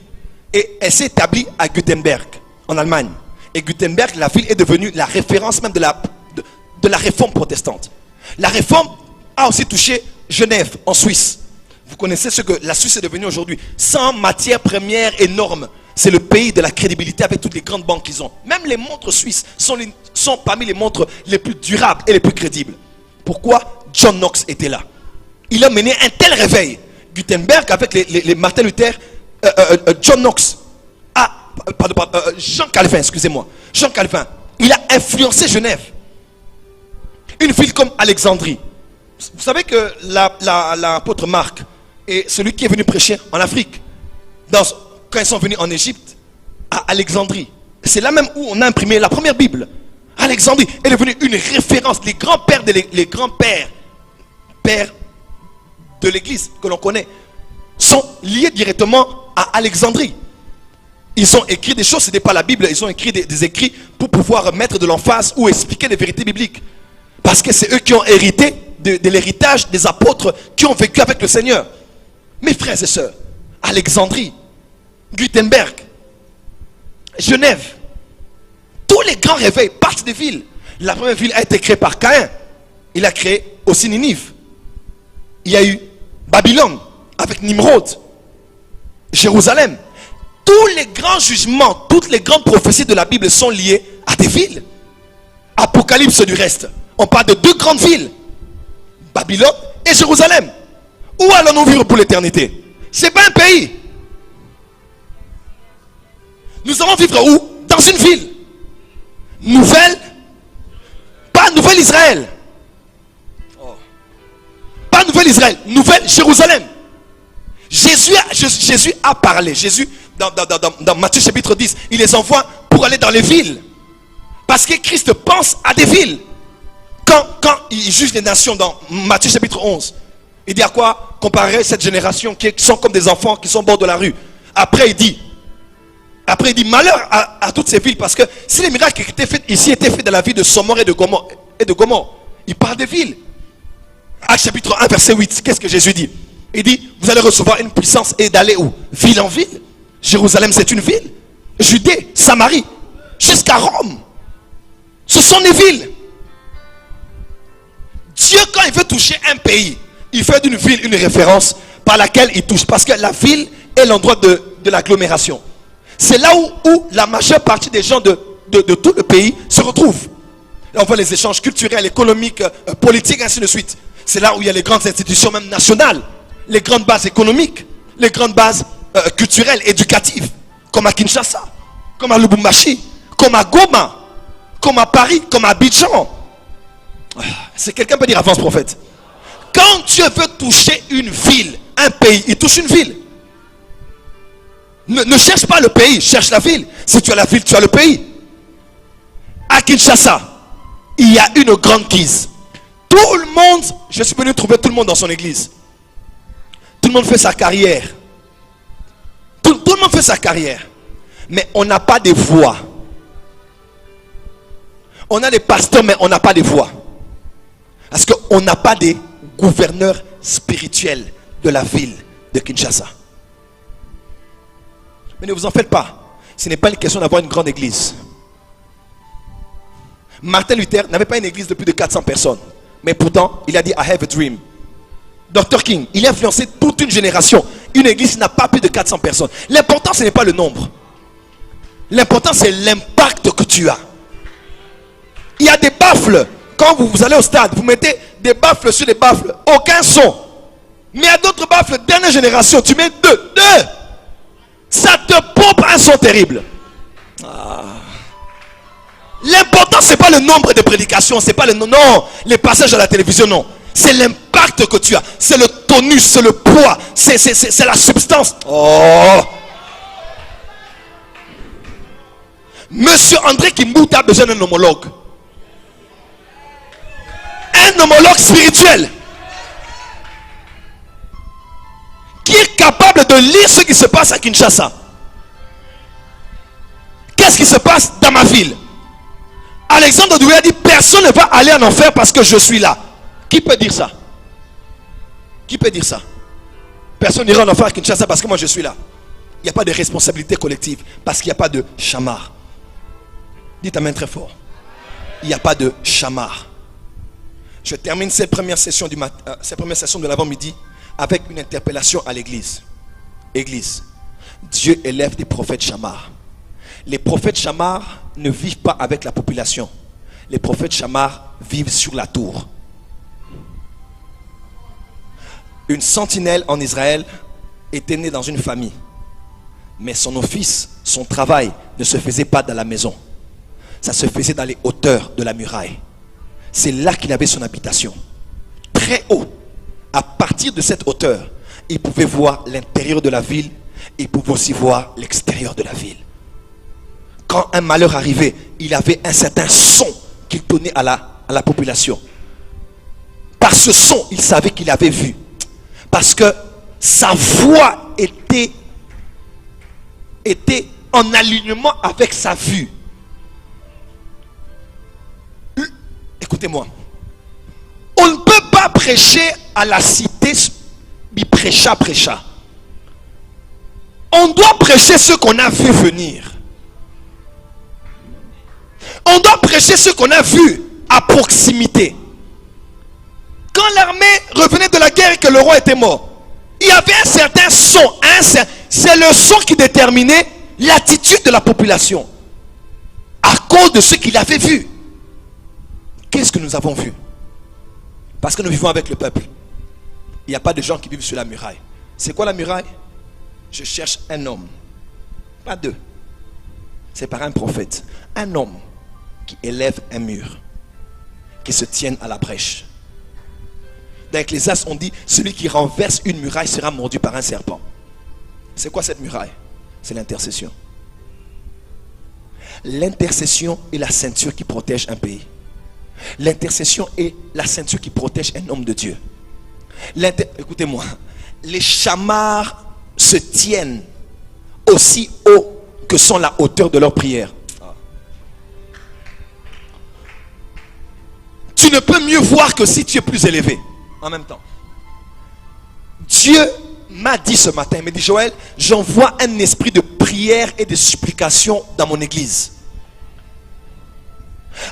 et elle s'est établie à Gutenberg, en Allemagne. Et Gutenberg, la ville, est devenue la référence même de la réforme protestante. La réforme a aussi touché Genève, en Suisse. Vous connaissez ce que la Suisse est devenue aujourd'hui. Sans matières premières énormes. C'est le pays de la crédibilité avec toutes les grandes banques qu'ils ont. Même les montres suisses sont parmi les montres les plus durables et les plus crédibles. Pourquoi? John Knox était là. Il a mené un tel réveil. Gutenberg avec les Martin Luther, John Knox, Jean Calvin, excusez-moi. Jean Calvin, il a influencé Genève. Une ville comme Alexandrie. Vous savez que l'apôtre Marc est celui qui est venu prêcher en Afrique. Quand ils sont venus en Égypte, à Alexandrie. C'est là même où on a imprimé la première Bible. Alexandrie est devenue une référence. Les grands-pères pères de l'église que l'on connaît sont liés directement à Alexandrie. Ils ont écrit des choses, ce n'était pas la Bible, ils ont écrit des écrits pour pouvoir mettre de l'emphase ou expliquer les vérités bibliques. Parce que c'est eux qui ont hérité de l'héritage des apôtres qui ont vécu avec le Seigneur. Mes frères et sœurs, Alexandrie, Gutenberg, Genève, tous les grands réveils partent des villes. La première ville a été créée par Caïn. Il a créé aussi Ninive. Il y a eu Babylone avec Nimrod, Jérusalem. Tous les grands jugements, toutes les grandes prophéties de la Bible sont liées à des villes. Apocalypse du reste. On parle de deux grandes villes, Babylone et Jérusalem. Où allons-nous vivre pour l'éternité? Ce n'est pas un pays. Nous allons vivre où? Dans une ville. Nouvelle, pas Nouvelle Israël. Pas Nouvelle Israël, Nouvelle Jérusalem. Jésus a parlé. Jésus, dans Matthieu chapitre 10, il les envoie pour aller dans les villes. Parce que Christ pense à des villes. Quand il juge les nations dans Matthieu chapitre 11, il dit à quoi comparer cette génération qui sont comme des enfants qui sont au bord de la rue. Après il dit malheur à toutes ces villes, parce que si les miracles qui étaient faits ici étaient faits dans la vie de Somor et de Gomorrhe, il parle des villes. Actes chapitre 1 verset 8, qu'est-ce que Jésus dit? Il dit, vous allez recevoir une puissance et d'aller où? Ville en ville. Jérusalem c'est une ville. Judée, Samarie, jusqu'à Rome. Ce sont des villes. Dieu, quand il veut toucher un pays, il fait d'une ville une référence par laquelle il touche. Parce que la ville est l'endroit de l'agglomération. C'est là où la majeure partie des gens de tout le pays se retrouvent. Là, on voit les échanges culturels, économiques, politiques, ainsi de suite. C'est là où il y a les grandes institutions même nationales, les grandes bases économiques, les grandes bases culturelles, éducatives, comme à Kinshasa, comme à Lubumbashi, comme à Goma, comme à Paris, comme à Abidjan. C'est quelqu'un peut dire avance prophète. Quand Dieu veut toucher une ville, un pays, il touche une ville. Ne cherche pas le pays, cherche la ville. Si tu as la ville, tu as le pays. À Kinshasa, il y a une grande guise. Tout le monde, je suis venu trouver tout le monde dans son église. Tout le monde fait sa carrière. Tout le monde fait sa carrière. Mais on n'a pas de voix. On a des pasteurs, mais on n'a pas de voix. Parce qu'on n'a pas de gouverneur spirituel de la ville de Kinshasa. Mais ne vous en faites pas. Ce n'est pas une question d'avoir une grande église. Martin Luther n'avait pas une église de plus de 400 personnes. Mais pourtant, il a dit I have a dream. Dr. King, il a influencé toute une génération. Une église qui n'a pas plus de 400 personnes. L'important, ce n'est pas le nombre. L'important, c'est l'impact que tu as. Il y a des baffles. Quand vous allez au stade, vous mettez des baffles sur des baffles. Aucun son. Mais il y a d'autres baffles. Dernière génération, tu mets deux. Ça te pompe un son terrible. L'important, c'est pas le nombre de prédications, c'est pas les passages à la télévision, non. C'est l'impact que tu as, c'est le tonus, c'est le poids, c'est la substance. Monsieur André Kimbuta a besoin d'un homologue. Un homologue spirituel qui est capable de lire ce qui se passe à Kinshasa. Qu'est-ce qui se passe dans ma ville? Alexandre Doué a dit, personne ne va aller en enfer parce que je suis là. Qui peut dire ça? Qui peut dire ça? Personne n'ira en enfer à Kinshasa parce que moi je suis là. Il n'y a pas de responsabilité collective parce qu'il n'y a pas de chamar. Dites amen très fort. Il n'y a pas de chamar. Je termine cette première session de l'avant-midi avec une interpellation à l'église. Église, Dieu élève des prophètes chamar. Les prophètes chamar ne vivent pas avec la population. Les prophètes chamar vivent sur la tour. Une sentinelle en Israël était née dans une famille. Mais son office, son travail ne se faisait pas dans la maison. Ça se faisait dans les hauteurs de la muraille. C'est là qu'il avait son habitation. Très haut. À partir de cette hauteur, il pouvait voir l'intérieur de la ville. Il pouvait aussi voir l'extérieur de la ville. Quand un malheur arrivait, il avait un certain son qu'il donnait à la population. Par ce son, il savait qu'il avait vu. Parce que sa voix était en alignement avec sa vue. Écoutez-moi. On ne peut pas prêcher à la cité, prêcha. On doit prêcher ce qu'on a vu venir. On doit prêcher ce qu'on a vu à proximité. Quand l'armée revenait de la guerre et que le roi était mort, il y avait un certain son. C'est le son qui déterminait l'attitude de la population. À cause de ce qu'il avait vu. Qu'est-ce que nous avons vu? Parce que nous vivons avec le peuple. Il n'y a pas de gens qui vivent sur la muraille. C'est quoi la muraille? Je cherche un homme. Pas deux. C'est par un prophète. Un homme qui élève un mur. Qui se tienne à la brèche. Dans Ecclésiaste, on dit, celui qui renverse une muraille sera mordu par un serpent. C'est quoi cette muraille? C'est l'intercession. L'intercession est la ceinture qui protège un pays. L'intercession est la ceinture qui protège un homme de Dieu. Écoutez-moi, les chamars se tiennent aussi haut que sont la hauteur de leur prière. Tu ne peux mieux voir que si tu es plus élevé. En même temps, Dieu m'a dit ce matin, il m'a dit, Joël, j'envoie un esprit de prière et de supplication dans mon église.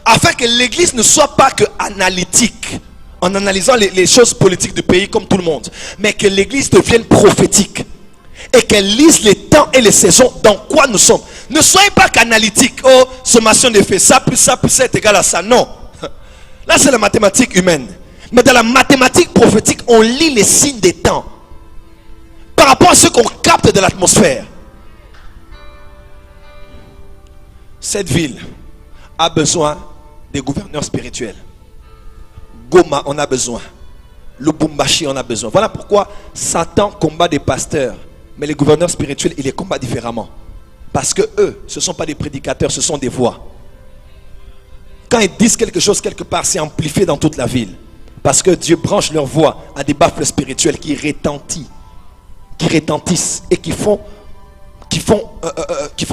Afin que l'église ne soit pas que analytique, en analysant les choses politiques du pays comme tout le monde, mais que l'église devienne prophétique. Et qu'elle lise les temps et les saisons dans quoi nous sommes. Ne soyez pas qu'analytique. Oh, sommation de fait ça, plus ça est égal à ça. Non. Là, c'est la mathématique humaine. Mais dans la mathématique prophétique, on lit les signes des temps. Par rapport à ce qu'on capte de l'atmosphère. Cette ville a besoin des gouverneurs spirituels. Goma, on a besoin. Lubumbashi, on a besoin. Voilà pourquoi Satan combat des pasteurs. Mais les gouverneurs spirituels, ils les combattent différemment. Parce que eux, ce ne sont pas des prédicateurs, ce sont des voix. Quand ils disent quelque chose quelque part, c'est amplifié dans toute la ville. Parce que Dieu branche leur voix à des baffles spirituels qui retentissent et qui font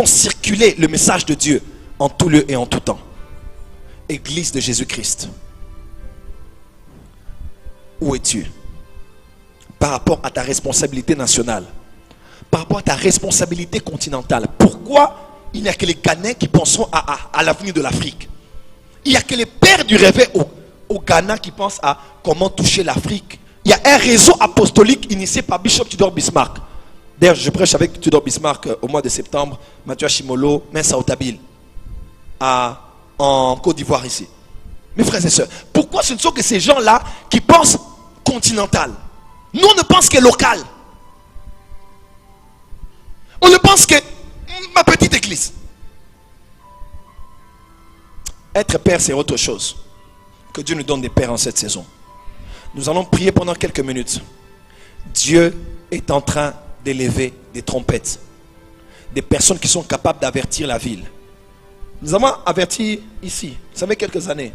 circuler le message de Dieu en tout lieu et en tout temps. Église de Jésus-Christ, où es-tu par rapport à ta responsabilité nationale, par rapport à ta responsabilité continentale? Pourquoi il n'y a que les Ghanéens qui penseront à l'avenir de l'Afrique? Il n'y a que les pères du réveil au Ghana qui pensent à comment toucher l'Afrique. Il y a un réseau apostolique initié par Bishop Tudor Bismarck. D'ailleurs, je prêche avec Tudor Bismarck au mois de septembre, Mathieu Chimolo, Mensa Otabil, en Côte d'Ivoire ici. Mes frères et sœurs, pourquoi ce ne sont que ces gens-là qui pensent continental? Nous, on ne pense que local. On ne pense que ma petite église. Être père, c'est autre chose. Que Dieu nous donne des pères en cette saison. Nous allons prier pendant quelques minutes. Dieu est en train d'élever des trompettes. Des personnes qui sont capables d'avertir la ville. Nous avons averti ici, ça fait quelques années.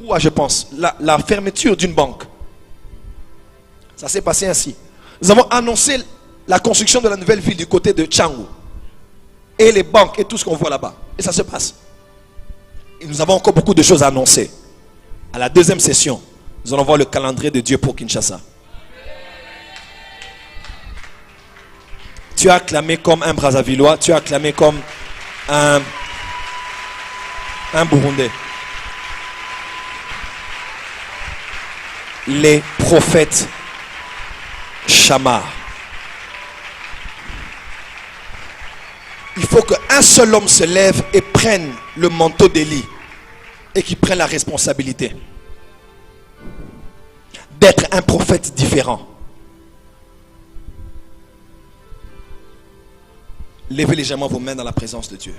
Roua, je pense, la fermeture d'une banque. Ça s'est passé ainsi. Nous avons annoncé la construction de la nouvelle ville du côté de Tchangou. Et les banques et tout ce qu'on voit là-bas. Et ça se passe. Et nous avons encore beaucoup de choses à annoncer. À la deuxième session, nous allons voir le calendrier de Dieu pour Kinshasa. Tu as acclamé comme un Brazzavillois, tu as acclamé comme un Burundais. Les prophètes Shammah. Il faut qu'un seul homme se lève et prenne le manteau d'Élie et qu'il prenne la responsabilité d'être un prophète différent. Levez légèrement vos mains dans la présence de Dieu.